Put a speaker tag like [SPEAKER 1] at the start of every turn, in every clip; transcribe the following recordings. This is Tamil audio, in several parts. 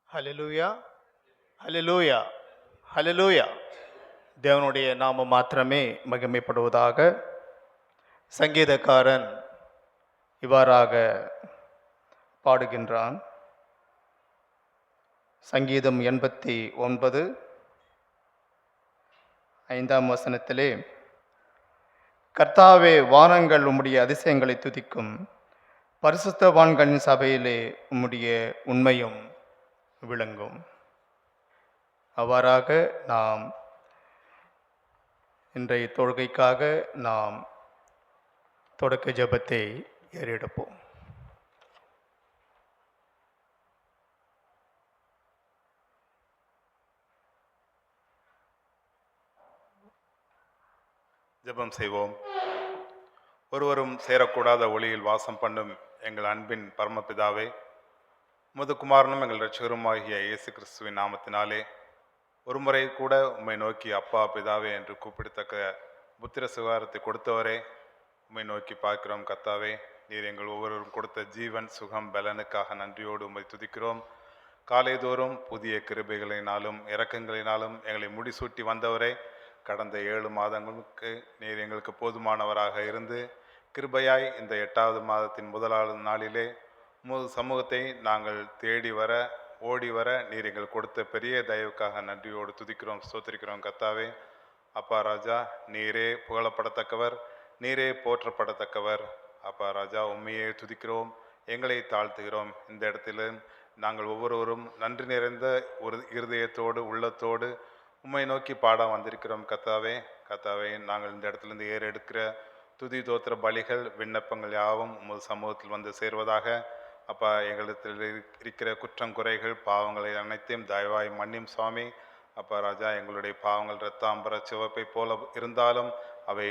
[SPEAKER 1] ஹல்லேலூயா, ஹல்லேலூயா, ஹல்லேலூயா. தேவனுடைய நாமம் மாத்திரமே மகிமைப்படுவதாக. சங்கீதக்காரன் இவ்வாறாக பாடுகின்றான். சங்கீதம் 89 5ஆம் வசனத்திலே, கர்த்தாவே, வானங்கள் உம்முடைய அதிசயங்களை துதிக்கும், பரிசுத்தவான்களின் சபையிலே உம்முடைய உண்மையும் விளங்கும். அவ்வாறாக நாம் இன்றைய தொழுகைக்காக நாம் தொடக்க ஜெபத்தை ஏறெடுப்போம்.
[SPEAKER 2] ஜெபம் செய்வோம். ஒருவரும் சேரக்கூடாத ஒளியில் வாசம் பண்ணும் எங்கள் அன்பின் பரமபிதாவே, உமது குமாரனும் எங்கள் இரட்சகருமாகிய இயேசு கிறிஸ்துவின் நாமத்தினாலே ஒரு முறை கூட உம்மை நோக்கி அப்பா பிதாவே என்று கூப்பிடத்தக்க புத்திர சுகாரத்தை கொடுத்தவரே, உம்மை நோக்கி பார்க்கிறோம். கர்த்தாவே, நீர் எங்கள் ஒவ்வொருவரும் கொடுத்த ஜீவன் சுகம் பலனுக்காக நன்றியோடு உம்மை துதிக்கிறோம். காலைதோறும் புதிய கிருபைகளினாலும் இரக்கங்களினாலும் எங்களை முடிசூட்டி வந்தவரே, கடந்த 7 மாதங்களுக்கு நீர் எங்களுக்கு போதுமானவராக இருந்து கிருபையாய் இந்த 8வது மாதத்தின் முதலாவது நாளிலே உமது சமூகத்தை நாங்கள் தேடி வர ஓடி வர நீர் எங்களுக்கு கொடுத்த பெரிய தயவுக்காக நன்றியோடு துதிக்கிறோம், ஸ்தோத்திரிக்கிறோம். கர்த்தாவே, அப்பா ராஜா, நீரே புகழப்படத்தக்கவர், நீரே போற்றப்படத்தக்கவர். அப்பா ராஜா, உண்மையே துதிக்கிறோம், எங்களை தாழ்த்துகிறோம். இந்த இடத்துல நாங்கள் ஒவ்வொருவரும் நன்றி நிறைந்த ஒரு இருதயத்தோடு உள்ளத்தோடு உம்மை நோக்கி பாட வந்திருக்கிறோம். கர்த்தாவே, கர்த்தாவே, நாங்கள் இந்த இடத்துலேருந்து ஏறெடுக்கிற துதி தோத்திர பலிகள் விண்ணப்பங்கள் யாவும் உமது சமூகத்தில் வந்து சேர்வதாக. அப்பா, எங்களிடத்தில் இருக்கிற குற்றம் குறைகள் பாவங்களை அனைத்தையும் தயவாய் மன்னியும் சுவாமி. அப்பா ராஜா, எங்களுடைய பாவங்கள் இரத்தாம்பர சிவப்பை போல இருந்தாலும் அவை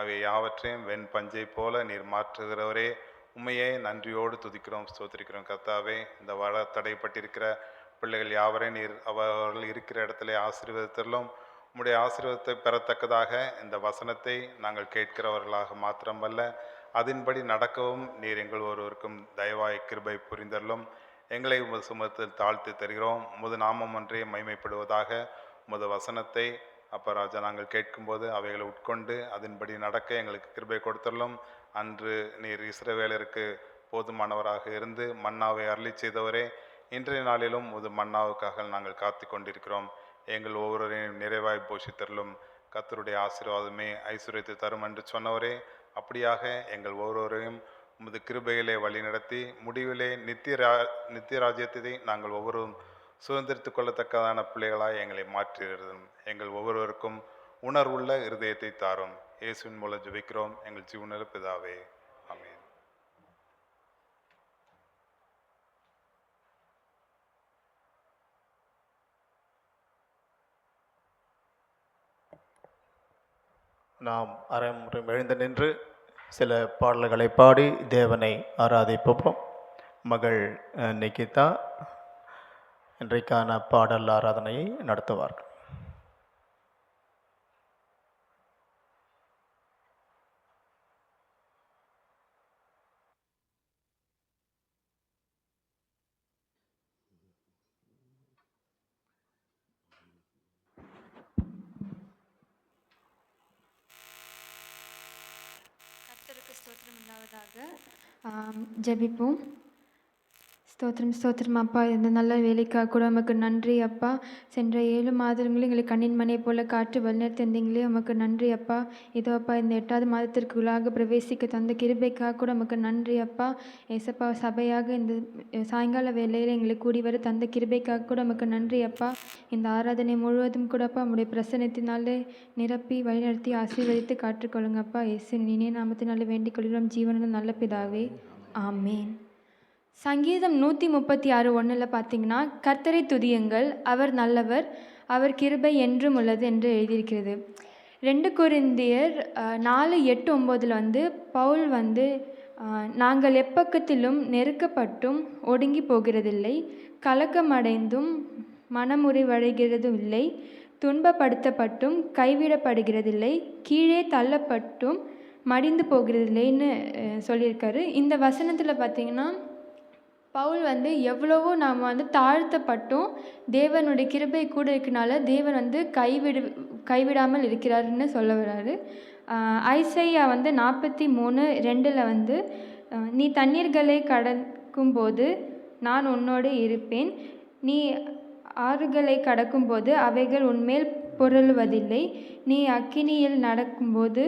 [SPEAKER 2] அவை யாவற்றையும் வெண் பஞ்சை போல நீர் மாற்றுகிறவரே, உண்மையே நன்றியோடு துதிக்கிறோம், ஸ்தோத்திரிக்கிறோம். கர்த்தாவே, இந்த வள தடைப்பட்டிருக்கிற பிள்ளைகள் யாவரையும் நீர் அவர்கள் இருக்கிற இடத்துல ஆசீர்வதித்தலும் உம்முடைய ஆசீர்வாதத்தை பெறத்தக்கதாக இந்த வசனத்தை நாங்கள் கேட்கிறவர்களாக மாத்திரமல்ல, அதன்படி நடக்கவும் நீர் எங்கள் ஒருவருக்கும் தயவாய் கிருபை புரிந்தலும். எங்களை உமது சுமத்தில் தாழ்த்தி தருகிறோம். உமது நாமம் ஒன்றே மைமைப்படுவதாக. உமது வசனத்தை அப்பா ராஜா நாங்கள் கேட்கும்போது அவைகளை உட்கொண்டு அதன்படி நடக்க எங்களுக்கு கிருபை கொடுத்தலும். அன்று நீர் இஸ்ரவேலருக்கு போதுமானவராக இருந்து மன்னாவை அருளி செய்தவரே, இன்றைய நாளிலும் உமது மன்னாவுக்காக நாங்கள் காத்து கொண்டிருக்கிறோம். எங்கள் ஒவ்வொருவரையும் நிறைவாய் போஷித்தரலும். கர்த்தருடைய ஆசீர்வாதமே ஐஸ்வர்யத்தை தரும் என்று சொன்னவரே, அப்படியாக எங்கள் ஒவ்வொருவரையும் உமது கிருபையிலே வழி நடத்தி முடிவிலே நித்திய ராஜ்யத்தை நாங்கள் ஒவ்வொருவரும் சுதந்திரித்து கொள்ளத்தக்கதான பிள்ளைகளாய் எங்களை மாற்றியிருந்தோம். எங்கள் ஒவ்வொருவருக்கும் உணர்வுள்ள இருதயத்தை தாரும். இயேசுவின் மூலம் ஜெபிக்கிறோம் எங்கள் ஜீவனுள்ள பிதாவே, ஆமென்.
[SPEAKER 1] நாம் அரைமுறை எழுந்து நின்று சில பாடல்களை பாடி தேவனை ஆராதிப்போம். மகள் நிகிதா இன்றைக்கான பாடல் ஆராதனையை நடத்துவார்கள்.
[SPEAKER 3] ஸ்தோத்திரம் உண்டாவதாக. ஜெபிப்போம். ஸ்தோத்திரம் ஸ்தோத்திரம் அப்பா, இந்த நல்ல வேலைக்காக கூட உமக்கு நன்றி அப்பா. சென்ற 7 மாதங்களும் எங்களை கண்ணின் மணியை போல காற்று வழிநடத்தி தந்தீங்களே, உமக்கு நன்றி அப்பா. இதோ அப்பா, இந்த 8வது மாதத்திற்குள்ளாக பிரவேசிக்க தந்த கிருபைக்காக கூட உமக்கு நன்றி அப்பா. ஏசப்பா, சபையாக இந்த சாயங்கால வேளையில் எங்களை கூடி வர தந்த கிருபைக்காக கூட உமக்கு நன்றி அப்பா. இந்த ஆராதனை முழுவதும் கூட அப்பா உம்முடைய பிரசன்னத்தினாலே நிரப்பி வழிநடத்தி ஆசீர்வதித்து காற்றுக்கொள்ளுங்கப்பா. இயேசு இனிய நாமத்தினாலே வேண்டிக் கொள்கிறோம் ஜீவனுள்ள நல்ல பிதாவே, ஆமேன். சங்கீதம் 136:1 பார்த்தீங்கன்னா, கர்த்தரை துதியுங்கள், அவர் நல்லவர், அவர் கிருபை என்றும் உள்ளது என்று எழுதியிருக்கிறது. 2 கொரிந்தியர் 4:8-9 பவுல் நாங்கள் எப்பக்கத்திலும் நெருக்கப்பட்டும் ஒடுங்கி போகிறதில்லை, கலக்கமடைந்தும் மனமுறிவடைகிறதும் இல்லை, துன்பப்படுத்தப்பட்டும் கைவிடப்படுகிறதில்லை, கீழே தள்ளப்பட்டும் மடிந்து போகிறதில்லைன்னு சொல்லியிருக்காரு. இந்த வசனத்தில் பார்த்திங்கன்னா பவுல் வந்து எவ்வளவோ நாம் வந்து தாழ்த்தப்பட்டும் தேவனுடைய கிருபை கூட இருக்கனால தேவன் வந்து கைவிடாமல் இருக்கிறாருன்னு சொல்ல வர்றாரு. ஐசையா வந்து 43:2 வந்து நீ தண்ணீர்களை கடக்கும்போது நான் உன்னோடு இருப்பேன், நீ ஆறுகளை கடக்கும்போது அவைகள் உன்மேல் புரளுவதில்லை, நீ அக்கினியில் நடக்கும்போது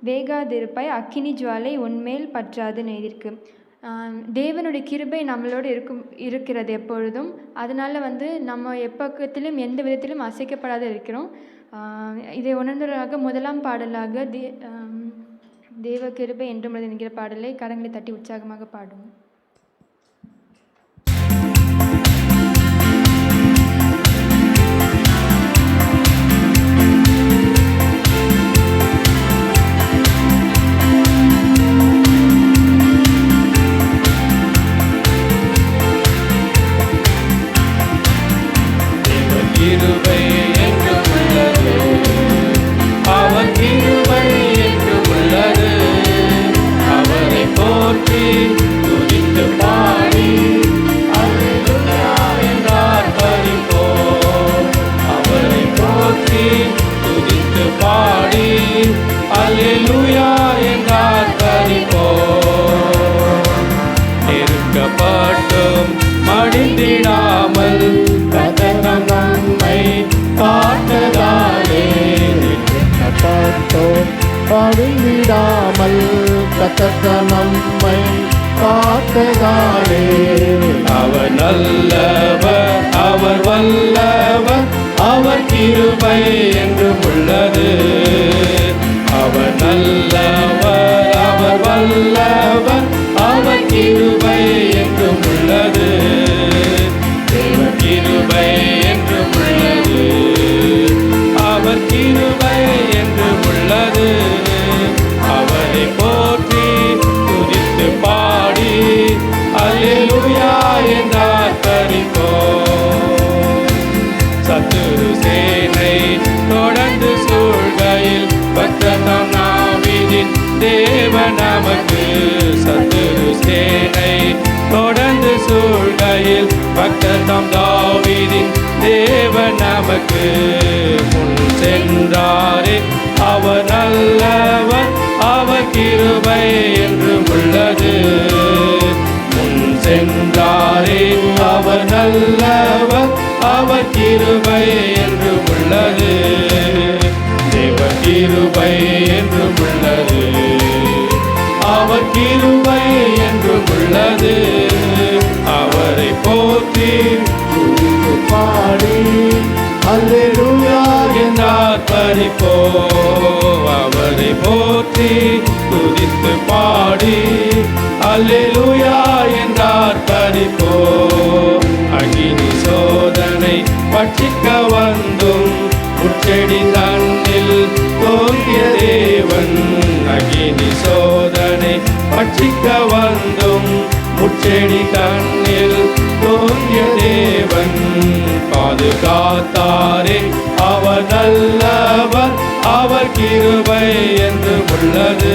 [SPEAKER 3] வேகாதிருப்பாய், அக்கினி ஜுவாலை உன்மேல் பற்றாதுன்னு எழுதியிருக்கு. தேவனுடைய கிருபை நம்மளோடு இருக்கிறது எப்பொழுதும். அதனால் வந்து நம்ம எப்பக்கத்திலும் எந்த விதத்திலும் அசைக்கப்படாத இருக்கிறோம். இதை உணர்ந்தவராக முதலாம் பாடலாக தேவ கிருபை என்றும் உள்ளது என்கிற பாடலை கரங்களை தட்டி உற்சாகமாக பாடுவோம்.
[SPEAKER 4] கிருபை என்றும் உள்ளது, அவர் கிருபை என்றும் உள்ளது. அவரை போற்றி துதித்து பாடி அல்லேலூயா என்றார் பரிபோம். அவரை போற்றி துதித்து பாடி அல்லேலூயா என்றார் பரிபோம். நெருக்கப்பட்டும் மடிந்திடாமல் கதனம் நம்மை காத்ததாலே,
[SPEAKER 5] பாடிவிடாமல் கத்தத்த நம்மை காத்ததாலே.
[SPEAKER 4] அவர் நல்லவர், அவர் வல்லவர், அவர் கிருபை என்றும் உள்ளது. அவர் நல்லவர், அவர் வல்லவர், அவர் கிருபை என்றும் உள்ளது. தேவன் கிருபை என்றும் உள்ளது, அவர் கிருபை என்றும் உள்ளது. அவரை போற்றி துதித்து பாடி அல்லேலூயா என்றார் பரிபோம். சத்துரு சேனை தொடர்ந்து சூழ்கையில் பக்ததாம் தாவீதின் தேவன் நமக்கு. சத்துரு சேனை தொடர்ந்து சூழ்கையில் பக்ததாம் தாவீதின் தேவன் நமக்கு. முன் சென்றாரே அவர் நல்லவர், அவர் கிருபை என்றும் உள்ளது. முன் சென்றாரே அவர் நல்லவர், அவர் கிருபை என்றும் உள்ளது. தேவ கிருபை என்றும் உள்ளது, அவர் கிருபை என்றும் உள்ளது. அவரை போற்றி
[SPEAKER 5] துதித்து பாடி அல்லேலூயா
[SPEAKER 4] என்றார் பரிபோம். அவரை போற்றி துதித்து பாடி அல்லேலூயா என்றார் பரிபோம். அகினி சோதனை பட்சிக்க வந்தும் முச்செடி தன்னில் தோன்றிய தேவன். அகினி சோதனை பட்சிக்க வந்தும் முச்செடி தன்னில் தோன்றிய தேவன். பாதுகாத்தாரே அவர் நல்லவர், அவர் கிருபை என்று உள்ளது.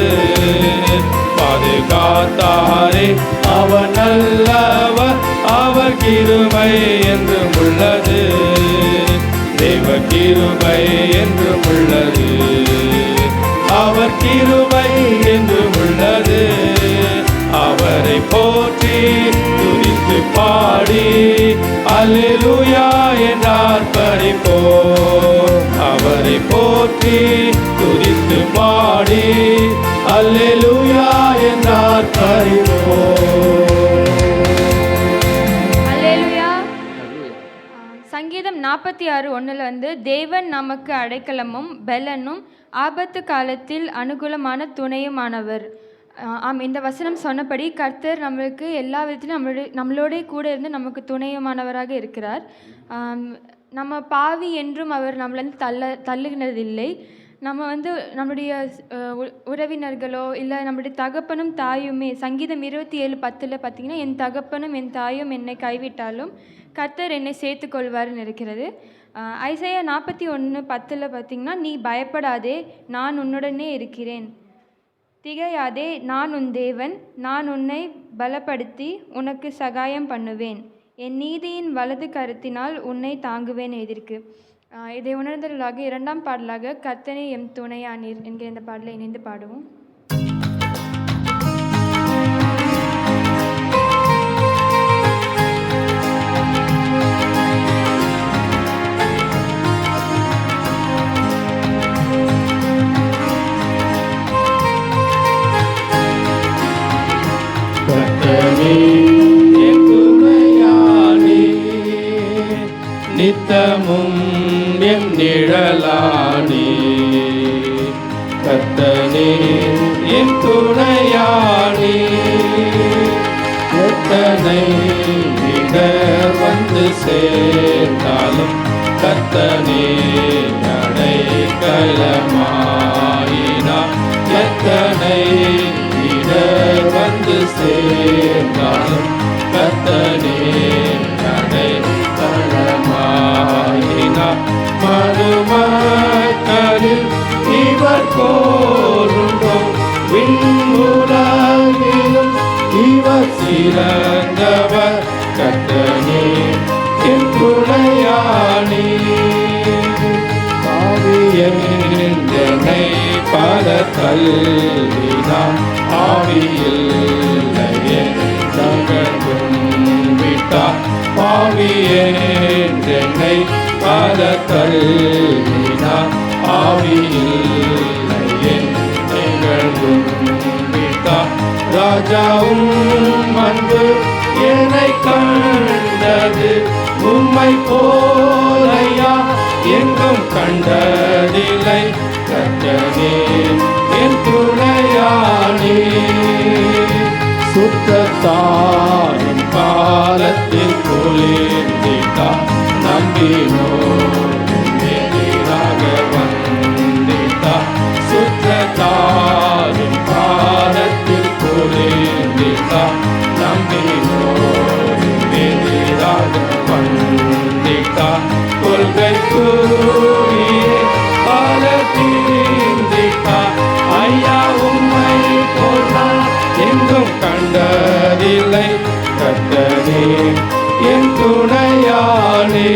[SPEAKER 4] பாதுகாத்தாரே அவர் நல்லவர், அவர் கிருபை என்று உள்ளது. தேவ கிருபை என்று உள்ளது, அவர் கிருபை என்று உள்ளது. அவரை போற்றி துதித்து பாடி அல்லேலூயா என்றார் பரிபோம். அவரை போற்றி துதித்து பாடி அல்லேலூயா என்றார் பரிபோம்.
[SPEAKER 3] அல்லேலூயா. சங்கீதம் 46:1 வந்து தேவன் நமக்கு அடைக்கலமும் பெலனும் ஆபத்து காலத்தில் அனுகூலமான துணையுமானவர். இந்த வசனம் சொன்னபடி கர்த்தர் நம்மளுக்கு எல்லா விதத்திலும் நம்மளோட கூட இருந்து நமக்கு துணையுமானவராக இருக்கிறார். நம்ம பாவி என்றும் அவர் நம்மளை தள்ளுகிறதில்லை. நம்ம வந்து நம்முடைய உறவினர்களோ இல்லை நம்முடைய தகப்பனும் தாயுமே, சங்கீதம் 27:10 பார்த்திங்கன்னா, என் தகப்பனும் என் தாயும் என்னை கைவிட்டாலும் கர்த்தர் என்னை சேர்த்துக்கொள்வார்னு இருக்கிறது. ஐசையா 41:10 பார்த்திங்கன்னா, நீ பயப்படாதே, நான் உன்னுடனே இருக்கிறேன், திகையாதே, நான் உன் தேவன், நான் உன்னை பலப்படுத்தி உனக்கு சகாயம் பண்ணுவேன். என் நீதியின் வலது கரத்தினால் உன்னை தாங்குவேன் எதிர்க்கு. இதை உணர்ந்தலாக 2ஆம் பாடலாக கர்த்தனே எம் துணையானீர் என்கிற இந்த பாடலை இணைந்து பாடுவோம்.
[SPEAKER 4] என் துணையானே, நித்தமும் என் நிழலானே. கர்த்தனே என் துணையானே, எத்தனை இடர் வந்து சேர்ந்தாலும் கர்த்தனே அடைக்கலமாயினார். எத்தனை இடர் வந்து சேர்ந்தாலும் கர்த்தனே அடைக்கலமாயினார். மறுமக்களில் இவர் போருண்டோ, விண்ணுலகிலும் இவர் சிறந்தவர். கர்த்தனே என் துணையானே, என்னை பல தள்ளினான். ஆவியில் தகர்ந்தும் விட்டார். பாவியேன்னை பல தள்ளினான். ஆவியில் நிகழ்ந்தும் விட்டார். ராஜாவும் அன்பு என்னை கண்டது, உம்மை போலையா எங்கும் கண்டதில்லை. கர்த்தனே என் துணையானே, சுத்தத்தாரின் காலத்தில் குளிர்ந்திட்டார். நம்பினோர் எதிராக வந்திட்டார். சுத்தத்தாரின் காலத்தில் குளிர்ந்திட்டார். நம்பினோர் எதிராக வந்திட்டார். கொள்கை கூறியே பல தீர்ந்திட்டார். ஐயா உம்மை போனால் எங்கும் கண்டதில்லை. கர்த்தனே என் துணையானே,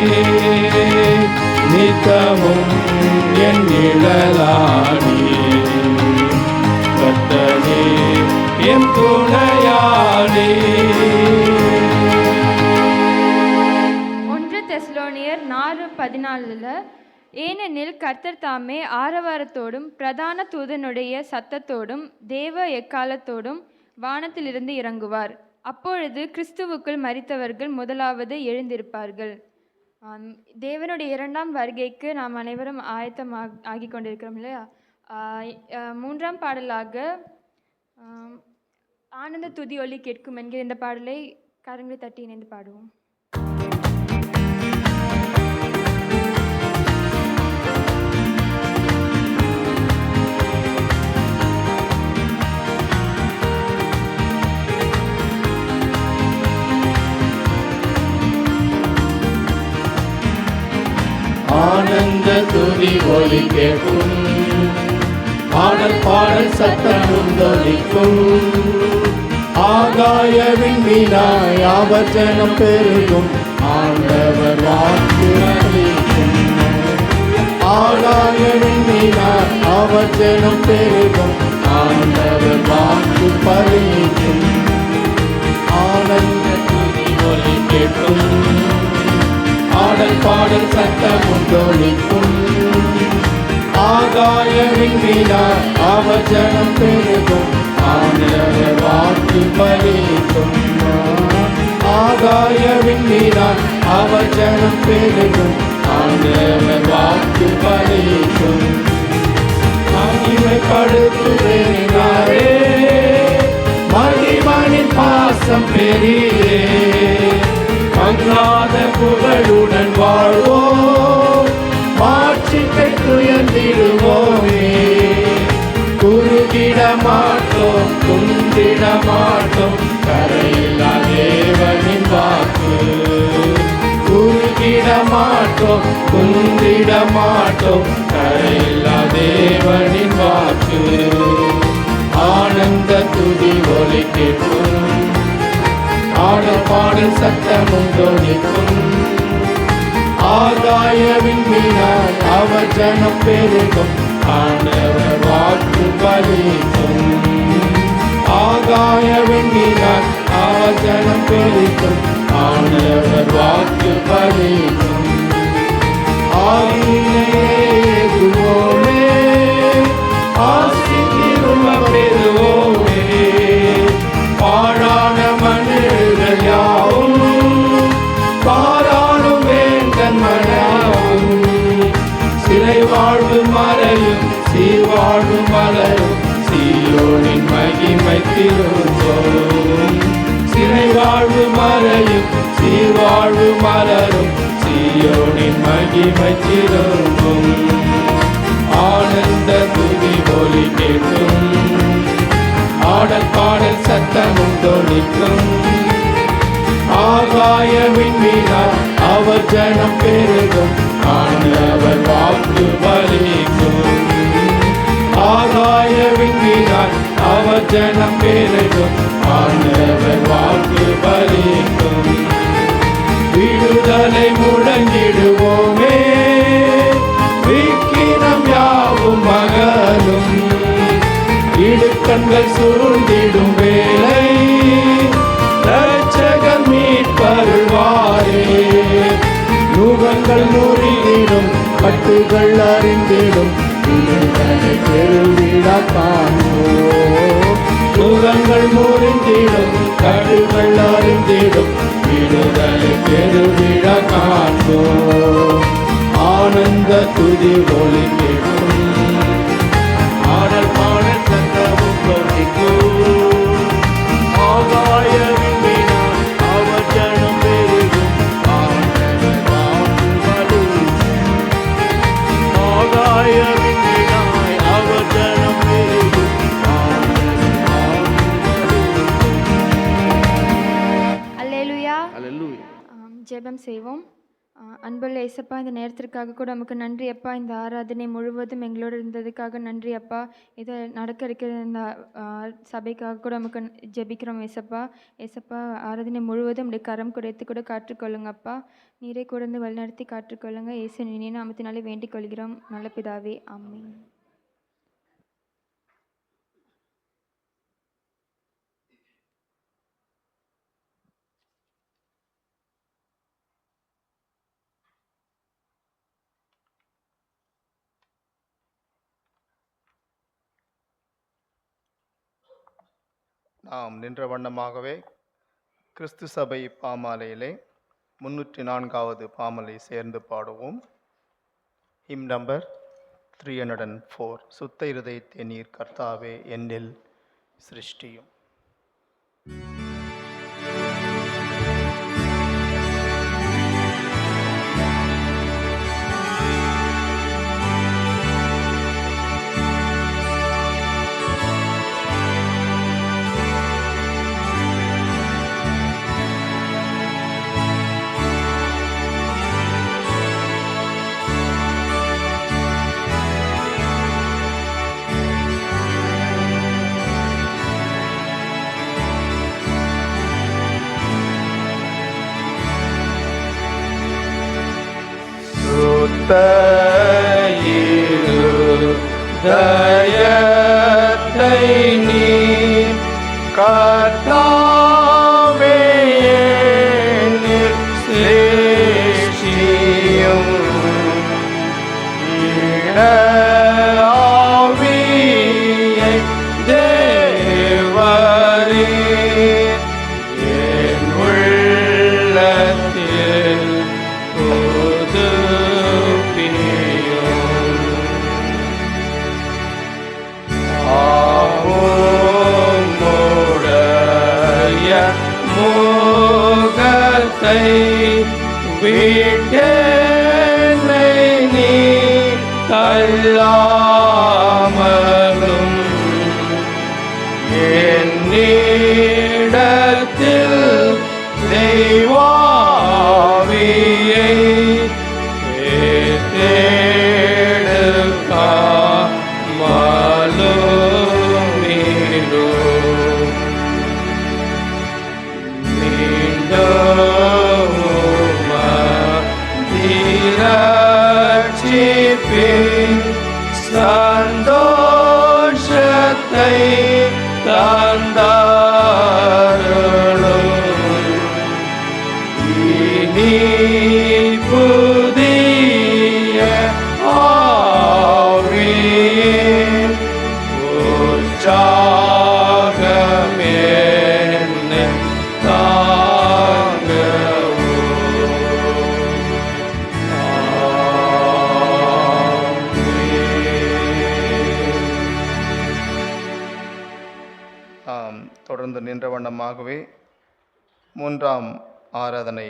[SPEAKER 4] நித்தமும் என் நிழலானே. கர்த்தனே என் துணையானே.
[SPEAKER 3] 1 தெசலோனியர் 4:14 ஏனெனில் கர்த்தர் தாமே ஆரவாரத்தோடும் பிரதான தூதனுடைய சத்தத்தோடும் தேவ எக்காலத்தோடும் வானத்திலிருந்து இறங்குவார். அப்பொழுது கிறிஸ்துவுக்குள் மரித்தவர்கள் முதலாவது எழுந்திருப்பார்கள். தேவனுடைய 2ஆம் வருகைக்கு நாம் அனைவரும் ஆகி கொண்டிருக்கிறோம் இல்லையா? 3ஆம் பாடலாக ஆனந்த துதி ஒலி கேட்கும் என்கிற இந்த பாடலை கரங்களை தட்டி இணைந்து பாடுவோம்.
[SPEAKER 5] ஆனந்த துதி ஒலி கேட்கும், ஆடல் பாடல் சத்தமும் தொனிக்கும். ஆகாய விண்மீனாய் ஆவர்ஜனம் பெருகும், ஆண்டவர் வாக்கு அளிக்கும். ஆகாய விண்மீனாய் ஆவர்ஜனம் பெருகும், ஆண்டவர் வாக்கு பலிக்கும். ஆனந்த துதி ஒலி கேட்கும், ஆடல் பாடல் சத்தமும் தொனிக்கும். ஆகாய விண்மீனாய் ஆவர்ஜனம் பெருகும், ஆண்டவர் வாக்கு பலிக்கும். ஆகாய விண்மீனாய் ஆவர்ஜனம் பெருகும், ஆண்டவர் வாக்கு பலிக்கும். மகிமைப்படுத்துவேனாரே, மகிமனின் பாசம் பெரியே. மங்காத புகழுடன் வாழ்வோம், மாட்சிக்கை துயர்ந்திடுவோமே. குறுகிட மாட்டோம், குந்திட மாட்டோம், கரையில்லா தேவனின் வாக்கு. குறுகிட மாட்டோம், குந்திட மாட்டோம், கரையில்லா தேவனின் வாக்கு. ஆனந்த துதி ஒலி கேட்கும், பாடல் சத்தமும் தொனிக்கும். ஆகாய விண்மீனார் அவர் ஜனம் பெருகும், ஆண்டவர் வாக்கு பலிக்கும். ஆகாய விண்மீனார் அவர் ஜனம் பெருகும், ஆண்டவர் வாக்கு பலிக்கும். ஆகியோமே ஆசி திரும்ப பெறுவோமே, பாழான மனிதர்கள் யாவும் பாராளும் வேந்தன் மனையாவும். சிலை வாழ்வு மறையும் சீர்வாழ்வு மலரும், சீயோனின் மகிமை திரும்பும். சிலை வாழ்வு மறையும் சீர்வாழ்வு மலரும், சீயோனின் மகிமை திரும்பும். ஆனந்த துதி ஒலி கேட்கும், ஆடல் பாடல் சத்தமும் தொனிக்கும். ஆகாய விண்மீனார் அவர் ஜனம் பெருகும், ஆண்டவர் வாக்கு பலிக்கும். ஆகாய விண்மீனார் அவர் ஜனம் பெருகும், ஆண்டவர் வாக்கு பலிக்கும். விடுதலை முழங்கிடுவோமே, விக்கினம் யாவும் மகளும். இடுக்கண்கள் சூழ்ந்திடும் வேளை, இரட்சகர் மீட்பருள்வாரே. நுகங்கள் முறிந்திடும், கட்டுகள் அறிந்திடும், விடுதலை பெருவிழா காண்போம். நுகங்கள் முறிந்திடும், கட்டுகள் அறிந்திடும், விடுதலை பெருவிழா காண்போம். ஆனந்த துதி ஒலி கேட்கும், ஆடல் பாடல் சத்தமும் தொனிக்கும். ஆகாய விண்மீனார் அவர் ஜனம் பெருகும், ஆண்டவர் வாக்கு பலிக்கும். ஆகாய விண்மீனார் அவர் ஜனம் பெருகும், ஆண்டவர் வாக்கு பலிக்கும்.
[SPEAKER 3] அல்லேலூயா.
[SPEAKER 5] அல்லேலூயா.
[SPEAKER 3] ஜெபம் செய்வோம். அன்புள்ள ஏசப்பா, இந்த நேரத்திற்காக கூட நமக்கு நன்றி அப்பா. இந்த ஆராதனை முழுவதும் எங்களோடு இருந்ததுக்காக நன்றி அப்பா. இதை நடக்க இருக்கிற இந்த சபைக்காக கூட நமக்கு ஜெபிக்கிறோம் ஏசப்பா. ஏசப்பா, ஆராதனை முழுவதும் உடைய கரம் குறைத்து கூட காற்றுக்கொள்ளுங்கப்பா. நீரை கூடந்து வழிநடத்தி காற்றுக்கொள்ளுங்க. இயேசு நினைவு நாமத்தினாலே வேண்டிக் கொள்கிறோம் நல்ல பிதாவே, ஆமென்.
[SPEAKER 1] நாம் நின்ற வண்ணமாகவே கிறிஸ்து சபை பாமாலையிலே 304வது பாமலை சேர்ந்து பாடுவோம். Him number 304. சுத்த இருதயத்தை நீர் கர்த்தாவே என்னில் சிருஷ்டியும்.
[SPEAKER 5] தயத்தை நீ கர்த்தாவே என்னில் சிருஷ்டியும். ஆவியை தேவரே என் உள்ளத்தில் புதுப்பியும். ஆவுடைய முகத்தை விட்டென்னை நீ தள்ளாமலும் என்னிடத்தில் தெய்வாவியை தேடுகாமலும் மீண்டும் தந்தாருளும் இனி புதிய ஆவியின் உற்சாகம் என்னை
[SPEAKER 1] தொடர்ந்து நின்ற வண்ணமாகவே மூன்றாம் ஆராதனை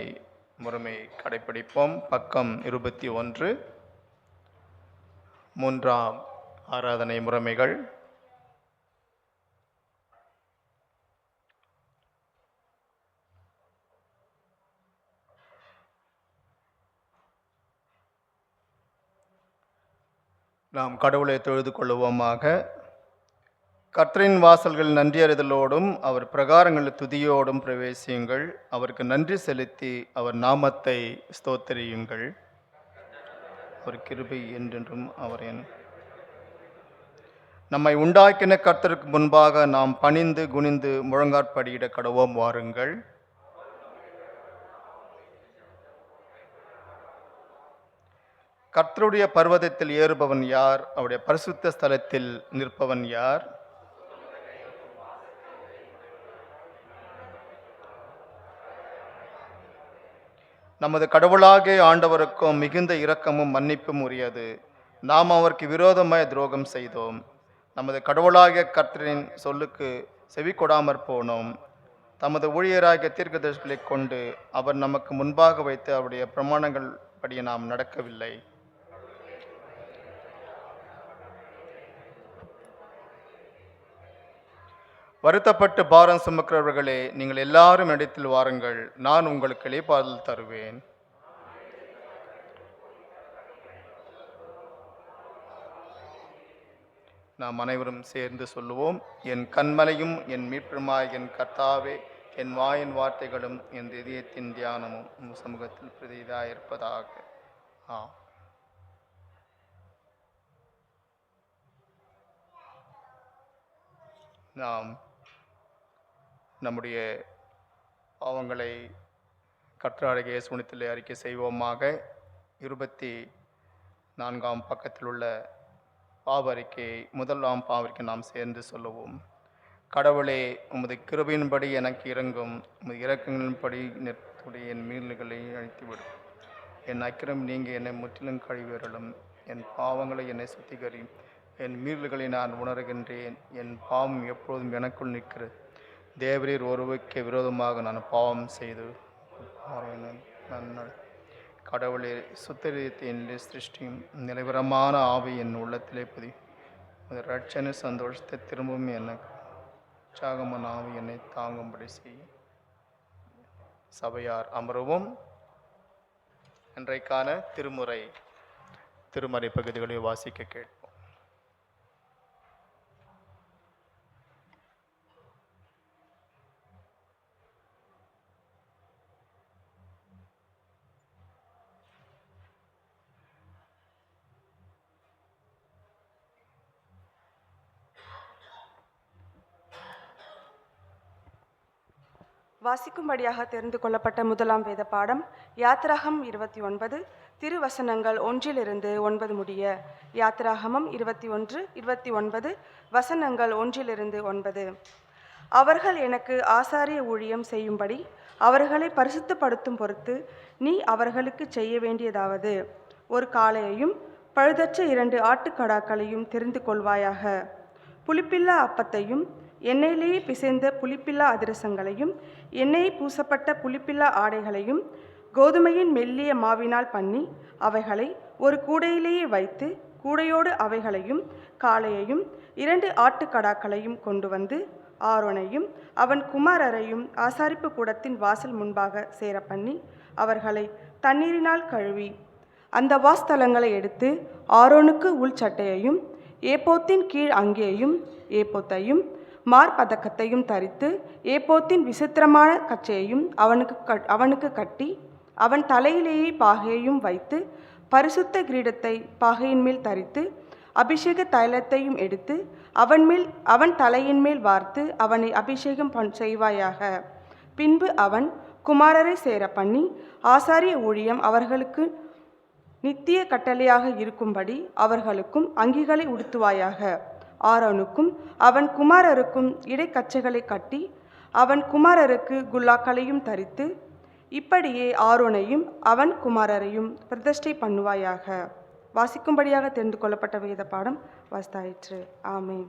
[SPEAKER 1] முறைமை கடைப்பிடிப்போம். பக்கம் 21. மூன்றாம் ஆராதனை முறைமைகள். நாம் கடவுளை தொழுது கொள்ளுவோமாக. கர்த்தரின் வாசல்கள் நன்றியறிதலோடும் அவர் பிரகாரங்களில் துதியோடும் பிரவேசியுங்கள். அவருக்கு நன்றி செலுத்தி அவர் நாமத்தை ஸ்தோத்திரியுங்கள். அவர் கிருபை என்றென்றும் அவர் நம்மை உண்டாக்கின கர்த்தருக்கு முன்பாக நாம் பணிந்து குனிந்து முழங்காற்படியிட கடவோம். வாருங்கள். கர்த்தருடைய பர்வதத்தில் ஏறுபவன் யார்? அவருடைய பரிசுத்த ஸ்தலத்தில் நிற்பவன் யார்? நமது கடவுளாகிய ஆண்டவருக்கும் மிகுந்த இரக்கமும் மன்னிப்பும் உரியது. நாம் அவருக்கு விரோதமாய் துரோகம் செய்தோம். நமது கடவுளாகிய கர்த்தரின் சொல்லுக்கு செவி கொடாமற் போனோம். தமது ஊழியராகிய தீர்க்கதரிசிகளை கொண்டு அவர் நமக்கு முன்பாக வைத்து அவருடைய பிரமாணங்கள் படி நாம் நடக்கவில்லை. வருத்தப்பட்டு பாரம் சுமக்கிறவர்களே, நீங்கள் எல்லாரும் இடத்தில் வாருங்கள், நான் உங்களுக்கு இளைப்பாறுதல் தருவேன். நாம் அனைவரும் சேர்ந்து சொல்லுவோம். என் கண்மலையும் என் மீட்புமாய் என் கர்த்தாவே, என் வாயின் வார்த்தைகளும் என் இதயத்தின் தியானமும் சமூகத்தில் பிரதிதாயிருப்பதாக. நாம் நம்முடைய பாவங்களை கர்த்தராகிய இயேசுவினிடத்திலே அறிக்கை செய்வோமாக. 24ஆம் பக்கத்தில் உள்ள பாவ அறிக்கையை, முதலாம் பாவ அறிக்கை நாம் சேர்ந்து சொல்லுவோம். கடவுளே, உமது கிருபையின்படி எனக்கு இறங்கும். உமது இரக்கங்களின்படி என் மீறல்களை அழித்துவிடும். என் அக்கிரம் நீங்க என்னை முற்றிலும் கழிவறலும். என் பாவங்களை என்னை சுத்திகரி. என் மீறல்களை நான் உணர்கின்றேன். என் பாவம் எப்போதும் எனக்குள் நிற்கிறது. தேவரீர் ஒருவருக்கு விரோதமாக நான் பாவம் செய்து கடவுளே, சுத்தரியத்தின் சிருஷ்டியும் நிலைவரமான ஆவி என் உள்ளத்திலே பதி. ரட்சண சந்தோஷத்தை திரும்பவும் எனக்கு உற்சாகமான ஆவி என்னை தாங்கும்படி செய்யும். சபையார் அமரவும். இன்றைக்கான திருமறை பகுதிகளை வாசிக்க கேட்போம்.
[SPEAKER 6] வாசிக்கும்படியாக தெரிந்து கொள்ளப்பட்ட முதலாம் வேத பாடம் யாத்திராகம் 29 திருவசனங்கள் 1 9 முடிய. யாத்திராகமம் 21 29 வசனங்கள் 1 9. அவர்கள் எனக்கு ஆசாரிய ஊழியம் செய்யும்படி அவர்களை பரிசுத்தப்படுத்தும் பொருட்டு நீ அவர்களுக்கு செய்ய வேண்டியதாவது, ஒரு காளையையும் பழுதற்ற 2 ஆட்டுக்கடாக்களையும் தெரிந்து கொள்வாயாக. புளிப்பில்லா அப்பத்தையும் எண்ணெயிலேயே பிசைந்த புளிப்பில்லா அதிரசங்களையும் எண்ணெய் பூசப்பட்ட புளிப்பில்லா ஆடைகளையும் கோதுமையின் மெல்லிய மாவினால் பண்ணி அவைகளை ஒரு கூடையிலேயே வைத்து கூடையோடு அவைகளையும் காளையையும் 2 ஆட்டுக்கடாக்களையும் கொண்டு வந்து ஆரோனையும் அவன் குமாரரையும் ஆசாரிப்பு கூடத்தின் வாசல் முன்பாக சேர பண்ணி அவர்களை தண்ணீரினால் கழுவி அந்த வாஸ்தலங்களை எடுத்து ஆரோனுக்கு உள் சட்டையையும் ஏப்போத்தின் கீழ் அங்கேயும் ஏப்போத்தையும் மார்பதக்கத்தையும் தரித்து ஏப்போத்தின் விசித்திரமான கச்சையையும் அவனுக்கு கட்டி அவன் தலையிலேயே பாகையையும் வைத்து பரிசுத்த கிரீடத்தை பாகையின் மேல் தரித்து அபிஷேக தைலத்தையும் எடுத்து அவன் தலையின் மேல் வார்த்து அவனை அபிஷேகம் செய்வாயாக. பின்பு அவன் குமாரரை சேர பண்ணி ஆசாரிய ஊழியம் அவர்களுக்கு நித்திய கட்டளையாக இருக்கும்படி அவர்களுக்கும் அங்கிகளை உடுத்துவாயாக. ஆரோனுக்கும் அவன் குமாரருக்கும் இடைக்கச்சைகளை கட்டி அவன் குமாரருக்கு குல்லாக்களையும் தரித்து இப்படியே ஆரோனையும் அவன் குமாரரையும் பிரதிஷ்டை பண்ணுவாயாக. வாசிக்கும்படியாக தெரிந்து கொள்ளப்பட்ட வேத பாடம் வாசித்தாயிற்று. ஆமென்.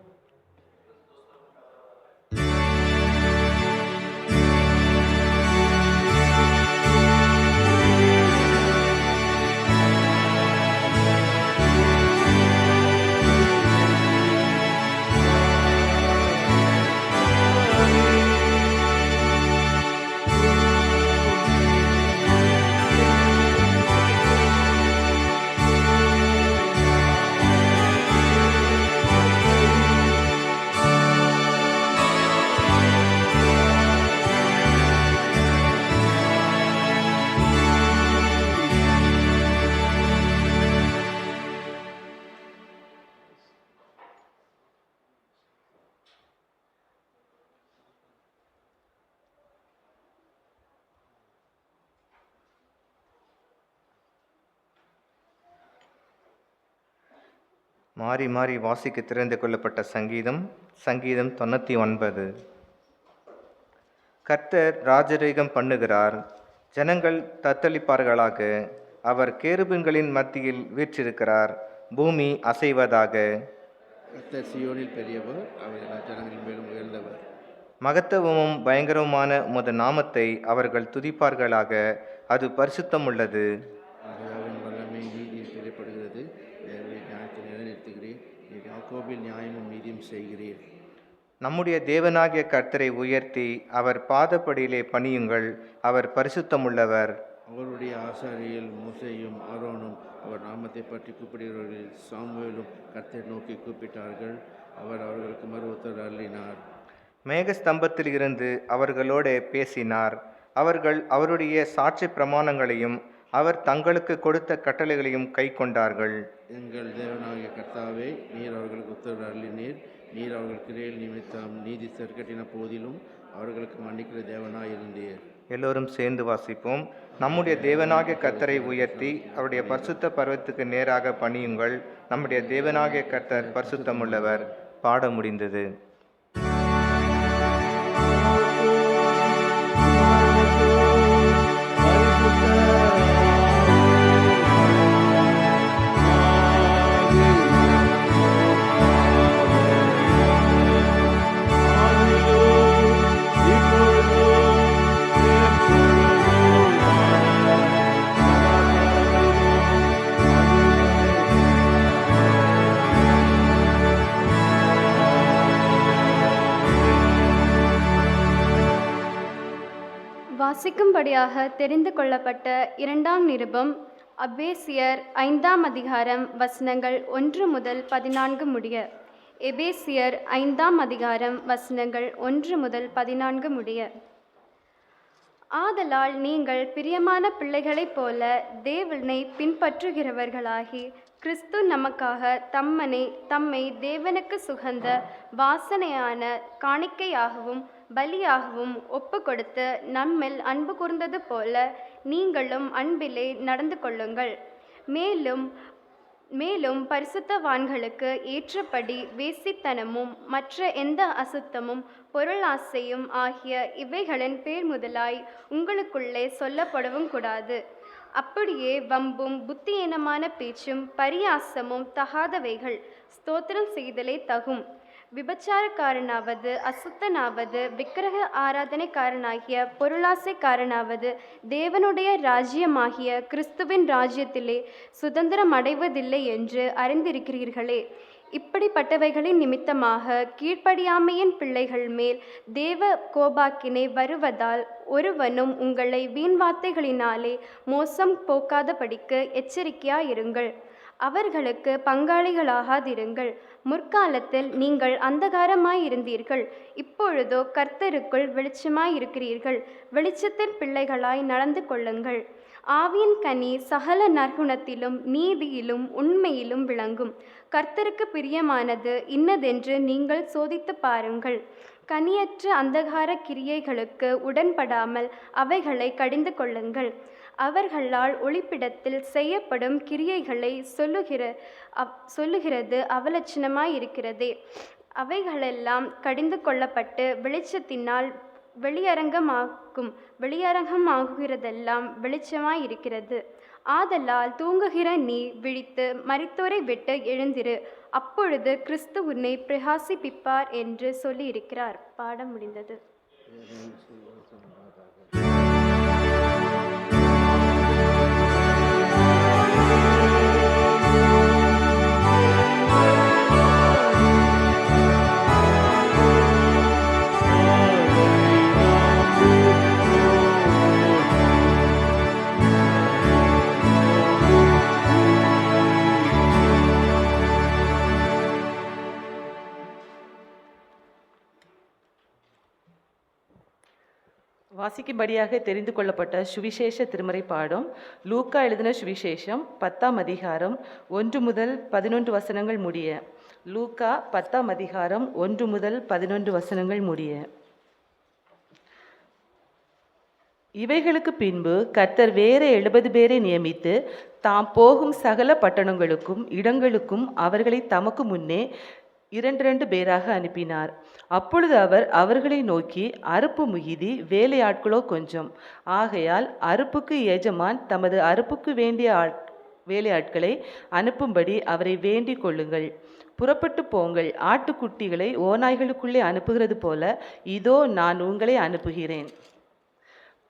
[SPEAKER 5] மாறி மாறி வாசிக்க திறந்து கொள்ளப்பட்ட சங்கீதம் 99. கர்த்தர் ராஜரீகம் பண்ணுகிறார், ஜனங்கள் தத்தளிப்பார்களாக. அவர் கேருபீன்களின் மத்தியில் வீற்றிருக்கிறார், பூமி அசைவதாக.
[SPEAKER 7] கர்த்தர் சீயோனில் பெரியவர், அவர் எல்லா ஜனங்களின் மேலும் உயர்ந்தவர்.
[SPEAKER 5] மகத்துவமும் பயங்கரவுமான உமது நாமத்தை அவர்கள் துதிப்பார்களாக, அது பரிசுத்தமுள்ளது.
[SPEAKER 7] ராஜாவின் வல்லமை நீதியில் பிரியப்படுகிறது. நியாயத்தை நிலைநிறுத்துகிறீர். நீர் யாக்கோபில் நியாயமும் நீதியும் செய்கிறீர்.
[SPEAKER 5] நம்முடைய தேவனாகிய கர்த்தரை உயர்த்தி அவர் பாதப்படியிலே பணியுங்கள், அவர் பரிசுத்தமுள்ளவர்.
[SPEAKER 7] அவருடைய ஆசாரியில் மோசேயும் ஆரோனும் அவர் நாமத்தை பற்றி கூப்பிடுகிறவர்கள் சாமுவேலும் கர்த்தரை நோக்கி கூப்பிட்டார்கள். அவர் அவர்களுக்கு மறு உத்தரவு அருளினார்.
[SPEAKER 5] மேகஸ்தம்பத்தில் இருந்து அவர்களோடு பேசினார். அவர்கள் அவருடைய சாட்சி பிரமாணங்களையும் அவர் தங்களுக்கு கொடுத்த கட்டளைகளையும் கை கொண்டார்கள்.
[SPEAKER 7] எங்கள் தேவனாகிய கர்த்தாவே, நீர் அவர்களுக்கு உத்தரவு அருளினீர். நீர் அவர்கள் கிரையில் நிமித்தம் நீதி சர்க்கட்டின போதிலும் அவர்களுக்கு மன்னிக்கிற தேவனாய் இருந்தீர்.
[SPEAKER 5] எல்லோரும் சேர்ந்து வாசிப்போம். நம்முடைய தேவனாகிய கர்த்தரை உயர்த்தி அவருடைய பரிசுத்த பர்வத்துக்கு நேராக பணியுங்கள், நம்முடைய தேவனாகிய கர்த்தர் பரிசுத்தமுள்ளவர். பாட முடிந்தது.
[SPEAKER 8] வாசிக்கும்படியாக தெரிந்து கொள்ளப்பட்ட 2ஆம் நிருபம் எபேசியர் 5ஆம் அதிகாரம் வசனங்கள் 1 முதல் 14 முடிய. எபேசியர் 5ஆம் அதிகாரம் வசனங்கள் 1 முதல் 14 முடிய. ஆதலால் நீங்கள் பிரியமான பிள்ளைகளைப் போல தேவனை பின்பற்றுகிறவர்களாகி கிறிஸ்து நமக்காக தம்மை தேவனுக்கு சுகந்த வாசனையான காணிக்கையாகவும் பலியாகவும் ஒப்பு கொடுத்து நம்மில் அன்பு கூர்ந்தது போல நீங்களும் அன்பிலே நடந்து கொள்ளுங்கள். மேலும் பரிசுத்தவான்களுக்கு ஏற்றபடி வேசித்தனமும் மற்ற எந்த அசுத்தமும் பொருளாசையும் ஆகிய இவைகளின் பேர் முதலாய் உங்களுக்குள்ளே சொல்லப்படவும் கூடாது. அப்படியே வம்பும் புத்தியீனமான பேச்சும் பரியாசமும் தகாதவைகள். ஸ்தோத்திரம் செய்தலே தகும். விபச்சாரக்காரனாவது அசுத்தனாவது விக்கிரக ஆராதனைக்காரனாகிய பொருளாசைக்காரனாவது தேவனுடைய ராஜ்யமாகிய கிறிஸ்துவின் ராஜ்யத்திலே சுதந்திரம் அடைவதில்லை என்று அறிந்திருக்கிறீர்களே. இப்படிப்பட்டவைகளின் நிமித்தமாக கீழ்ப்படியாமையின் பிள்ளைகள் மேல் தேவ கோபாக்கினை வருவதால் ஒருவனும் உங்களை வீண் வார்த்தைகளினாலே மோசம் போக்காதபடிக்கு எச்சரிக்கையாயிருங்கள். அவர்களுக்கு பங்காளிகளாகாதிருங்கள். முற்காலத்தில் நீங்கள் அந்தகாரமாயிருந்தீர்கள், இப்பொழுதோ கர்த்தருக்குள் வெளிச்சமாயிருக்கிறீர்கள். வெளிச்சத்தின் பிள்ளைகளாய் நடந்து கொள்ளுங்கள். ஆவியின் கனி சகல நற்குணத்திலும் நீதியிலும் உண்மையிலும் விளங்கும். கர்த்தருக்கு பிரியமானது இன்னதென்று நீங்கள் சோதித்து பாருங்கள். கனியற்ற அந்தகார கிரியைகளுக்கு உடன்படாமல் அவைகளை கடிந்து கொள்ளுங்கள். அவர்களால் ஒளிப்பிடத்தில் செய்யப்படும் கிரியைகளை சொல்லுகிறது அவலட்சணமாயிருக்கிறதே. அவைகளெல்லாம் கடிந்து கொள்ளப்பட்டு வெளிச்சத்தினால் வெளியரங்கமாகுகிறதெல்லாம் வெளிச்சமாயிருக்கிறது. ஆதலால் தூங்குகிற நீ விழித்து மரித்தோரை விட்டு எழுந்திரு, அப்பொழுது கிறிஸ்து உன்னை பிரகாசிப்பிப்பார் என்று சொல்லியிருக்கிறார். பாடம் முடிந்தது.
[SPEAKER 9] வாசிக்கும்படியாக தெரிந்து கொள்ளப்பட்ட சுவிசேஷ திருமறை பாடம் லூக்கா எழுதின சுவிசேஷம் 10ஆம் அதிகாரம் 1 முதல் 11 வசனங்கள் முடிய. லூக்கா 10ஆம் அதிகாரம் 1 முதல் 11 வசனங்கள் முடிய. இவைகளுக்கு பின்பு கர்த்தர் வேறு 70 பேரை நியமித்து தாம் போகும் சகல பட்டணங்களுக்கும் இடங்களுக்கும் அவர்களை தமக்கு முன்னே 2 பேராக அனுப்பினார். அப்பொழுது அவர் அவர்களை நோக்கி, அறுப்பு மிகுதி, வேலையாட்களோ கொஞ்சம். ஆகையால் அறுப்புக்கு எஜமான் தமது அறுப்புக்கு வேண்டிய வேலையாட்களை அனுப்பும்படி அவரை வேண்டிக் கொள்ளுங்கள். புறப்பட்டு போங்கள். ஆட்டுக்குட்டிகளை ஓநாய்களுக்குள்ளே அனுப்புகிறது போல இதோ நான் உங்களை அனுப்புகிறேன்.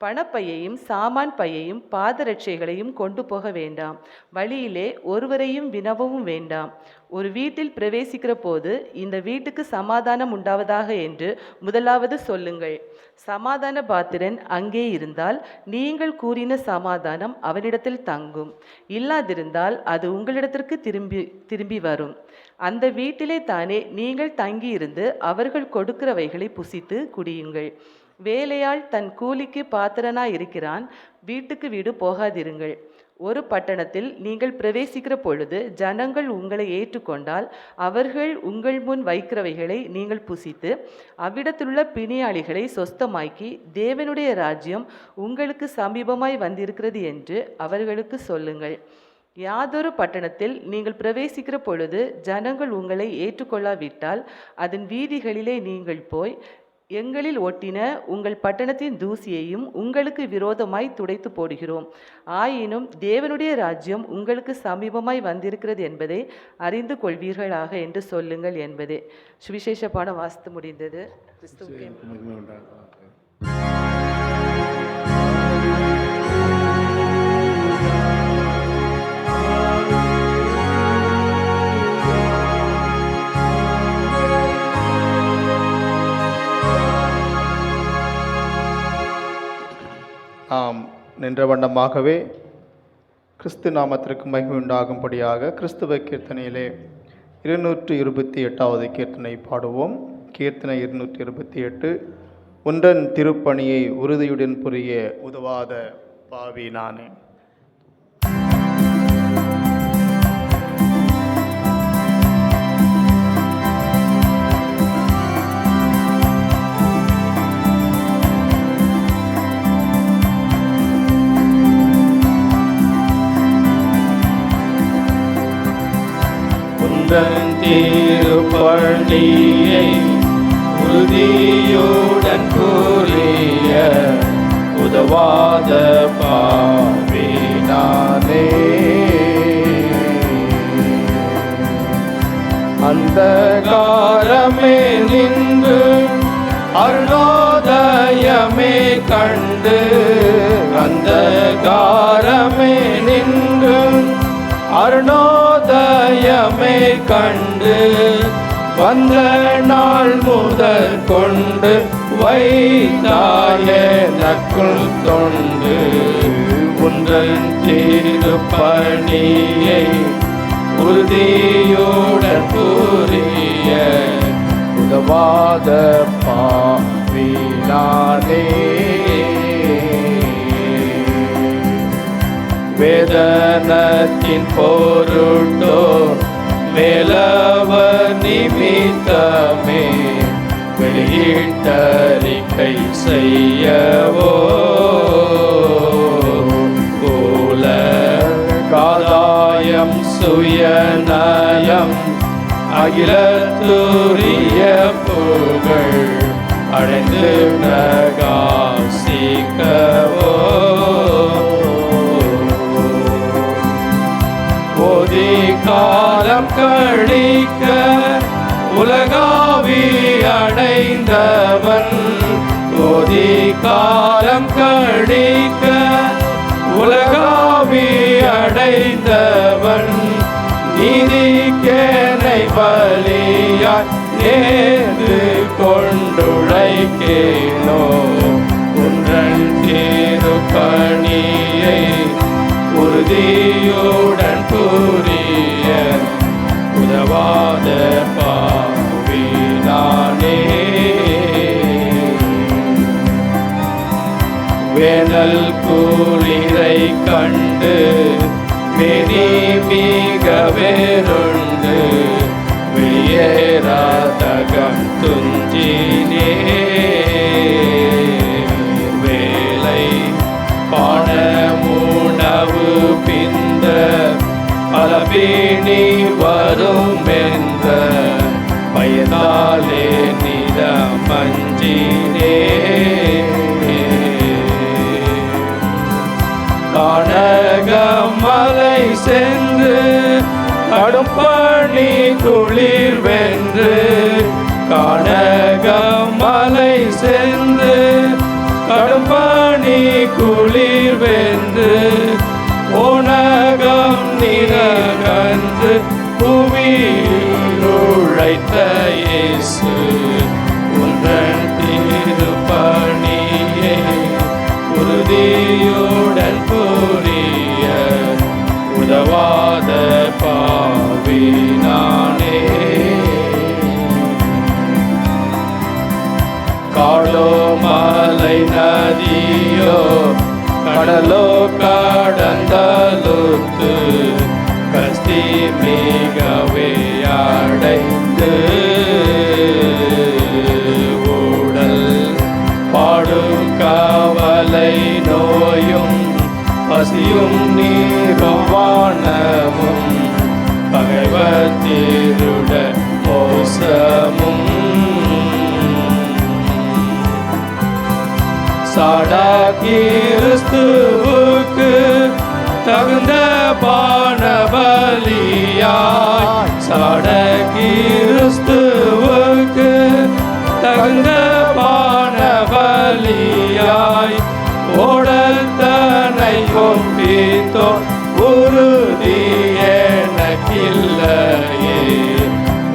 [SPEAKER 9] பணப்பையையும் சாமான் பையையும் பாதரட்சைகளையும் கொண்டு போக வேண்டாம். வழியிலே ஒருவரையும் வினவவும் வேண்டாம். ஒரு வீட்டில் பிரவேசிக்கிற போது இந்த வீட்டுக்கு சமாதானம் உண்டாவதாக என்று முதலாவது சொல்லுங்கள். சமாதான பாத்திரன் அங்கே இருந்தால் நீங்கள் கூறின சமாதானம் அவனிடத்தில் தங்கும். இல்லாதிருந்தால் அது உங்களிடத்திற்கு திரும்பி வரும். அந்த வீட்டிலே தானே நீங்கள் தங்கியிருந்து அவர்கள் கொடுக்கிறவைகளை புசித்து குடியுங்கள். வேலையாள் தன் கூலிக்கு பாத்திரனாய் இருக்கிறான். வீட்டுக்கு வீடு போகாதிருங்கள். ஒரு பட்டணத்தில் நீங்கள் பிரவேசிக்கிற பொழுது ஜனங்கள் உங்களை ஏற்றுக்கொண்டால் அவர்கள் உங்கள் முன் வைக்கிறவைகளை நீங்கள் புசித்து அவ்விடத்திலுள்ள பிணியாளிகளை சொஸ்தமாக்கி தேவனுடைய ராஜ்யம் உங்களுக்கு சமீபமாய் வந்திருக்கிறது என்று அவர்களுக்கு சொல்லுங்கள். யாதொரு பட்டணத்தில் நீங்கள் பிரவேசிக்கிற பொழுது ஜனங்கள் உங்களை ஏற்றுக்கொள்ளாவிட்டால் அதன் வீதிகளிலே நீங்கள் போய், எங்களில் ஒட்டின உங்கள் பட்டணத்தின் தூசியையும் உங்களுக்கு விரோதமாய் துடைத்து போடுகிறோம். ஆயினும் தேவனுடைய ராஜ்யம் உங்களுக்கு சமீபமாய் வந்திருக்கிறது என்பதை அறிந்து கொள்வீர்களாக என்று சொல்லுங்கள் என்பதே. சுவிசேஷ பாடம் வாசித்து முடிந்தது. கிறிஸ்துவுக்கே
[SPEAKER 7] மகிமை உண்டாகுக.
[SPEAKER 1] நாம் நின்ற வண்ணமாகவே கிறிஸ்து நாமத்திற்கு மகிமை உண்டாகும்படியாக கிறிஸ்துவ கீர்த்தனையிலே 228வது கீர்த்தனை பாடுவோம். கீர்த்தனை 228. உன்றன் திருப்பணியை உறுதியுடன் புரிய உதவாத பாவி நானே.
[SPEAKER 4] திருப்பணியை உறுதியுடன் புரிய உதவாத பாவி நானே. அந்தகாரமே நின்று அருணோதயமே கண்டு, அந்தகாரமே நின்று அருணோதயமே கண்டு, வந்த நாள் முதல் கொண்டு வைத்தாய நற்குள் தொண்டு. உன்றன் திருப்பணியை உறுதியுடன் புரிய உதவாத பாவினானே. வேதனத்தின் பொருட்டோ மேலவர் நிமித்தமே வெளியிட்டறிக்கை செய்யவோ போல காதாயம் சுயநயம் அகிலத்துரிய புகழ் அடைந்து பிரகாசிக்கவோ போதி காலம் கழிக்க உலகாவி அடைந்தவன் போதி காலம் கழிக்க உலகாவி அடைந்தவன் நீதிக்கேனை பலியாய் நேர்ந்து கொண்டுழைக்கேனோ உன்றன் திருப்பணியை உறுதியுடன் புரிய உதவாத பாவினானே. வேனல் குளிரை கண்டு மேனி மிக வேறுண்டு வெளியேறாதகம் துஞ்சினே. வேலை பானமுணவு பிந்த பலபீனி வரும் என்ற பயனாலே நிலமஞ்சினே. கானகமலை சென்று கடும்பணி குளிர் வென்று கானகமலை சென்று கடும்பணி குளிர் வென்று ஓனகம் நிறகன்று புவியில் உழைத்த இயேசு உன்றன் திருப்பணியை உறுதியுடன் புரிய உதவாத பாவினானே. காடோ மலை நதியோ கடலோ கடந்தலுத்து கஸ்தி மிகவே அடைந்து ஊடல் பாடும் கவலை நோயும் பசியும் நீர்வானமும் பகைவர் திருட மோசமும் சாடா கிறிஸ்துவுக்கு தகுந்த பானபலியாய் சாட கிறிஸ்துவுக்கு தகுந்த பானபலியாய் ஓடல் தனை ஒப்பித்தோ உறுதி எனக்கில்லையே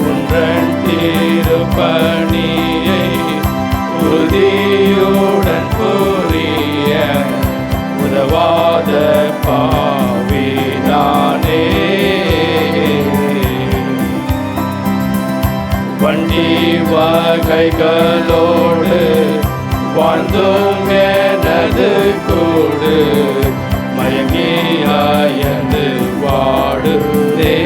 [SPEAKER 4] உன்றன் திருப்பணியை உறுதியுடன் புரிய உதவாத பாவினானே. வண்டி வகைகளோடு வாழ்ந்தோம் எனது கூடு மயங்கியாயது வாடுதே.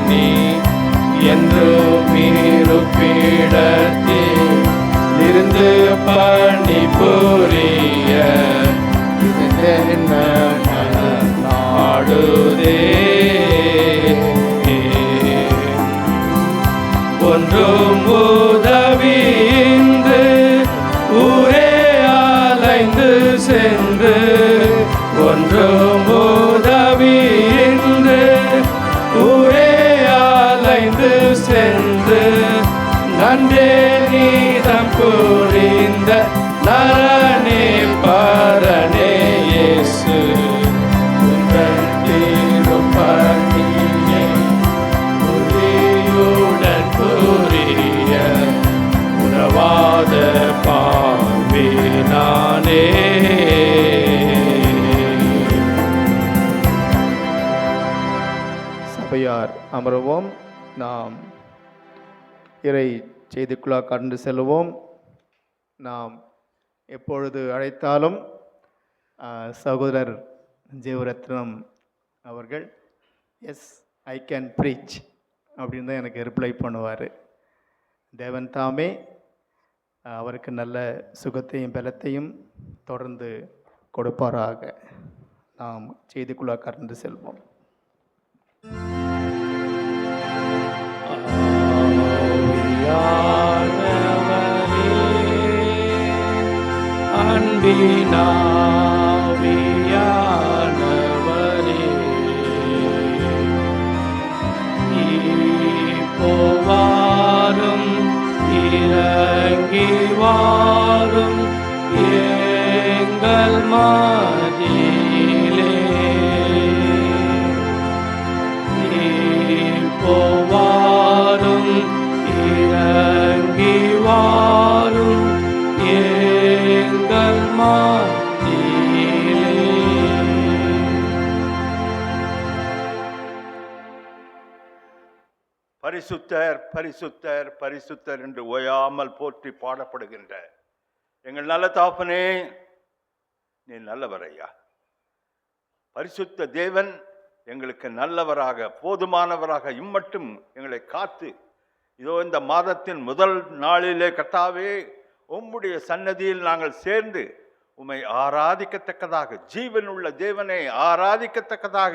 [SPEAKER 4] நீ என்றும் இருப்பிடத்தில் இருந்து பணி புரிய நாடுதே. ஒன்றும் உதவியின்று ஊரே அலைந்து சென்று ஒன்றும் உதவியின்று ஊரே அலைந்து சென்று நன்றே நீதம் புரிந்த நரனே பரனே இயேசு உங்கள் திருப்பணியை உறுதியுடன் புரிய உறவாத பாவினானே.
[SPEAKER 1] நாம் இறை செய்திக்குள்ளாக கடந்து செல்வோம். நாம் எப்பொழுது அழைத்தாலும் சகோதரர் ஜீவரத்னம் அவர்கள் எஸ் ஐ கேன் ப்ரீச் அப்படின்னு தான் எனக்கு ரிப்ளை பண்ணுவார். தேவன் தாமே அவருக்கு நல்ல சுகத்தையும் பலத்தையும் தொடர்ந்து கொடுப்பாராக. நாம் செய்திக்குள்ளாக கடந்து செல்வோம்.
[SPEAKER 4] அன்பினாவியானவரே, இப்போவாரும் இறங்கி வாரும் எங்கள் மத்தியிலே. இப்போவாரும் இறங்கி வாரும் எங்கள் மத்தியிலே.
[SPEAKER 10] பரிசுத்தர் பரிசுத்தர் பரிசுத்தர் என்று ஓயாமல் போற்றி பாடப்படுகின்ற எங்கள் நல்ல தாப்பனே, நீ நல்லவர் ஐயா. பரிசுத்த தேவன் எங்களுக்கு நல்லவராக போதுமானவராக இம்மட்டும் எங்களை காத்து இதோ இந்த மாதத்தின் முதல் நாளிலே கர்த்தாவே உம்முடைய சன்னதியில் நாங்கள் சேர்ந்து உம்மை ஆராதிக்கத்தக்கதாக, ஜீவனுள்ள தேவனை ஆராதிக்கத்தக்கதாக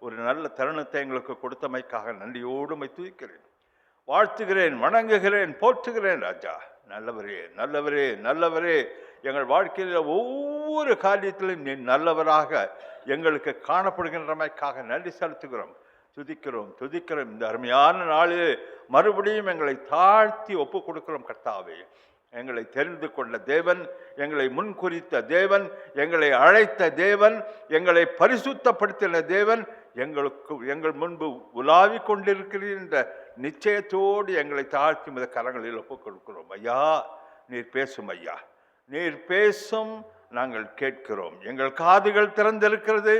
[SPEAKER 10] ஒரு நல்ல தருணத்தை எங்களுக்கு கொடுத்தமைக்காக நன்றியோடு உம்மை துதிக்கிறேன், வாழ்த்துகிறேன், வணங்குகிறேன், போற்றுகிறேன். ராஜா நல்லவரே நல்லவரே நல்லவரே, எங்கள் வாழ்க்கையில் ஒவ்வொரு காரியத்திலும் நீ நல்லவராக எங்களுக்கு காணப்படுகின்றமைக்காக நன்றி செலுத்துகிறோம், துதிக்கிறோம் துதிக்கிறோம். இந்த அருமையான நாளில் மறுபடியும் எங்களை தாழ்த்தி ஒப்பு கொடுக்கிறோம். கர்த்தாவே, எங்களை தெரிந்து கொண்ட தேவன், எங்களை முன்குறித்த தேவன், எங்களை அழைத்த தேவன், எங்களை பரிசுத்தப்படுத்தின தேவன், எங்கள் முன்பு உலாவி கொண்டிருக்கிறீர் என்ற நிச்சயத்தோடு எங்களை தாழ்த்தி மித கரங்களில் ஒப்புக் கொடுக்கிறோம். ஐயா, நீர் பேசும் ஐயா, நீர் பேசும், நாங்கள் கேட்கிறோம். எங்கள் காதுகள் திறந்திருக்கிறது,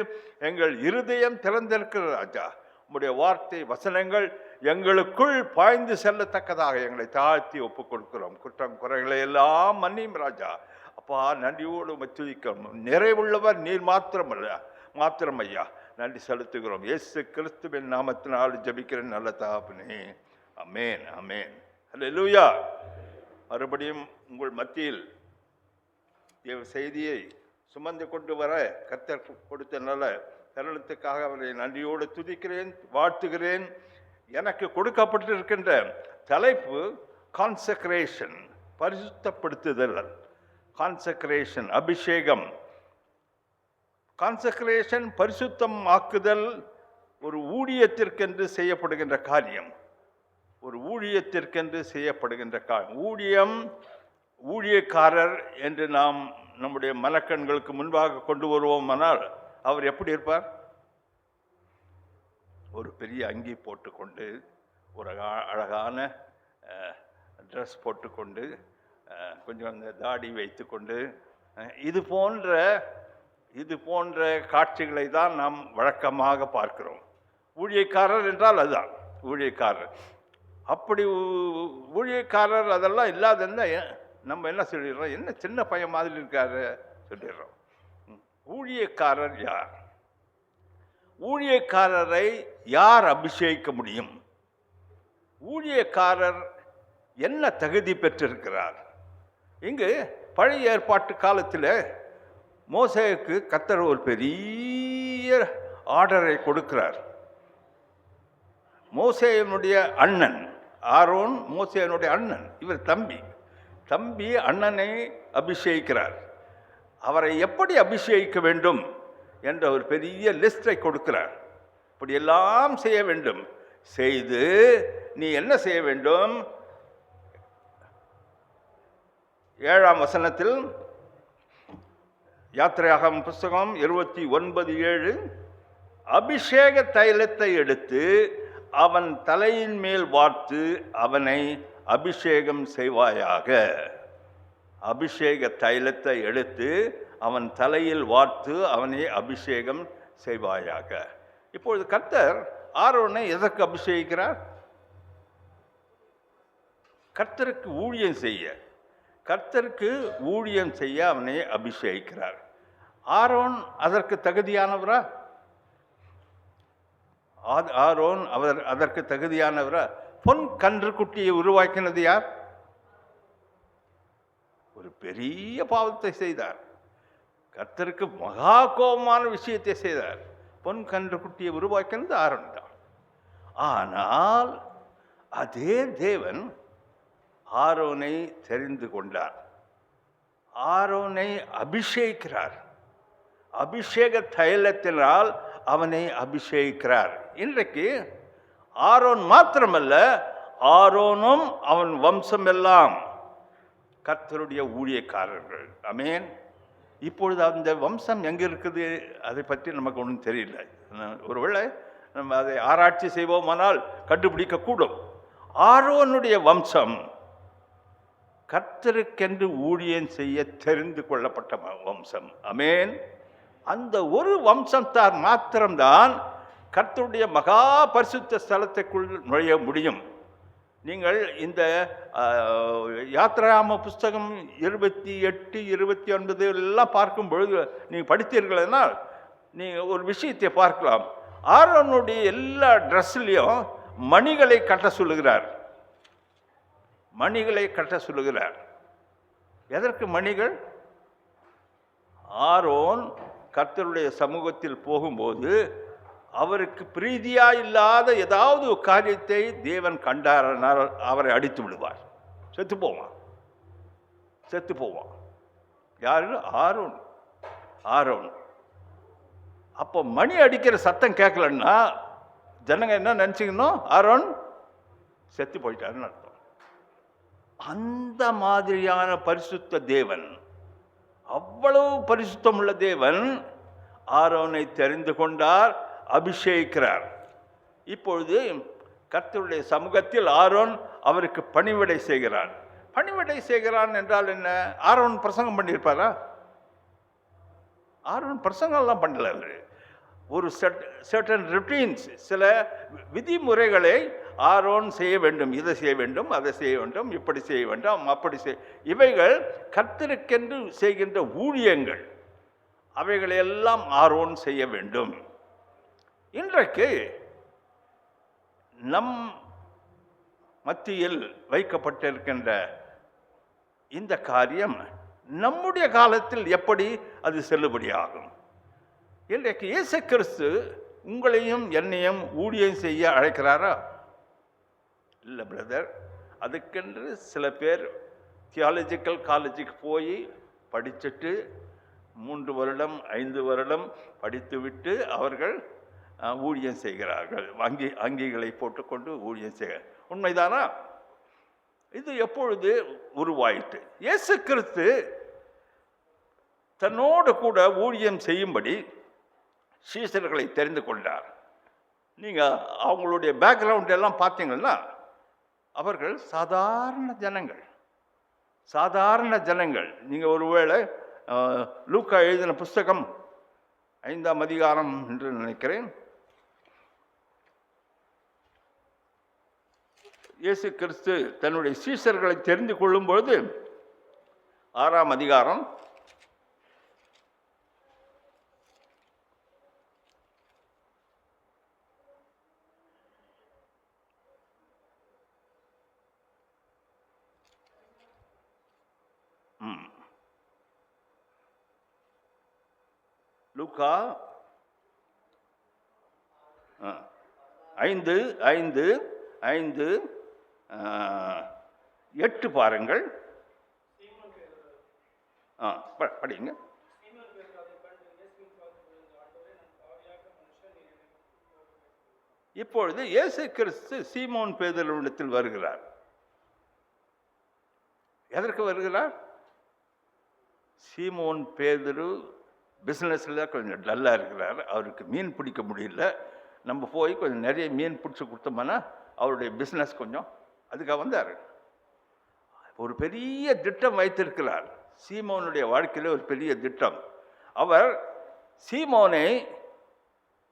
[SPEAKER 10] எங்கள் இருதயம் திறந்திருக்கிறது. ராஜா, உம்முடைய வார்த்தை வசனங்கள் எங்களுக்குள் பாய்ந்து செல்லத்தக்கதாக எங்களை தாழ்த்தி ஒப்புக் கொடுக்கிறோம். குற்றம் குறைகளை எல்லாம் மன்னியும் ராஜா. அப்பா, நன்றியோடு துதிக்கிறோம். நிறைவுள்ளவர் நீர் மாத்திரம் ஐயா. நன்றி செலுத்துகிறோம். இயேசு கிறிஸ்துவின் நாமத்தினால் ஜெபிக்கிறேன் நல்ல தகப்பனே. ஆமென் ஆமென். அல்லேலூயா. மறுபடியும் உங்கள் மத்தியில் தேவ செய்தியை சுமந்து கொண்டு வர கர்த்தர் கொடுத்த நல்ல தருணத்துக்காக அவரை நன்றியோடு துதிக்கிறேன், வாழ்த்துகிறேன். எனக்கு கொடுக்கப்பட்டிருக்கின்ற தலைப்பு கான்சக்ரேஷன், பரிசுத்தப்படுத்துதல். கான்சக்ரேஷன், அபிஷேகம். கான்சக்ரேஷன், பரிசுத்தம் ஆக்குதல் ஒரு ஊழியத்திற்கென்று செய்யப்படுகின்ற காரியம். ஒரு ஊழியத்திற்கென்று செய்யப்படுகின்ற காரியம். ஊழியக்காரர் என்று நாம் நம்முடைய மனக்கண்களுக்கு முன்பாக கொண்டு வருவோமானால் அவர் எப்படி இருப்பார்? ஒரு பெரிய அங்கி போட்டுக்கொண்டு, ஒரு அழகான ட்ரெஸ் போட்டுக்கொண்டு, கொஞ்சம் அந்த தாடி வைத்துக்கொண்டு, இது போன்ற காட்சிகளை தான் நாம் வழக்கமாக பார்க்கிறோம். ஊழியக்காரர் என்றால் அதுதான் ஊழியக்காரர். அப்படி ஊழியக்காரர் அதெல்லாம் இல்லாதன்னா நம்ம என்ன சொல்லிடுறோம்? என்ன சின்ன பையன் மாதிரி இருக்காரு சொல்லிடுறோம். ஊழியக்காரர் யார்? ஊழியக்காரரை யார் அபிஷேகிக்க முடியும்? ஊழியக்காரர் என்ன தகுதி பெற்றிருக்கிறார்? இங்கு பழைய ஏற்பாட்டு காலத்தில் மோசேக்கு கர்த்தர் ஒரு பெரிய ஆர்டரை கொடுக்கிறார். மோசேயினுடைய அண்ணன் ஆரோன், மோசேயினுடைய அண்ணன், இவர் தம்பி அண்ணனை அபிஷேகிக்கிறார். அவரை எப்படி அபிஷேகிக்க வேண்டும் என்ற ஒரு பெரிய லிஸ்டை கொடுக்கிறார். இப்படியெல்லாம் செய்ய வேண்டும். செய்து நீ என்ன செய்ய வேண்டும்? 7ஆம் வசனத்தில் யாத்திரையாகமம் புஸ்தகம் 29:7, அபிஷேக தைலத்தை எடுத்து அவன் தலையின் மேல் வார்த்து அவனை அபிஷேகம் செய்வாயாக. அபிஷேக தைலத்தை எடுத்து அவன் தலையில் வார்த்து அவனை அபிஷேகம் செய்வாயாக. இப்பொழுது கர்த்தர் ஆரோனை எதற்கு அபிஷேகிக்கிறார்? கர்த்தருக்கு ஊழியம் செய்ய, கர்த்தருக்கு ஊழியம் செய்ய அவனை அபிஷேகிக்கிறார். ஆரோன் அதற்கு தகுதியானவரா? ஆரோன் அதற்கு தகுதியானவரா? பொன் கன்றுக்குட்டியை உருவாக்கினது யார்? ஒரு பெரிய பாவத்தை செய்தார். கர்த்தருக்கு மகா கோபமான விஷயத்தை செய்தார். பொன் கன்றுக்குட்டியை உருவாக்கினது ஆரோன் தான். ஆனால் அதே தேவன் ஆரோனை தெரிந்து கொண்டார், ஆரோனை அபிஷேகிக்கிறார். அபிஷேக தைலத்தினால் அவனை அபிஷேகிக்கிறார். இன்றைக்கு ஆரோன் மாத்திரமல்ல, ஆரோனும் அவன் வம்சம் எல்லாம் கர்த்தருடைய ஊழியக்காரர்கள். ஆமென். இப்பொழுது அந்த வம்சம் எங்கே இருக்குது அதை பற்றி நமக்கு ஒன்றும் தெரியல. ஒருவேளை நம்ம அதை ஆராய்ச்சி செய்வோமானால் கண்டுபிடிக்கக்கூடும். ஆரோனுடைய வம்சம் கர்த்தருக்கென்று ஊழியம் செய்ய தெரிந்து கொள்ளப்பட்ட வம்சம். ஆமென். அந்த ஒரு வம்சத்தார் மாத்திரம்தான் கர்த்தருடைய மகா பரிசுத்த ஸ்தலத்துக்குள் நுழைய முடியும். நீங்கள் இந்த யாத்ராம புஸ்தகம் 28, 29 எல்லாம் பார்க்கும் பொழுது நீங்கள் படித்தீர்கள்னால் நீங்கள் ஒரு விஷயத்தை பார்க்கலாம். ஆரோனுடைய எல்லா ட்ரெஸ்லையும் மணிகளை கட்ட சொல்லுகிறார். மணிகளை கட்ட சொல்லுகிறார். எதற்கு மணிகள்? ஆரோன் கர்த்தருடைய சமூகத்தில் போகும்போது அவருக்கு பிரீதியா இல்லாத ஏதாவது ஒரு காரியத்தை தேவன் கண்டாரனால் அவரை அடித்து விடுவார். செத்து போவான், செத்து போவான். யாரு? ஆரோன். ஆரோன். அப்போ மணி அடிக்கிற சத்தம் கேட்கலன்னா ஜனங்க என்ன நினச்சிக்கணும்? ஆரோன் செத்து போயிட்டாருன்னு அர்த்தம். அந்த மாதிரியான பரிசுத்த தேவன், அவ்வளவு பரிசுத்தம் உள்ள தேவன் ஆரோனை தெரிந்து கொண்டார், அபிஷேகிக்கிறார். இப்பொழுது கர்த்தருடைய சமூகத்தில் ஆரோன் அவருக்கு பணிவிடை செய்கிறான். பணிவிடை செய்கிறான் என்றால் என்ன? ஆரோன் பிரசங்கம் பண்ணியிருப்பாரா? ஆரோன் பிரசங்கம்லாம் பண்ணல. ஒரு சர்டன் ருட்டீன்ஸ், சில விதிமுறைகளை ஆரோன் செய்ய வேண்டும். இதை செய்ய வேண்டும், அதை செய்ய வேண்டும், இப்படி செய்ய வேண்டும், அப்படி இவைகள் கர்த்தருக்கென்று செய்கின்ற ஊழியங்கள். அவைகளையெல்லாம் ஆரோன் செய்ய வேண்டும். இன்றைக்கு நம் மத்தியில் வைக்கப்பட்டிருக்கின்ற இந்த காரியம் நம்முடைய காலத்தில் எப்படி அது செல்லுபடியாகும்? இன்றைக்கு இயேசு கிறிஸ்து உங்களையும் என்னையும் ஊழியம் செய்ய அழைக்கிறாரா? இல்லை பிரதர். அதுக்கென்று சில பேர் தியாலஜிக்கல் காலேஜுக்கு போய் படிச்சுட்டு 3 வருடம் 5 வருடம் படித்துவிட்டு அவர்கள் ஊழியம் செய்கிறார்கள். அங்கிகளை போட்டுக்கொண்டு ஊழியம் செய்ய. உண்மைதானா? இது எப்பொழுது உருவாயிற்று? இயேசு கிறிஸ்து தன்னோடு கூட ஊழியம் செய்யும்படி சீசர்களை தெரிந்து கொண்டார். நீங்கள் அவங்களுடைய பேக்ரவுண்ட் எல்லாம் பார்த்தீங்கன்னா அவர்கள் சாதாரண ஜனங்கள், சாதாரண ஜனங்கள். நீங்கள் ஒருவேளை லூக்கா எழுதின புஸ்தகம் 5ஆம் அதிகாரம் என்று நினைக்கிறேன், இயேசு கிறிஸ்து தன்னுடைய சீசர்களை தெரிந்து கொள்ளும் பொழுது 6ஆம் அதிகாரம் 5:5-8 பாருங்கள். படிங்க. இப்பொழுது இயேசு கிறிஸ்து சீமோன் பேதுருவிடத்தில் வருகிறார். எதற்கு வருகிறார்? சீமோன் பேதுரு பிஸ்னஸில் கொஞ்சம் டல்லாக இருக்கிறார். அவருக்கு மீன் பிடிக்க முடியல. நம்ம போய் கொஞ்சம் நிறைய மீன் பிடிச்சி கொடுத்தோம்னா அவருடைய பிஸ்னஸ் கொஞ்சம் அதுக்காக வந்தார். ஒரு பெரிய திட்டம் வைத்திருக்கிறார். சீமோனுடைய வாழ்க்கையில் ஒரு பெரிய திட்டம். அவர் சீமோனை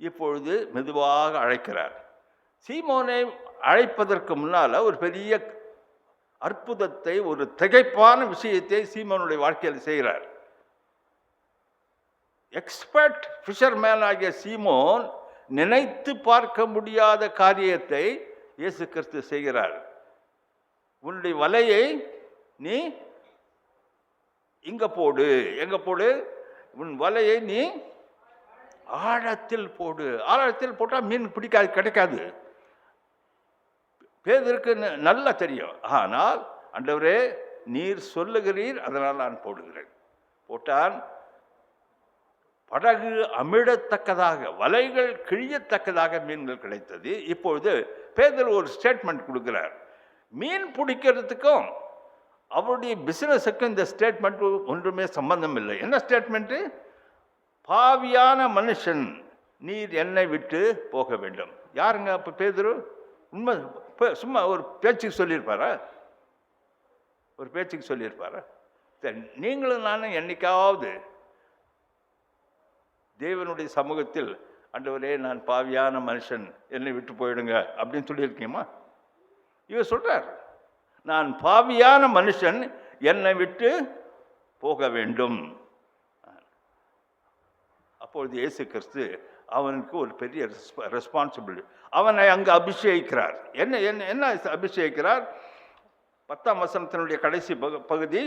[SPEAKER 10] இப்பொழுது மெதுவாக அழைக்கிறார். சீமோனை அழைப்பதற்கு முன்னால் ஒரு பெரிய அற்புதத்தை, ஒரு திகைப்பான விஷயத்தை சீமோனுடைய வாழ்க்கையில் செய்கிறார். எக்ஸ்பர்ட் ஃபிஷர்மேன் ஆகிய சீமோன் நினைத்து பார்க்க முடியாத காரியத்தை இயேசு கிறிஸ்து செய்கிறார். உன்னுடைய வலையை நீ இங்க போடு, எங்க போடு, உன் வலையை நீ ஆழத்தில் போடு. ஆழத்தில் போட்டால் மீன் பிடிக்காது, கிடைக்காது. பேதருக்கு நல்லா தெரியும். ஆனால் ஆண்டவரே நீர் சொல்லுகிறீர், அதனால் நான் போடுகிறேன். போட்டான். படகு அமிழத்தக்கதாக, வலைகள் கிழியத்தக்கதாக மீன்கள் கிடைத்தது. இப்பொழுது பேதர் ஒரு ஸ்டேட்மெண்ட் கொடுக்கிறார். மீன் பிடிக்கிறதுக்கும் அவருடைய பிசினஸுக்கும் இந்த ஸ்டேட்மெண்ட் ஒன்றுமே சம்பந்தம் இல்லை. என்ன ஸ்டேட்மெண்ட்டு? பாவியான மனுஷன், நீர் என்னை விட்டு போக வேண்டும். யாருங்க அப்போ பேதுரு? உண்மை சும்மா ஒரு பேச்சுக்கு சொல்லியிருப்பாரா? ஒரு பேச்சுக்கு சொல்லியிருப்பாரா? சரி, நீங்களும் நானும் என்னைக்காவது தேவனுடைய சமூகத்தில் ஆண்டவரே நான் பாவியான மனுஷன், என்னை விட்டு போயிடுங்க அப்படின்னு சொல்லியிருக்கீமா? இவர் சொல்றார், நான் பாவியான மனுஷன், என்னை விட்டு போக வேண்டும். அப்பொழுது இயேசு கிறிஸ்து அவனுக்கு ஒரு பெரிய ரெஸ்பான்சிபிலிட்டி. அவனை அங்கு அபிஷேகிக்கிறார். என்ன என்ன என்ன அபிஷேகிக்கிறார்? 10ஆம் வசனத்தினுடைய கடைசி பகுதி.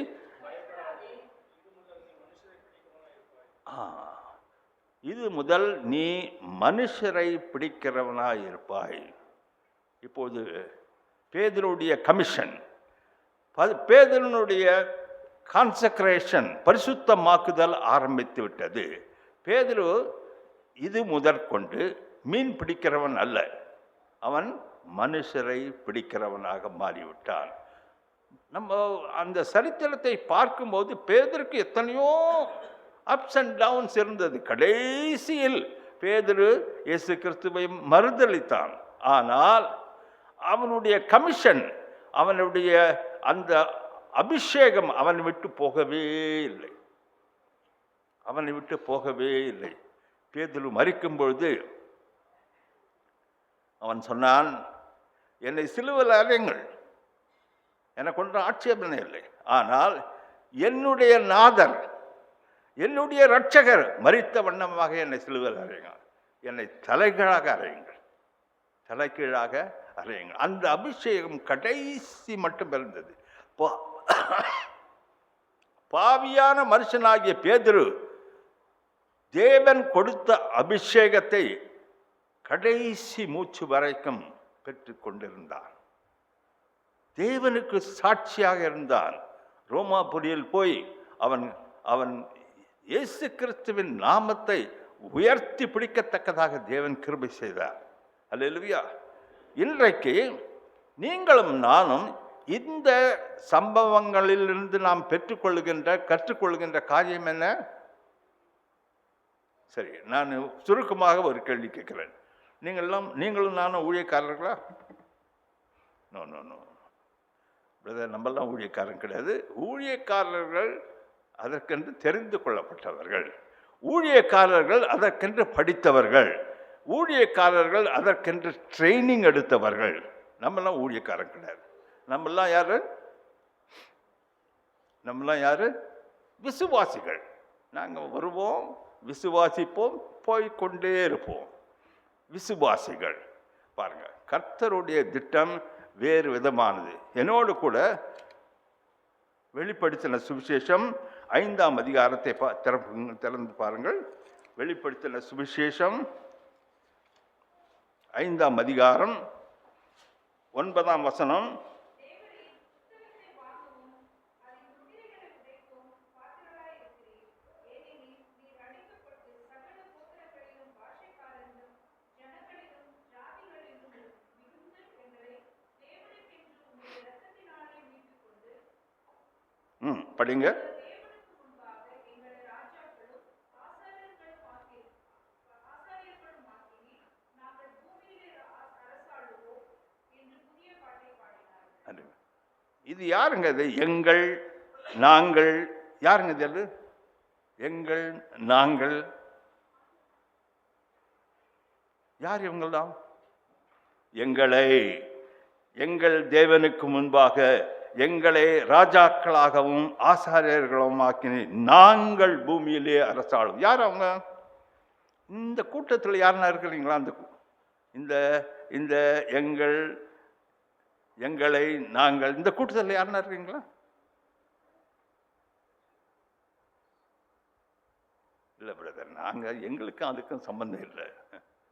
[SPEAKER 10] இது முதல் நீ மனுஷரை பிடிக்கிறவனாய் இருப்பாய். இப்போது பேதுருடைய கமிஷன், பேதுருனுடைய கான்சக்ரேஷன், பரிசுத்தமாக்குதல் ஆரம்பித்து விட்டது. பேதுரு இது முதற்கொண்டு மீன் பிடிக்கிறவன் அல்ல, அவன் மனுஷரை பிடிக்கிறவனாக மாறிவிட்டான். நம்ம அந்த சரித்திரத்தை பார்க்கும்போது பேதுருக்கு எத்தனையோ அப்ஸ் அண்ட் டவுன்ஸ் இருந்தது. கடைசியில் பேதுரு இயேசு கிறிஸ்துவை மறுதலித்தான். ஆனால் அவனுடைய கமிஷன், அவனுடைய அந்த அபிஷேகம் அவனை விட்டு போகவே இல்லை. அவனை விட்டு போகவே இல்லை. பேதுரு மரிக்கும் பொழுது அவன் சொன்னான், என்னை சிலுவையில் அறையுங்கள், எனக்கு ஒன்றும் ஆட்சேபனை இல்லை. ஆனால் என்னுடைய நாதர், என்னுடைய இரட்சகர் மரித்த வண்ணமாக என்னை சிலுவையில் அறையுங்கள், என்னை தலைகீழாக அறையுங்கள், தலைகீழாக அறையுங்கள். அந்த அபிஷேகம் கடைசி மட்டும் இருந்தது. பாவியான மனுஷனாகிய பேதுரு தேவன் கொடுத்த அபிஷேகத்தை கடைசி மூச்சு வரைக்கும் பெற்று கொண்டிருந்தான். தேவனுக்கு சாட்சியாக இருந்தான். ரோமாபுரியில் போய் அவன் அவன் இயேசு கிறிஸ்துவின் நாமத்தை உயர்த்தி பிடிக்கத்தக்கதாக தேவன் கிருபை செய்தார். அல்லேலூயா. இன்றைக்கு நீங்களும் நானும் இந்த சம்பவங்களிலிருந்து நாம் கற்றுக்கொள்கின்ற காரியம் என்ன? சரி, நான் சுருக்கமாக ஒரு கேள்வி கேட்கிறேன். நீங்களும் நானும் ஊழியக்காரர்களா? நோ நோ நோ பிரதர், நம்மெல்லாம் ஊழியக்காரன் கிடையாது. ஊழியக்காரர்கள் அதற்கென்று தெரிந்து கொள்ளப்பட்டவர்கள், ஊழியக்காரர்கள் அதற்கென்று படித்தவர்கள், ஊழியக்காரர்கள் அதற்கென்று ட்ரைனிங் எடுத்தவர்கள். நம்மெல்லாம் ஊழியக்காரன் கிடையாது. நம்மெல்லாம் யாரு? விசுவாசிகள். நாங்கள் வருவோம், விசுவாசிப்போம், போய்கொண்டே இருப்போம். விசுவாசிகள். பாருங்க, கர்த்தருடைய திட்டம் வேறு விதமானது. என்னோடு கூட வெளிப்படுத்தின சுவிசேஷம் 5ஆம் அதிகாரத்தை திறந்து பாருங்கள். வெளிப்படுத்தின சுவிசேஷம் 5ஆம் அதிகாரம் 9ஆம் வசனம். படிங்க. இது யாருங்க? இது எங்கள், நாங்கள். யாருங்க இது? எங்கள், நாங்கள். யார் இவங்கள்தான்? எங்களை, எங்கள் தேவனுக்கு முன்பாக எங்களை ராஜாக்களாகவும் ஆசாரியர்களும் ஆக்கினி நாங்கள் பூமியிலே அரசாளும். யார் அவங்க? இந்த கூட்டத்தில் யாருன்னா இருக்கிறீங்களா? இந்த இந்த எங்களை நாங்கள் இந்த கூட்டத்தில் யாருன்னா இருக்கீங்களா? இல்லை பிரதர், நாங்கள் எங்களுக்கும் அதுக்கும் சம்பந்தம் இல்லை.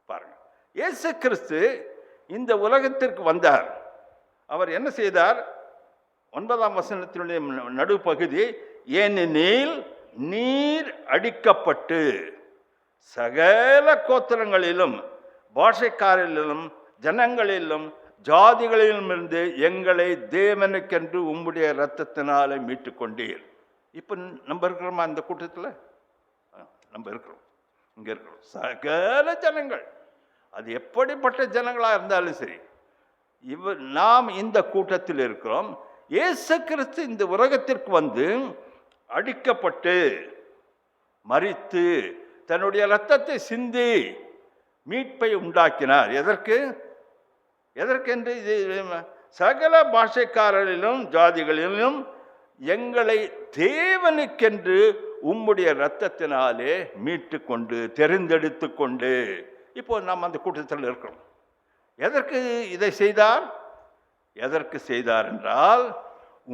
[SPEAKER 10] பாருங்க, இயேசு கிறிஸ்து இந்த உலகத்திற்கு வந்தார். அவர் என்ன செய்தார்? 9ஆம் வசனத்தினுடைய நடுப்பகுதி, ஏனெனில் நீர் அடிக்கப்பட்டு சகல கோத்திரங்களிலும் பாஷைக்காரிலும் ஜனங்களிலும் ஜாதிகளிலும் இருந்து எங்களை தேவனுக்கென்று உம்முடைய இரத்தத்தினாலே மீட்டு கொண்டீர். இப்போ நம்ம இருக்கிறோமா இந்த கூட்டத்தில்? நம்ம இருக்கிறோம், இங்கே இருக்கிறோம். சகல ஜனங்கள், அது எப்படிப்பட்ட ஜனங்களாக இருந்தாலும் சரி, நாம் இந்த கூட்டத்தில் இருக்கிறோம். இயேசு கிறிஸ்து இந்த உலகத்திற்கு வந்து அடிக்கப்பட்டு மரித்து தன்னுடைய இரத்தத்தை சிந்தி மீட்பை உண்டாக்கினார். எதற்கென்று? சகல பாஷைக்காரரிலும் ஜாதிகளிலும் எங்களை தேவனுக்கென்று உம்முடைய இரத்தத்தினாலே மீட்டு கொண்டு தெரிந்தெடுத்து கொண்டு. இப்போ நாம் அந்த கூட்டத்தில் இருக்கிறோம். எதற்கு இதை செய்தார்? எதற்கு செய்தார் என்றால்,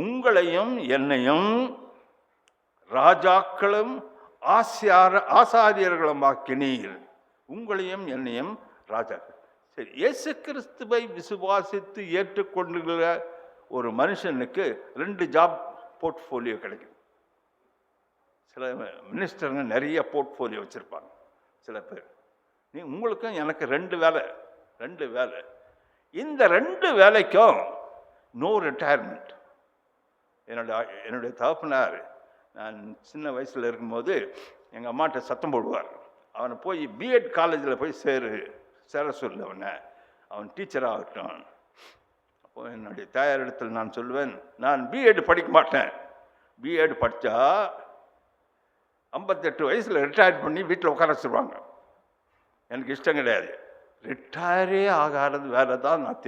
[SPEAKER 10] உங்களையும் என்னையும் ராஜாக்களும் ஆசாரியர்களும் ஆக்கினீர். உங்களையும் என்னையும் ராஜாக்கள். சரி, இயேசு கிறிஸ்துவை விசுவாசித்து ஏற்றுக்கொண்டுள்ள ஒரு மனுஷனுக்கு 2 ஜாப் போர்ட்ஃபோலியோ கிடைக்கும். சில மினிஸ்டருங்க நிறைய போர்ட்ஃபோலியோ வச்சுருப்பாங்க. சில பேர், உங்களுக்கும் எனக்கு 2 வேலை. இந்த 2 வேலைக்கும் நோ ரிட்டையர்மெண்ட். என்னுடைய தகப்பனார், நான் சின்ன வயசில் இருக்கும்போது எங்கள் அம்மாட்ட சத்தம் போடுவார், அவனை போய் பிஎட் காலேஜில் போய் சேர சொல்லு, அவன் டீச்சர் ஆகட்டும். அப்போ என்னுடைய தாயார் இடத்துல நான் சொல்லுவேன், நான் பிஎட் படிக்க மாட்டேன். பிஎட் படித்தா 58 வயசில் ரிட்டையர் பண்ணி வீட்டில் உட்கார வச்சுருவாங்க. எனக்கு இஷ்டம் கிடையாது. ரிட்டையரே ஆகாத வேலை தான் நான்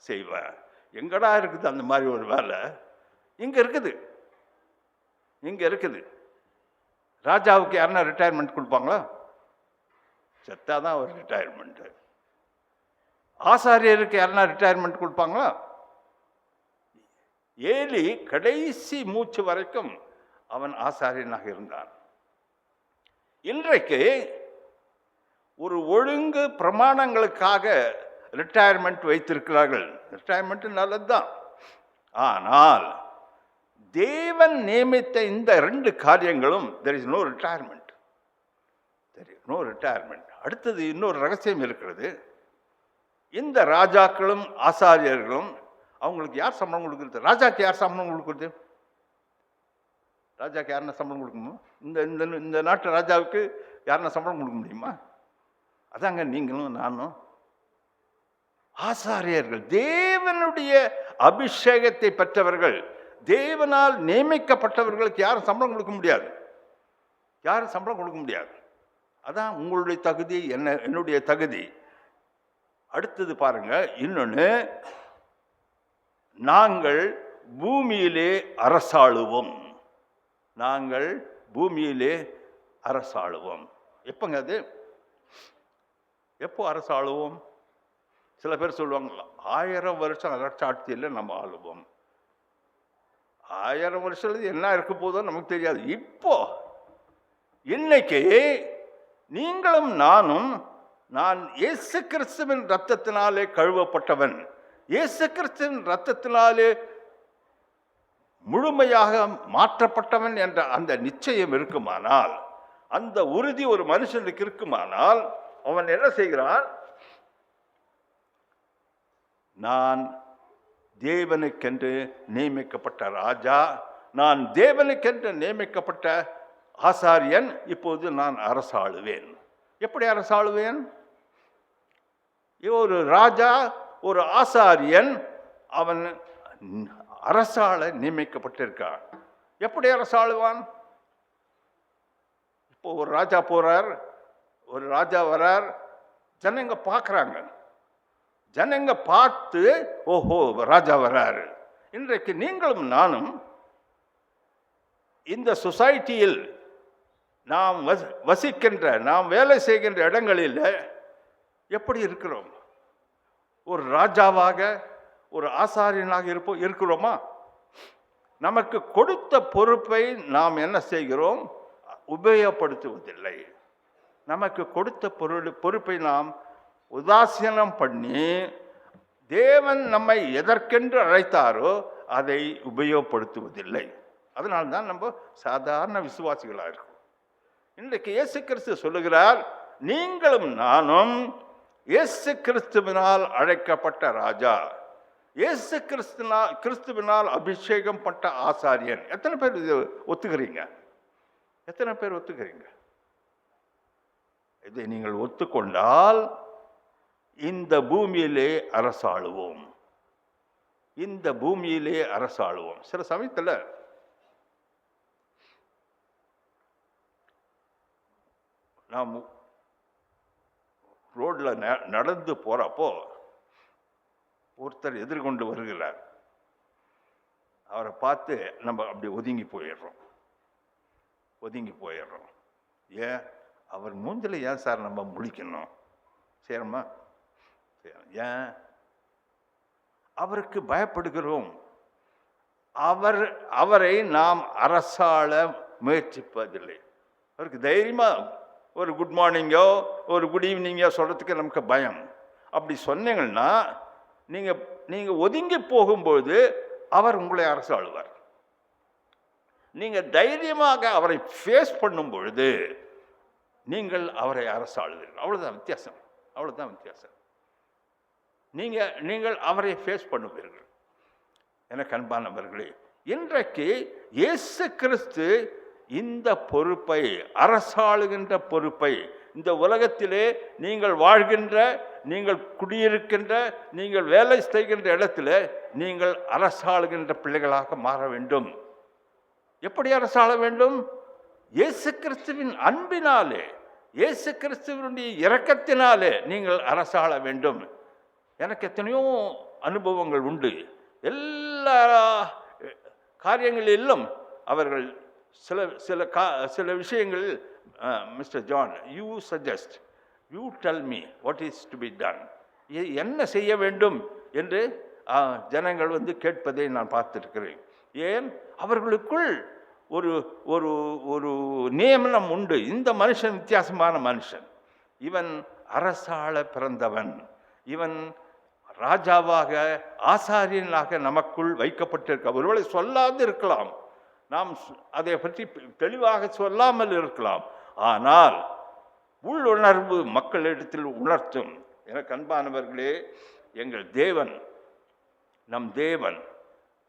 [SPEAKER 10] செய்வேன். எங்கடா இருக்குது அந்த மாதிரி ஒரு வேலை? இங்கே இருக்குது. ராஜாவுக்கு யாருன்னா ரிட்டையர்மெண்ட் கொடுப்பாங்களா? செத்தாதான் ஒரு ரிட்டையர்மெண்ட்டு. ஆசாரியருக்கு யாருன்னா ரிட்டையர்மெண்ட் கொடுப்பாங்களா? ஏலி கடைசி மூச்சு வரைக்கும் அவன் ஆசாரியனாக இருந்தான். இன்றைக்கு ஒரு ஒழுங்கு பிரமாணங்களுக்காக ரிட்டையர்மெண்ட் வைத்திருக்கிறார்கள். ரிட்டையர்மெண்ட் நல்லதுதான். ஆனால் தேவன் நியமித்த இந்த 2 காரியங்களும் there is no retirement. அடுத்தது இன்னொரு ரகசியம் இருக்கிறது. இந்த ராஜாக்களும் ஆசாரியர்களும் அவங்களுக்கு யார் சம்பளம் கொடுக்குறது? ராஜாக்கு யார் சம்பளம் கொடுக்குறது? ராஜாக்கு யாருன்னா சம்பளம் கொடுக்கணுமா? இந்த நாட்டு ராஜாவுக்கு யாருன்னா சம்பளம் கொடுக்க முடியுமா? அதாங்க நீங்களும் நானும் ஆசாரியர்கள், தேவனுடைய அபிஷேகத்தை பெற்றவர்கள், தேவனால் நியமிக்கப்பட்டவர்களுக்கு யாரும் சம்பளம் கொடுக்க முடியாது. அதான் உங்களுடைய தகுதி, என்னுடைய தகுதி. அடுத்தது பாருங்க, இன்னொன்று, நாங்கள் பூமியிலே அரசாளுவோம். எப்போங்க அது? எப்போ அரசாளுவோம்? சில பேர் சொல்லுவாங்க 1000 வருஷம் அரசாட்சியில் நம்ம ஆளுவோம். 1000 வருஷத்துல என்ன இருக்க போதோ நமக்கு தெரியாது. இன்னைக்கு நீங்களும் நானும், நான் இயேசு கிறிஸ்துவின் இரத்தத்தினாலே கழுவப்பட்டவன், இயேசு கிறிஸ்துவின் இரத்தத்தினாலே முழுமையாக மாற்றப்பட்டவன் என்ற அந்த நிச்சயம் இருக்குமானால், அந்த உறுதி ஒரு மனுஷனுக்கு இருக்குமானால், அவன் என்ன செய்கிறான்? நான் தேவனுக்கென்று நியமிக்கப்பட்ட ராஜா, நான் தேவனுக்கென்று நியமிக்கப்பட்ட ஆசாரியன், இப்போது நான் அரசாளுவேன். எப்படி அரசாளுவேன்? ஒரு ராஜா, ஒரு ஆசாரியன், அவன் அரசாள நியமிக்கப்பட்டிருக்கான். எப்படி அரசாளுவான்? இப்போ ஒரு ராஜா போறார், ஒரு ராஜா வரார், ஜனங்க பார்க்குறாங்க. ஜனங்க பார்த்து, ஓஹோ ராஜா வராரு, இன்றைக்கு நீங்களும் நானும் இந்த சொசைட்டியில் நாம் வசிக்கின்ற, நாம் வேலை செய்கின்ற இடங்களில் எப்படி இருக்கிறோம்? ஒரு ராஜாவாக, ஒரு ஆசாரியனாக இருக்கிறோமா? நமக்கு கொடுத்த பொறுப்பை நாம் என்ன செய்கிறோம்? உபயோகப்படுத்துவதில்லை. நமக்கு கொடுத்த பொறுப்பை நாம் உதாசீனம் பண்ணி, தேவன் நம்மை எதற்கென்று அழைத்தாரோ அதை உபயோகப்படுத்துவதில்லை. அதனால்தான் நம்ம சாதாரண விசுவாசிகளாக இருக்கோம். இன்றைக்கு இயேசு கிறிஸ்து சொல்லுகிறார், நீங்களும் நானும் இயேசு கிறிஸ்துவினால் அழைக்கப்பட்ட ராஜா, இயேசு கிறிஸ்துவினால் அபிஷேகம் பட்ட ஆசாரியன். எத்தனை பேர் இதை ஒத்துக்கிறீங்க? எத்தனை பேர் ஒத்துக்கிறீங்க? இதை நீங்கள் ஒத்துக்கொண்டால் இந்த பூமியிலே அரசாளுவோம். இந்த பூமியிலே அரசாளுவோம். சில சமயத்தில் நாம் ரோட்ல நடந்து போறப்போ ஒருத்தர் எதிர்கொண்டு வருகிறார். அவரை பார்த்து நம்ம அப்படி ஒதுங்கி போயிடுறோம். ஏன்? அவர் மூஞ்சில ஏன் சார் நம்ம முழிக்கணும்? சரிம்மா, ஏன்? அவருக்கு பயப்படுகிறோம். அவரை நாம் அரசாள முயற்சிப்பதில்லை. அவருக்கு தைரியமா ஒரு குட் மார்னிங்கோ ஒரு குட் ஈவினிங்கோ சொல்றதுக்கு நமக்கு பயம். அப்படி சொன்னீங்கன்னா நீங்க ஒதுங்கி போகும்போது அவர் உங்களை அரசாளுவார். நீங்க தைரியமாக அவரை ஃபேஸ் பண்ணும் பொழுது நீங்கள் அவரை அரசாளுவீர்கள். அவ்வளவுதான் வித்தியாசம். நீங்கள் அவரை ஃபேஸ் பண்ணுவீர்கள். எனக்கு அன்பானவர்களே, இன்றைக்கு இயேசு கிறிஸ்து இந்த பொறுப்பை, அரசாளுகின்ற பொறுப்பை, இந்த உலகத்திலே நீங்கள் வாழ்கின்ற, நீங்கள் குடியிருக்கின்ற, நீங்கள் வேலை செய்கின்ற இடத்துல நீங்கள் அரசாளுகின்ற பிள்ளைகளாக மாற வேண்டும். எப்படி அரசாள வேண்டும்? இயேசு கிறிஸ்துவின் அன்பினாலே, இயேசு கிறிஸ்துவனுடைய இரக்கத்தினாலே நீங்கள் அரசாள வேண்டும். எனக்கு எத்தனையோ அனுபவங்கள் உண்டு. எல்லா காரியங்களிலும் அவர்கள் சில விஷயங்கள், mister John, you suggest, you tell me what is to be done, என்ன செய்ய வேண்டும் என்று ஜனங்கள் கேட்பதை நான் பார்த்திருக்கிறேன். ஏன்? அவர்களுக்குள் ஒரு ஒரு ஒரு நியமனம் உண்டு. இந்த மனுஷன் வித்தியாசமான மனுஷன், இவன் அரசாள பிறந்தவன், இவன் ராஜாவாக ஆசாரியனாக நமக்குள் வைக்கப்பட்டிருக்க. ஒருவேளை சொல்லாது இருக்கலாம், நாம் அதை பற்றி தெளிவாக சொல்லாமல் இருக்கலாம், ஆனால் உள்ளுணர்வு மக்களிடத்தில் உணர்த்தும். எனக்கு அன்பானவர்களே, எங்கள் தேவன், நம் தேவன்,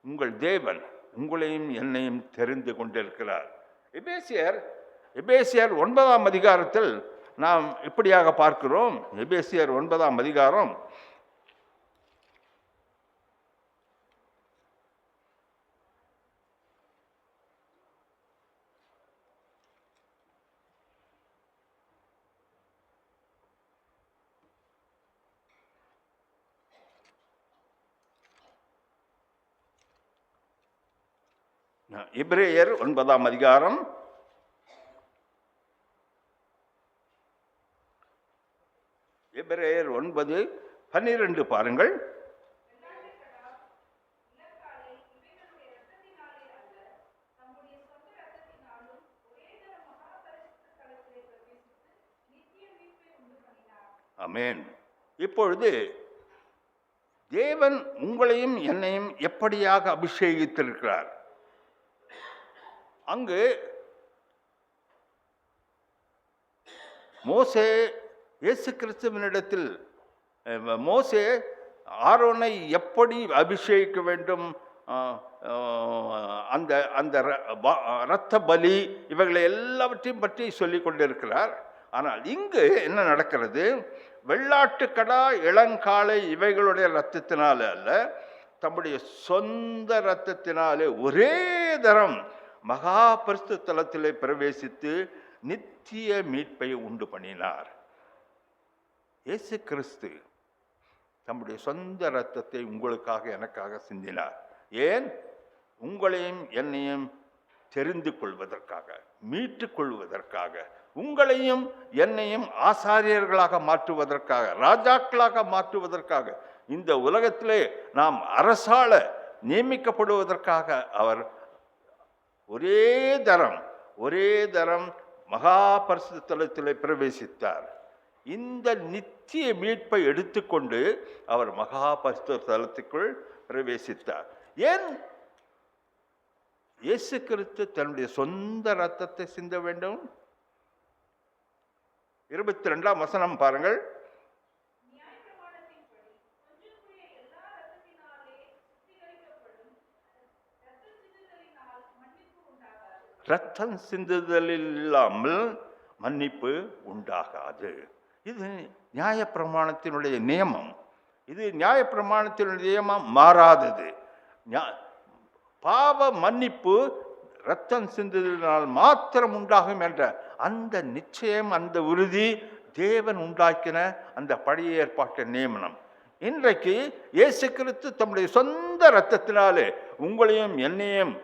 [SPEAKER 10] உங்கள் தேவன் உங்களையும் என்னையும் தெரிந்து கொண்டிருக்கிறார். எபேசியர் 9ஆம் அதிகாரத்தில் நாம் இப்படியாக பார்க்கிறோம். எபேசியர் 9ஆம் அதிகாரம் எபிரேயர் 9ஆம் அதிகாரம் எபிரேயர் 9:12 பாருங்கள். ஆமென். இப்பொழுது தேவன் உங்களையும் என்னையும் எப்படியாக அபிஷேகித்திருக்கிறார்? அங்கு மோசே இயேசு கிறிஸ்துவினிடத்தில் மோசே ஆரோனை எப்படி அபிஷேகிக்க வேண்டும், அந்த அந்த இரத்த பலி இவைகளை எல்லாவற்றையும் பற்றி சொல்லி கொண்டிருக்கிறார். ஆனால் இங்கு என்ன நடக்கிறது? வெள்ளாட்டுக்கடா, இளங்காளை இவைகளுடைய இரத்தத்தினால அல்ல, தம்முடைய சொந்த இரத்தத்தினாலே ஒரே தரம் மகா பரிசுத்த தலத்திலே பிரவேசித்து நித்திய மீட்பை உண்டு பண்ணினார். இயேசு கிறிஸ்து தம்முடைய சொந்த இரத்தத்தை உங்களுக்காக எனக்காக சிந்தினார். ஏன்? உங்களையும் என்னையும் தெரிந்து கொள்வதற்காக, மீட்டு கொள்வதற்காக, உங்களையும் என்னையும் ஆசாரியர்களாக மாற்றுவதற்காக, ராஜாக்களாக மாற்றுவதற்காக, இந்த உலகத்திலே நாம் அரசாள நியமிக்கப்படுவதற்காக அவர் ஒரே தரம் மகா பரிசுத்த தலத்திலே பிரவேசித்தார். இந்த நித்திய மீட்பை எடுத்துக்கொண்டு அவர் மகா பரிசுத்த தலத்துக்குள் பிரவேசித்தார். ஏன் இயேசு கிறிஸ்து தன்னுடைய சொந்த இரத்தத்தை சிந்த வேண்டும்? 22ஆம் வசனம் பாருங்கள். இரத்தம் சிந்துதலில் இல்லாமல் மன்னிப்பு உண்டாகாது. இது நியாயப்பிரமாணத்தினுடைய நியமம். இது நியாயப்பிரமாணத்தினுடைய நியமம் மாறாதது. பாவ மன்னிப்பு இரத்தம் சிந்துதலினால் மாத்திரம் உண்டாகும் என்ற அந்த நிச்சயம், அந்த உறுதி தேவன் உண்டாக்கின அந்த பழைய ஏற்பாட்டு நியமனம். இன்றைக்கு இயேசு கிறிஸ்து தம்முடைய சொந்த இரத்தத்தினாலே உங்களையும் என்னையும்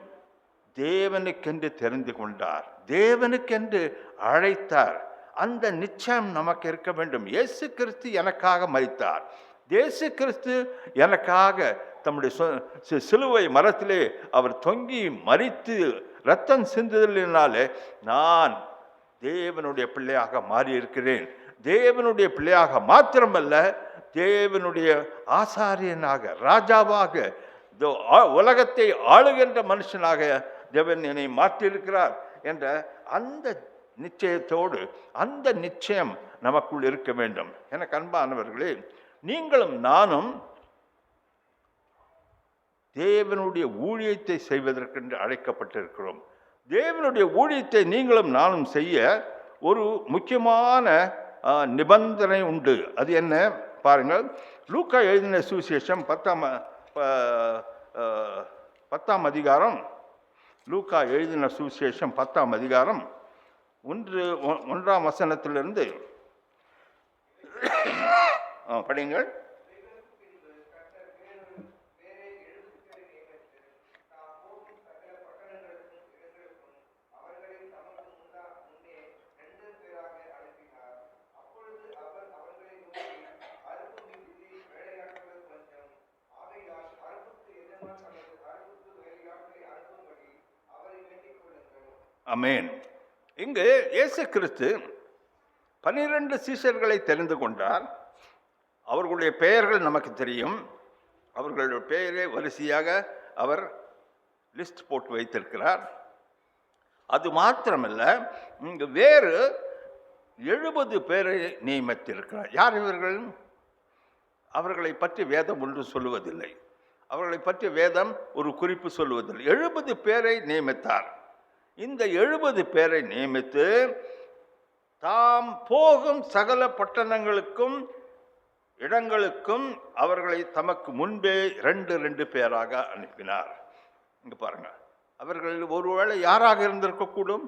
[SPEAKER 10] தேவனுக்கென்று தெரிந்து கொண்டார், தேவனுக்கென்று அழைத்தார். அந்த நிச்சயம் நமக்கு இருக்க வேண்டும். இயேசு கிறிஸ்து எனக்காக மரித்தார். இயேசு கிறிஸ்து எனக்காக தம்முடைய சிலுவை மரத்திலே அவர் தொங்கி மரித்து இரத்தம் சிந்துதலினாலே நான் தேவனுடைய பிள்ளையாக மாறியிருக்கிறேன். தேவனுடைய பிள்ளையாக மாத்திரமல்ல, தேவனுடைய ஆசாரியனாக, ராஜாவாக, உலகத்தை ஆளுகின்ற மனுஷனாக தேவன் என்னை மாற்றியிருக்கிறார் என்ற அந்த நிச்சயத்தோடு, அந்த நிச்சயம் நமக்குள் இருக்க வேண்டும். எனக்கு அன்பானவர்களே, நீங்களும் நானும் தேவனுடைய ஊழியத்தை செய்வதற்கென்று அழைக்கப்பட்டிருக்கிறோம். தேவனுடைய ஊழியத்தை நீங்களும் நானும் செய்ய ஒரு முக்கியமான நிபந்தனை உண்டு. அது என்ன பாருங்கள். லூக்கா எழுதின சுவிசேஷம் 10ஆம் அதிகாரம். லூக்கா எழுதின சுவிசேஷம் 10ஆம் அதிகாரம் 1ஆம் வசனத்திலிருந்து படிங்கள். அமேன். இங்கு இயேசு கிறிஸ்து 12 சீஷர்களை தெரிந்து கொண்டார். அவர்களுடைய பெயர்கள் நமக்கு தெரியும். அவர்களுடைய பெயரை வரிசையாக அவர் லிஸ்ட் போட்டு வைத்திருக்கிறார். அது மாத்திரமல்ல, இங்கு வேறு 70 பேரை நியமித்திருக்கிறார். யார் இவர்கள்? அவர்களை பற்றி வேதம் ஒன்று சொல்லுவதில்லை. அவர்களை பற்றி வேதம் ஒரு குறிப்பு சொல்லுவதில்லை. 70 பேரை நியமித்தார். இந்த 70 பேரை நியமித்து தாம் போகும் சகல பட்டணங்களுக்கும் இடங்களுக்கும் அவர்களை தமக்கு முன்பே 2 பேராக அனுப்பினார். இங்க பாருங்க, அவர்கள் ஒருவேளை யாராக இருந்திருக்கக்கூடும்?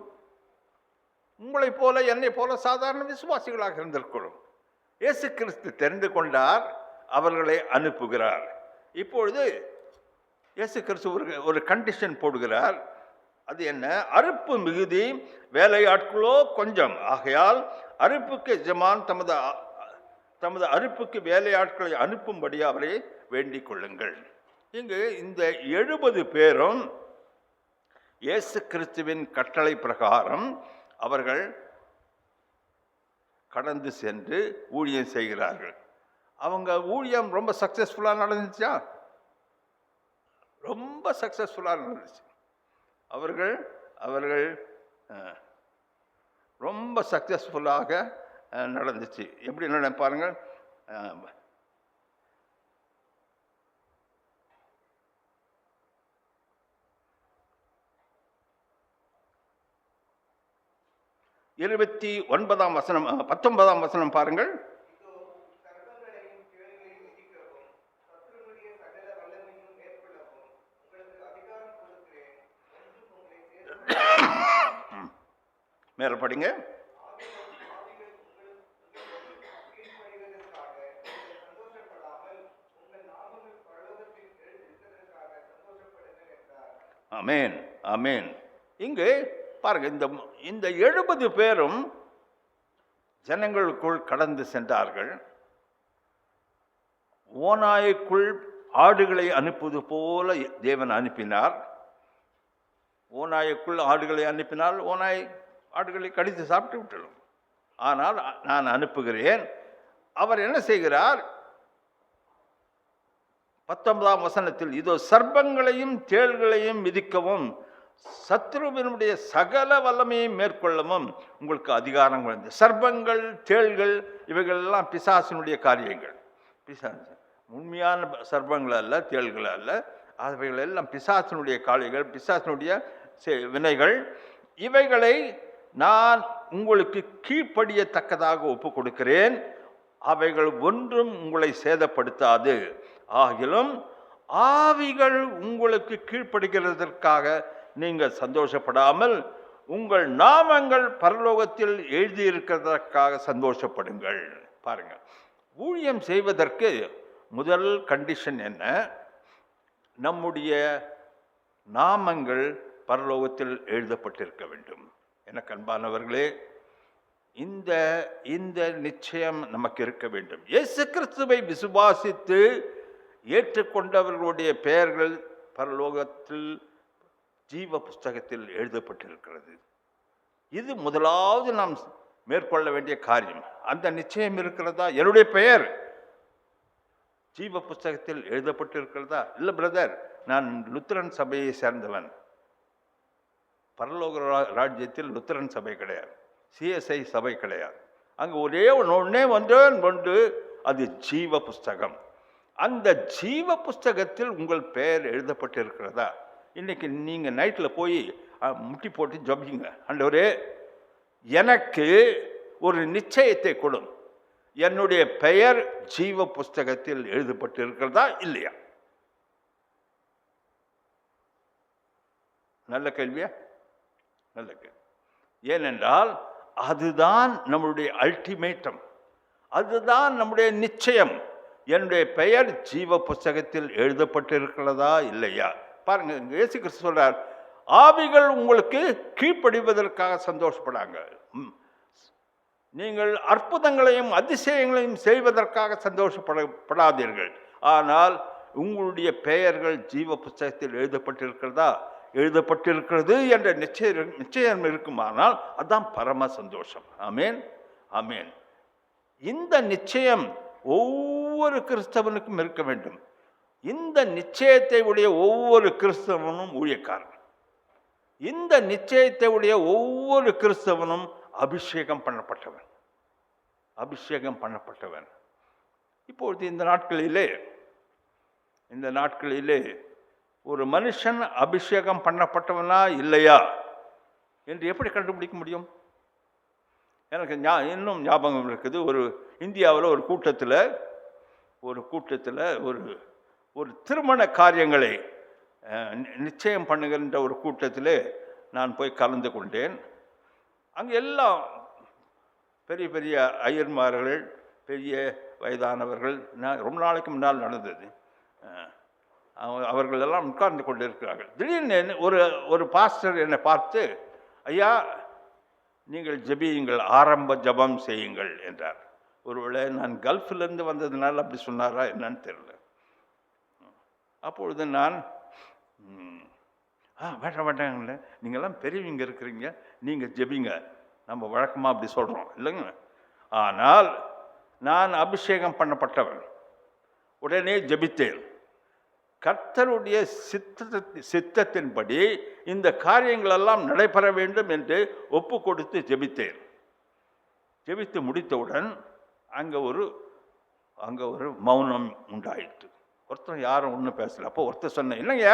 [SPEAKER 10] உங்களைப் போல, என்னை போல சாதாரண விசுவாசிகளாக இருந்திருக்கக்கூடும். இயேசு கிறிஸ்து தெரிந்து கொண்டார், அவர்களை அனுப்புகிறார். இப்பொழுது இயேசு கிறிஸ்து ஒரு கண்டிஷன் போடுகிறார். அது என்ன? அறுப்பு மிகுதி, வேலையாட்களோ கொஞ்சம். ஆகையால் அறுப்புக்கு எஜமான் தமது அறுப்புக்கு வேலையாட்களை அனுப்பும்படி அவரை வேண்டிக் கொள்ளுங்கள். இங்கு இந்த 70 பேரும் இயேசு கிறிஸ்துவின் கட்டளை பிரகாரம் அவர்கள் கடந்து சென்று ஊழியம் செய்கிறார்கள். அவங்க ஊழியம் ரொம்ப சக்சஸ்ஃபுல்லாக நடந்துச்சா? ரொம்ப சக்சஸ்ஃபுல்லாக நடந்துச்சு. அவர்கள் ரொம்ப சக்சஸ்ஃபுல்லாக நடந்துச்சு. எப்படி பாருங்க, இருபத்தி 19ஆம் வசனம் பாருங்கள். மேல படிங்க. ஆமேன், ஆமேன். இங்கு பாருங்க, இந்த 70 பேரும் ஜனங்களுக்குள் கடந்து சென்றார்கள். ஓநாய்க்குள் ஆடுகளை அனுப்புவது போல தேவன் அனுப்பினார். ஓநாய்க்குள் ஆடுகளை அனுப்பினால் ஓநாய் ஆடுகளை கடித்து சாப்பிட்டு விட்டுடும். ஆனால் நான் அனுப்புகிறேன். அவர் என்ன செய்கிறார்? 19ஆம் வசனத்தில், இதோ சர்ப்பங்களையும் தேள்களையும் மிதிக்கவும் சத்ருவினுடைய சகல வல்லமையை மேற்கொள்ளவும் உங்களுக்கு அதிகாரம் வந்தது. சர்ப்பங்கள், தேள்கள் இவைகள் எல்லாம் பிசாசினுடைய காரியங்கள். பிசாசு உண்மையான சர்ப்பங்கள் அல்ல, தேள்கள் அல்ல. அவைகள் எல்லாம் பிசாசினுடைய காரியங்கள், பிசாசினுடைய வினைகள். இவைகளை நான் உங்களுக்கு கீழ்ப்படியத்தக்கதாக ஒப்பு கொடுக்கிறேன். அவைகள் ஒன்றும் உங்களை சேதப்படுத்தாது. ஆகிலும் ஆவிகள் உங்களுக்கு கீழ்ப்படுகிறதற்காக நீங்கள் சந்தோஷப்படாமல் உங்கள் நாமங்கள் பரலோகத்தில் எழுதியிருக்கிறதற்காக சந்தோஷப்படுங்கள். பாருங்க, ஊழியம் செய்வதற்கு முதல் கண்டிஷன் என்ன? நம்முடைய நாமங்கள் பரலோகத்தில் எழுதப்பட்டிருக்க வேண்டும். எனக்கு அன்பானவர்களே, இந்த நிச்சயம் நமக்கு இருக்க வேண்டும். இயேசு கிறிஸ்துவை விசுவாசித்து ஏற்றுக்கொண்டவர்களுடைய பெயர்கள் பரலோகத்தில் ஜீவ புஸ்தகத்தில் எழுதப்பட்டிருக்கிறது. இது முதலாவது நாம் மேற்கொள்ள வேண்டிய காரியம். அந்த நிச்சயம் இருக்கிறதா? என்னுடைய பெயர் ஜீவ புஸ்தகத்தில் எழுதப்பட்டிருக்கிறதா? இல்லை பிரதர், நான் லுத்தரன் சபையை சேர்ந்தவன். பரலோக ராஜ்யத்தில் லுத்தரன் சபை கிடையாது, சிஎஸ்ஐ சபை கிடையாது. அங்கே ஒன்றே ஒன்று, அது ஜீவ புஸ்தகம். அந்த ஜீவ புஸ்தகத்தில் உங்கள் பெயர் எழுதப்பட்டிருக்கிறதா? இன்னைக்கு நீங்கள் நைட்டில் போய் முட்டி போட்டு ஜபிங்க, ஆண்டவரே எனக்கு ஒரு நிச்சயத்தை கொடும், என்னுடைய பெயர் ஜீவ புஸ்தகத்தில் எழுதப்பட்டிருக்கிறதா இல்லையா? நல்ல கேள்வியா? நல்ல கேள்வி. ஏனென்றால் அதுதான் நம்முடைய அல்டிமேட்டம், அதுதான் நம்முடைய நிச்சயம். என்னுடைய பெயர் ஜீவ புஸ்தகத்தில் எழுதப்பட்டிருக்கிறதா இல்லையா? பாருங்க, இயேசு கிறிஸ்து சொல்றார், ஆவிகள் உங்களுக்கு கீழ்ப்படிவதற்காக சந்தோஷப்படாங்க. நீங்கள் அற்புதங்களையும் அதிசயங்களையும் செய்வதற்காக சந்தோஷப்படாதீர்கள். ஆனால் உங்களுடைய பெயர்கள் ஜீவ புஸ்தகத்தில் எழுதப்பட்டிருக்கிறதா? எழுதப்பட்டிருக்கிறது என்ற நிச்சயம் இருக்குமானால் அதுதான் பரம சந்தோஷம். ஆமேன், ஆமேன். இந்த நிச்சயம் ஒவ்வொரு கிறிஸ்தவனுக்கும் இருக்க வேண்டும். இந்த நிச்சயத்தை உடைய ஒவ்வொரு கிறிஸ்தவனும் ஊழியக்காரன். இந்த நிச்சயத்தை உடைய ஒவ்வொரு கிறிஸ்தவனும் அபிஷேகம் பண்ணப்பட்டவன், அபிஷேகம் பண்ணப்பட்டவன். இப்பொழுது இந்த நாட்களிலே ஒரு மனுஷன் அபிஷேகம் பண்ணப்பட்டவனா இல்லையா என்று எப்படி கண்டுபிடிக்க முடியும்? எனக்கு இன்னும் ஞாபகம் இருக்குது. ஒரு இந்தியாவில் ஒரு கூட்டத்தில் ஒரு திருமண காரியங்களை நிச்சயம் பண்ணுகின்ற ஒரு கூட்டத்தில் நான் போய் கலந்து கொண்டேன். அங்கே எல்லாம் பெரிய பெரிய ஐயர்மார்கள், பெரிய வயதானவர்கள், ரொம்ப நாளைக்கு முன்னால் நடந்தது. அவர்கள் எல்லாம் உட்கார்ந்து கொண்டு இருக்கிறார்கள். திடீர்னு ஒரு பாஸ்டர் என்னை பார்த்து, ஐயா நீங்கள் ஜெபியுங்கள், ஆரம்ப ஜபம் செய்யுங்கள் என்றார். ஒருவேளை நான் கல்ஃபிலிருந்து வந்ததுனால அப்படி சொன்னாரா என்னன்னு தெரியல. அப்பொழுது நான் வேண்டாங்களே, நீங்கள்லாம் பெரியவங்க இருக்கிறீங்க, நீங்கள் ஜெபிங்க, நம்ம வழக்கமாக அப்படி சொல்கிறோம் இல்லைங்க. ஆனால் நான் அபிஷேகம் பண்ணப்பட்டவன். உடனே ஜெபித்தேன். கர்த்தருடைய சித்தத்தின்படி இந்த காரியங்களெல்லாம் நடைபெற வேண்டும் என்று ஒப்பு கொடுத்து ஜெபித்தேன். ஜெபித்து முடித்தவுடன் அங்கே ஒரு மௌனம் உண்டாயிற்று. ஒருத்தர் யாரும் ஒன்றும் பேசலை. அப்போ ஒருத்தர் சொன்னேன், இல்லைங்க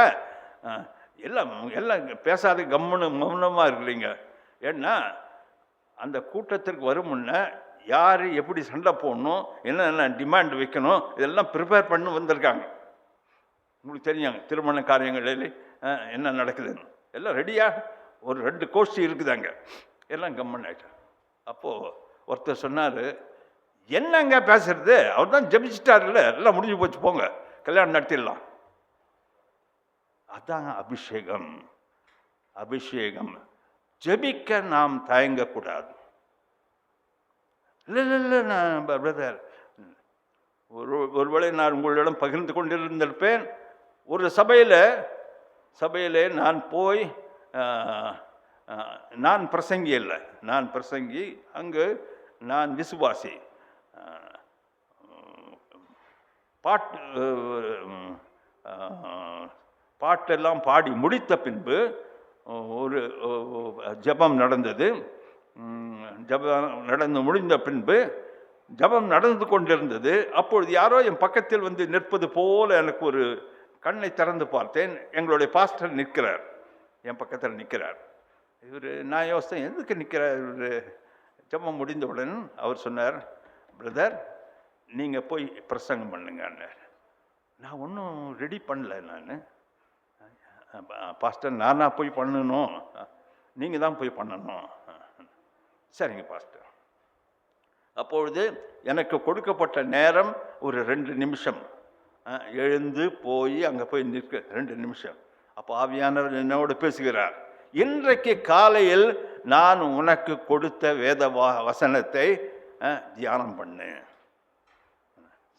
[SPEAKER 10] எல்லாம் பேசாத மௌனமாக இருக்கிறீங்க. ஏன்னா அந்த கூட்டத்திற்கு வரும் முன்ன யார் எப்படி சண்டை போடணும், என்னென்ன டிமாண்ட் வைக்கணும், இதெல்லாம் ப்ரிப்பேர் பண்ணி வந்திருக்காங்க. உங்களுக்கு தெரியாங்க திருமண காரியங்களில் என்ன நடக்குதுன்னு எல்லாம் ரெடியாக ஒரு 2 கோஷ்டி இருக்குதாங்க. எல்லாம் கம்மன் ஆகிட்டேன். அப்போது ஒருத்தர் சொன்னார், என்னங்க பேசுறது, அவர் தான் ஜெபிச்சிட்டாருல்ல, எல்லாம் முடிஞ்சு போச்சு, போங்க கல்யாணம் நடத்திடலாம். அதான் அபிஷேகம். அபிஷேகம். ஜெபிக்க நாம் தயங்கக்கூடாது. இல்லை நான் பிரதர், ஒருவேளை நான் உங்களிடம் பகிர்ந்து கொண்டிருந்திருப்பேன். ஒரு சபையில் நான் போய், நான் பிரசங்கி இல்லை, நான் பிரசங்கி, அங்கு நான் விசுவாசி. பாட்டெல்லாம் பாடி முடித்த பின்பு ஒரு ஜெபம் நடந்தது. ஜெபம் நடந்து முடிந்த பின்பு ஜெபம் நடந்து கொண்டிருந்தது. அப்பொழுது யாரோ என் பக்கத்தில் வந்து நிற்பது போல எனக்கு ஒரு கண்ணை திறந்து பார்த்தேன். எங்களுடைய பாஸ்டர் நிற்கிறார், என் பக்கத்தில் நிற்கிறார். நான் யோசித்தேன், எதுக்கு நிற்கிறார் இவர்? ஜெபம் முடிந்தவுடன் அவர் சொன்னார், பிரதர் நீங்கள் போய் பிரசங்கம் பண்ணுங்கன்னு. நான் ஒன்றும் ரெடி பண்ணல. நான், பாஸ்டர் நானாக போய் பண்ணணும், நீங்கள் தான் போய் பண்ணணும். சரிங்க பாஸ்டர். அப்பொழுது எனக்கு கொடுக்கப்பட்ட நேரம் ஒரு 2 நிமிஷம். எழுந்து போய் அங்கே போய் நிற்க 2 நிமிஷம். அப்போ ஆவியானவர் என்னோடு பேசுகிறார். இன்றைக்கு காலையில் நான் உனக்கு கொடுத்த வேத வசனத்தை தியானம் பண்ணு.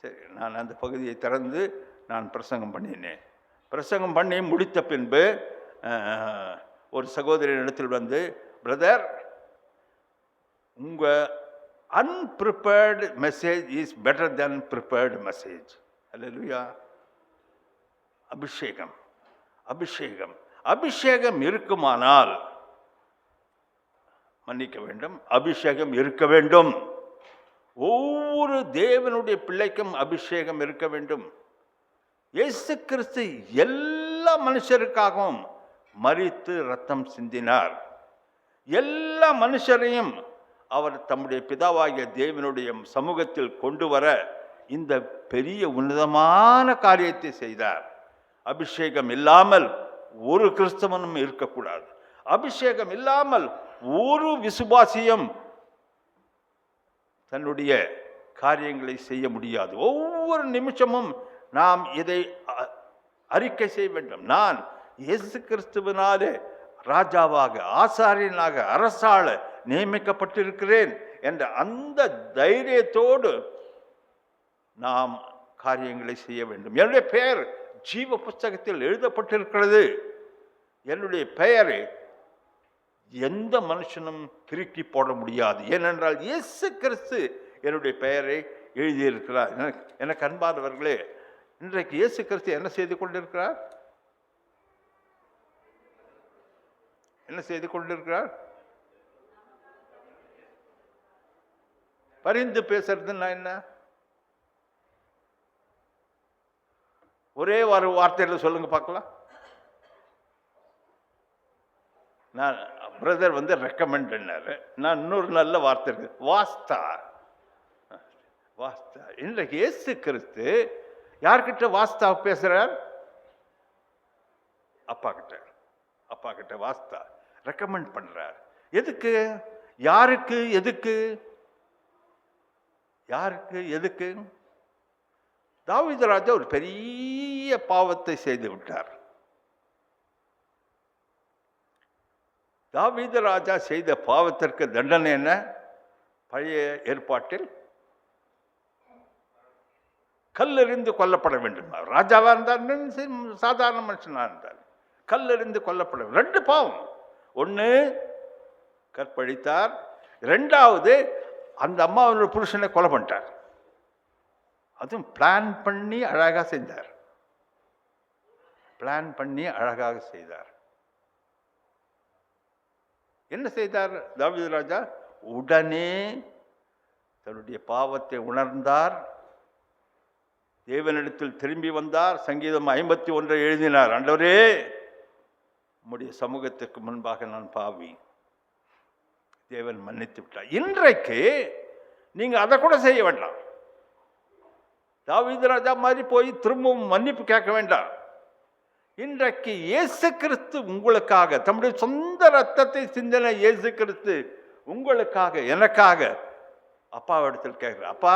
[SPEAKER 10] சரி, நான் அந்த பகுதியை திறந்து நான் பிரசங்கம் பண்ணினேன். பிரசங்கம் பண்ணி முடித்த பின்பு ஒரு சகோதரின் இடத்தில் வந்து, பிரதர், உங்கள் unprepared message is better than prepared message. Hallelujah. அபிஷேகம், அபிஷேகம், அபிஷேகம் இருக்குமானால், மன்னிக்க வேண்டும், அபிஷேகம் இருக்க வேண்டும். ஒவ்வொரு தேவனுடைய பிள்ளைக்கும் அபிஷேகம் இருக்க வேண்டும். இயேசு கிறிஸ்து எல்லா மனுஷருக்காகவும் மரித்து ரத்தம் சிந்தினார். எல்லா மனுஷரையும் அவர் தம்முடைய பிதாவாகிய தேவனுடைய சமூகத்தில் கொண்டு வர இந்த பெரிய உன்னதமான காரியத்தை செய்தார். அபிஷேகம் இல்லாமல் ஒரு கிறிஸ்தவனும் இருக்கக்கூடாது. அபிஷேகம் இல்லாமல் ஒரு விசுவாசியும் தன்னுடைய காரியங்களை செய்ய முடியாது. ஒவ்வொரு நிமிஷமும் நாம் இதை அறிக்கை செய்ய வேண்டும். நான் இயேசு கிறிஸ்துவினாலே ராஜாவாக, ஆசாரியனாக, அரசாள நியமிக்கப்பட்டிருக்கிறேன் என்ற அந்த தைரியத்தோடு நாம் காரியங்களை செய்ய வேண்டும். என்னுடைய பெயர் ஜீவ புஸ்தகத்தில் எழுதப்பட்டிருக்கிறது. என்னுடைய பெயரை எந்த மனுஷனும் கிறுக்கி போட முடியாது. ஏனென்றால் இயேசு கிறிஸ்து என்னுடைய பெயரை எழுதியிருக்கிறார். எனக்கு அன்பானவர்களே, இன்றைக்கு இயேசு கிறிஸ்து என்ன செய்து கொண்டிருக்கிறார்? என்ன செய்து கொண்டிருக்கிறார்? பரிந்து பேசுறதுன்னா என்ன? ஒரே ஒரு வார்த்தையில் சொல்லுங்க பார்க்கலாம். நான் பிரதர் வந்து ரெக்கமெண்ட்னாரு, நான் இன்னொரு நல்ல வார்த்தை இருக்கு, வாஸ்தா. வாஸ்தா. இன்றைக்கு இயேசு கிறிஸ்து யார்கிட்ட வாஸ்தா பேசுறார்? அப்பா கிட்ட. அப்பா கிட்ட வாஸ்தா ரெக்கமெண்ட் பண்றார். எதுக்கு? யாருக்கு? எதுக்கு? யாருக்கு? எதுக்கு? தாவீது ராஜா ஒரு பெரிய பாவத்தை செய்து விட்டார். தாவீது ராஜா செய்த பாவத்திற்கு தண்டனை என்ன? பழைய ஏற்பாட்டில் கல்லெறிந்து கொல்லப்பட வேண்டும். ராஜாவா இருந்தாலும் சாதாரண மனுஷனா இருந்தாலும் கல்லெறிந்து கொல்லப்பட வேண்டும். 2 பாவம். ஒன்று கற்பழித்தார், 2வது அந்த அம்மாவோட புருஷனை கொலை பண்ணிட்டார். அதுவும் பிளான் பண்ணி அழகாக செய்தார். பிளான் பண்ணி அழகாக செய்தார். என்ன செய்தார் தாவீது ராஜா? உடனே தன்னுடைய பாவத்தை உணர்ந்தார், தேவனிடத்தில் திரும்பி வந்தார். சங்கீதம் 51 எழுதினார், ஆண்டவரே உம்முடைய சமூகத்துக்கு முன்பாக நான் பாவி, தேவன் மன்னித்து விட்டார். இன்றைக்கு நீங்க அதை கூட செய்ய வேண்டாம். தாவீது ராஜா மாதிரி போய் திரும்பவும் மன்னிப்பு கேட்க வேண்டாம். இன்றைக்கு இயேசு கிறிஸ்து உங்களுக்காக தம்முடைய சொந்த ரத்தத்தை சிந்தின இயேசு கிறிஸ்து உங்களுக்காக, எனக்காக அப்பாவிடத்தில் கேட்கிறார். அப்பா,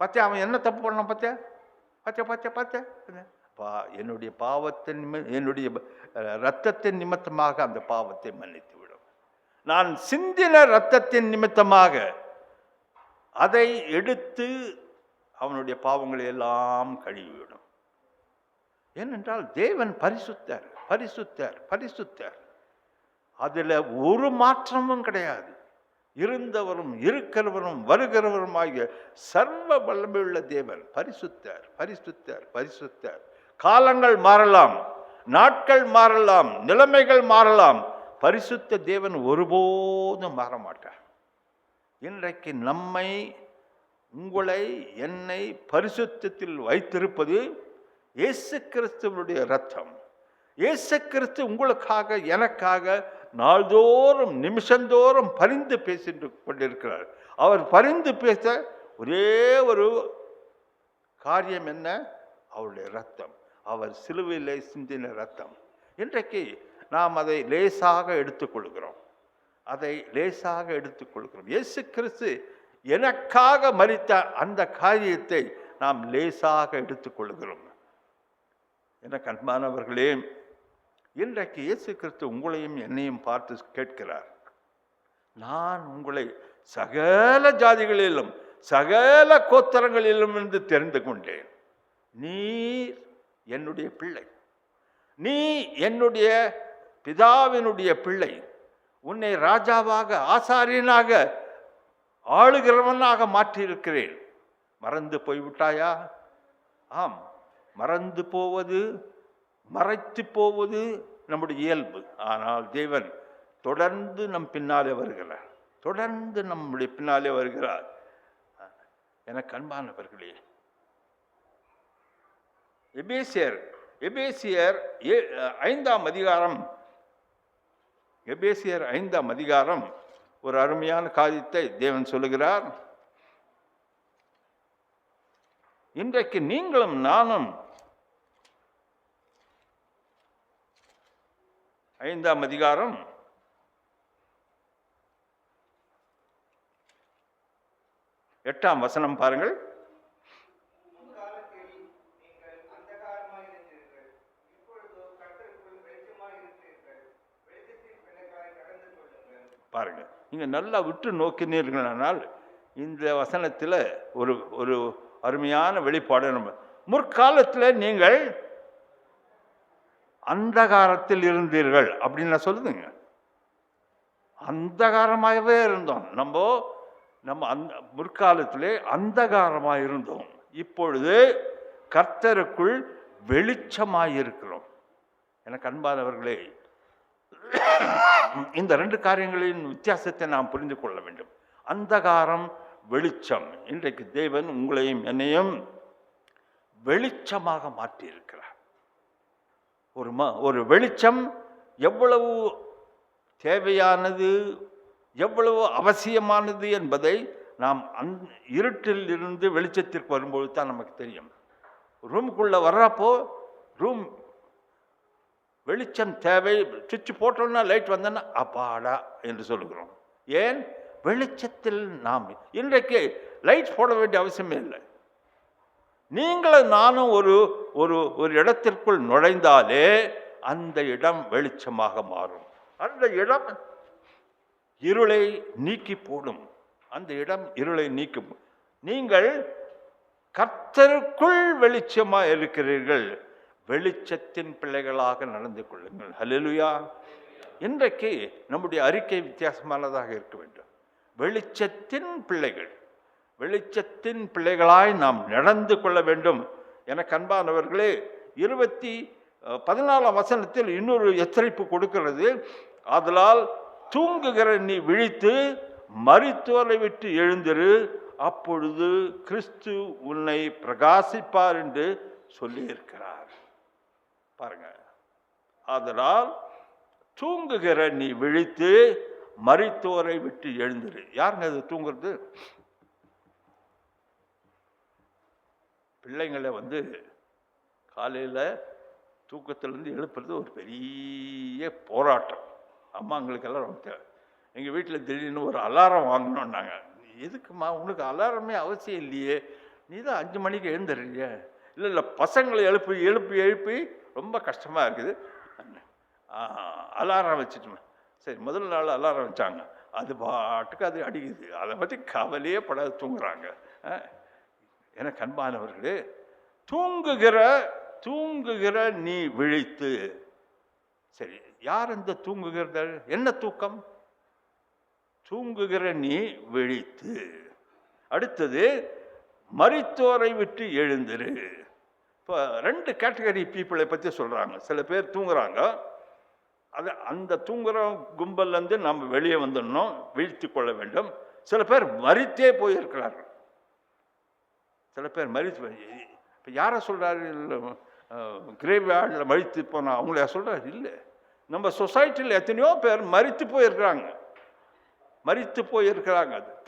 [SPEAKER 10] பார்த்தியா அவன் என்ன தப்பு பண்ணான்? பார்த்தியா பார்த்தியா பார்த்தியா பார்த்தியா என்னுடைய பாவத்தின் என்னுடைய இரத்தத்தின் நிமித்தமாக அந்த பாவத்தை மன்னித்து விடும். நான் சிந்தின இரத்தத்தின் நிமித்தமாக அதை எடுத்து அவனுடைய பாவங்களை எல்லாம் கழுவிவிடும். ஏனென்றால் தேவன் பரிசுத்தர், பரிசுத்தர், பரிசுத்தர். அதில் ஒரு மாற்றமும் கிடையாது. இருந்தவரும் இருக்கிறவரும் வருகிறவருமாகிய சர்வ வல்லமையுள்ள தேவன் பரிசுத்தர், பரிசுத்தர், பரிசுத்தர். காலங்கள் மாறலாம், நாட்கள் மாறலாம், நிலைமைகள் மாறலாம், பரிசுத்த தேவன் ஒருபோதும் மாற மாட்டார். இன்றைக்கு நம்மை, உங்களை, என்னை பரிசுத்தத்தில் வைத்திருப்பது இயேசு கிறிஸ்துவனுடைய இரத்தம். இயேசு கிறிஸ்து உங்களுக்காக, எனக்காக நாள்தோறும் நிமிஷந்தோறும் பரிந்து பேசிட்டு கொண்டிருக்கிறார். அவர் பரிந்து பேச ஒரே ஒரு காரியம் என்ன? அவருடைய இரத்தம், அவர் சிலுவையிலே சிந்தின இரத்தம். இன்றைக்கு நாம் அதை லேசாக எடுத்துக்கொள்கிறோம், அதை லேசாக எடுத்துக்கொள்கிறோம். இயேசு கிறிஸ்து எனக்காக மரித்த அந்த காரியத்தை நாம் லேசாக எடுத்துக்கொள்கிறோம். எனக்கு அன்பானவர்களே, இன்றைக்கு இயேசு கிறிஸ்து உங்களையும் என்னையும் பார்த்து கேட்கிறார், நான் உங்களை சகல ஜாதிகளிலும் சகல கோத்திரங்களிலும் இருந்து தெரிந்து கொண்டேன். நீர் என்னுடைய பிள்ளை, நீ என்னுடைய பிதாவினுடைய பிள்ளை. உன்னை ராஜாவாக, ஆசாரியனாக, ஆளுகிறவனாக மாற்றியிருக்கிறேன். மறந்து போய்விட்டாயா? ஆம், மறந்து போவது, மறைத்து போவது நம்முடைய இயல்பு. ஆனால் தேவன் தொடர்ந்து நம் பின்னாலே வருகிறார், தொடர்ந்து நம்முடைய பின்னாலே வருகிறார். எனக்கு அன்பானவர்களே, எபேசியர் 5ஆம் அதிகாரம், எபேசியர் 5ஆம் அதிகாரம் ஒரு அருமையான காரியத்தை தேவன் சொல்லுகிறார். இன்றைக்கு நீங்களும் நானும் 5ஆம் அதிகாரம் 8ஆம் வசனம் பாருங்கள். பாருங்க, நீங்க நல்லா விட்டு நோக்கினீர்களானால் இந்த வசனத்தில் ஒரு ஒரு அருமையான வெளிப்பாடு. நம்ம முற்காலத்தில் நீங்கள் அந்தகாரத்தில் இருந்தீர்கள் அப்படின்னு நான் சொல்லுதுங்க. அந்தகாரமாகவே இருந்தோம். நம்ம அந்த முற்காலத்திலே அந்தகாரமாக இருந்தோம். இப்பொழுது கர்த்தருக்குள் வெளிச்சமாயிருக்கிறோம். எனக்கு அன்பானவர்களே, இந்த ரெண்டு காரியங்களின் வித்தியாசத்தை நாம் புரிந்து கொள்ள வேண்டும். அந்தகாரம், வெளிச்சம். இன்றைக்கு தேவன் உங்களையும் என்னையும் வெளிச்சமாக மாற்றியிருக்கிறார். ஒரு வெளிச்சம் எவ்வளவு தேவையானது, எவ்வளவு அவசியமானது என்பதை நாம் இருட்டில் இருந்து வெளிச்சத்திற்கு வரும்போது தான் நமக்கு தெரியும். ரூமுக்குள்ளே வர்றப்போ ரூம் வெளிச்சம் தேவை, சுவிட்ச் போட்டோம்னா லைட் வந்தோன்னா அப்பாடா என்று சொல்லுகிறோம். ஏன்? வெளிச்சத்தில் நாம் இன்றைக்கு லைட் போட வேண்டிய அவசியமே இல்லை. நீங்களும் நானும் ஒரு ஒரு ஒரு இடத்திற்குள் நுழைந்தாலே அந்த இடம் வெளிச்சமாக மாறும். அந்த இடம் இருளை நீக்கி போடும். அந்த இடம் இருளை நீக்கும். நீங்கள் கர்த்தருக்குள் வெளிச்சமாக இருக்கிறீர்கள். வெளிச்சத்தின் பிள்ளைகளாக நடந்து கொள்ளுங்கள். ஹல்லேலூயா. இன்றைக்கு நம்முடைய அறிக்கை வித்தியாசமானதாக இருக்க வேண்டும். வெளிச்சத்தின் பிள்ளைகள், வெளிச்சத்தின் பிள்ளைகளாய் நாம் நடந்து கொள்ள வேண்டும். எனக்கு அன்பானவர்களே, 14ஆம் வசனத்தில் இன்னொரு எச்சரிப்பு கொடுக்கிறது. ஆதலால் தூங்குகிற நீ விழித்து மரித்தோரை விட்டு எழுந்திரு, அப்பொழுது கிறிஸ்து உன்னை பிரகாசிப்பார் என்று சொல்லியிருக்கிறார். பாருங்க, ஆதலால் தூங்குகிற நீ விழித்து மரித்தோரை விட்டு எழுந்திரு. யாருங்க அது தூங்குறது? பிள்ளைங்களை காலையில் தூக்கத்திலேருந்து எழுப்புறது ஒரு பெரிய போராட்டம். அம்மாங்களுக்கெல்லாம் ரொம்ப தேவை. எங்கள் வீட்டில் திடீர்னு ஒரு அலாரம் வாங்கினோன்னாங்க. எதுக்குமா? உனக்கு அலாரமே அவசியம் இல்லையே, நீ தான் 5 மணிக்கு எழுந்துடுறீங்க, இல்லை இல்லை, பசங்களை எழுப்பி எழுப்பி எழுப்பி ரொம்ப கஷ்டமாக இருக்குது. அலாரம் வச்சுட்டு, சரி முதல் நாள் அலாரம் வச்சாங்க, அது பாட்டுக்கு அது அடிக்குது, அதை பற்றி கவலையே பட தூங்குறாங்க. எனக்கு அன்பானவர்களே, தூங்குகிற நீ விழித்து. சரி, யார் இந்த தூங்குகிறது? என்ன தூக்கம்? தூங்குகிற நீ விழித்து. அடுத்தது, மரித்தோரை விட்டு எழுந்திரு. இப்போ 2 கேட்டகரி பீப்புளை பற்றி சொல்கிறாங்க. சில பேர் தூங்குறாங்க, அந்த தூங்குற கும்பல்லேருந்து நம்ம வெளியே வந்துடணும், வீழ்த்தி கொள்ள வேண்டும். சில பேர் மரித்தே போயிருக்கிறார்கள். சில பேர் மரித்து, இப்போ யாரை சொல்கிறாரு? கிரேவ் யார்டில் மரித்து போனால் அவங்கள சொல்கிறாரு? இல்லை, நம்ம சொசைட்டியில் எத்தனையோ பேர் மரித்து போயிருக்கிறாங்க.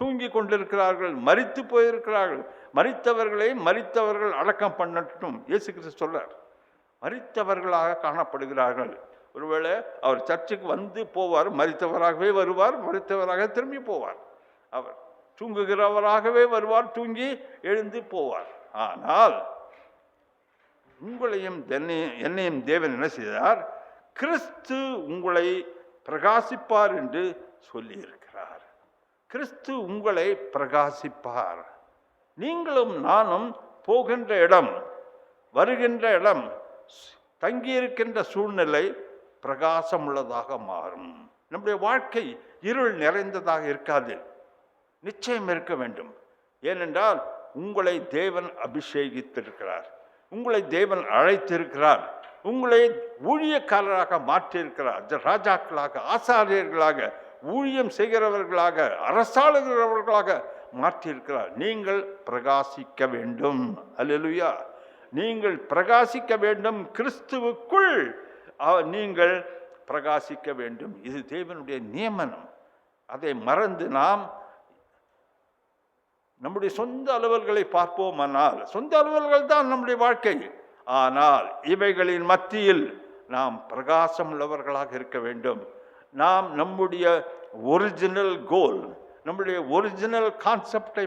[SPEAKER 10] தூங்கி கொண்டிருக்கிறார்கள், மரித்து போயிருக்கிறார்கள். மரித்தவர்கள் அடக்கம் பண்ணட்டும் இயேசு கிறிஸ்து சொல்றார். மரித்தவர்களாக காணப்படுகிறார்கள். ஒருவேளை அவர் சர்ச்சுக்கு வந்து போவார், மரித்தவராகவே வருவார், மரித்தவராக திரும்பி போவார். அவர் தூங்குகிறவராகவே வருவார், தூங்கி எழுந்து போவார். ஆனால் உங்களையும் என்னையும் தேவன் என்ன செய்தார்? கிறிஸ்து உங்களை பிரகாசிப்பார் என்று சொல்லியிருக்கிறார். கிறிஸ்து உங்களை பிரகாசிப்பார். நீங்களும் நானும் போகின்ற இடம், வருகின்ற இடம், தங்கியிருக்கின்ற சூழ்நிலை பிரகாசம் உள்ளதாக மாறும். நம்முடைய வாழ்க்கை இருள் நிறைந்ததாக இருக்காது, நிச்சயம் இருக்க வேண்டும். ஏனென்றால் உங்களை தேவன் அபிஷேகித்திருக்கிறார், உங்களை தேவன் அழைத்திருக்கிறார், உங்களை ஊழியக்காரராக மாற்றியிருக்கிறார். ராஜாக்களாக, ஆசாரியர்களாக, ஊழியம் செய்கிறவர்களாக, அரசாளுகிறவர்களாக மாற்றியிருக்கிறார். நீங்கள் பிரகாசிக்க வேண்டும். அல்லேலூயா. நீங்கள் பிரகாசிக்க வேண்டும். கிறிஸ்துவுக்குள் நீங்கள் பிரகாசிக்க வேண்டும். இது தேவனுடைய நியமனம். அதை மறந்து நாம் நம்முடைய சொந்த அலுவல்களை பார்ப்போமானால், சொந்த அலுவல்கள் தான் நம்முடைய வாழ்க்கை. ஆனால் இவைகளின் மத்தியில் நாம் பிரகாசம் உள்ளவர்களாக இருக்க வேண்டும். நாம் நம்முடைய ஒரிஜினல் கோல், நம்முடைய ஒரிஜினல் கான்செப்டை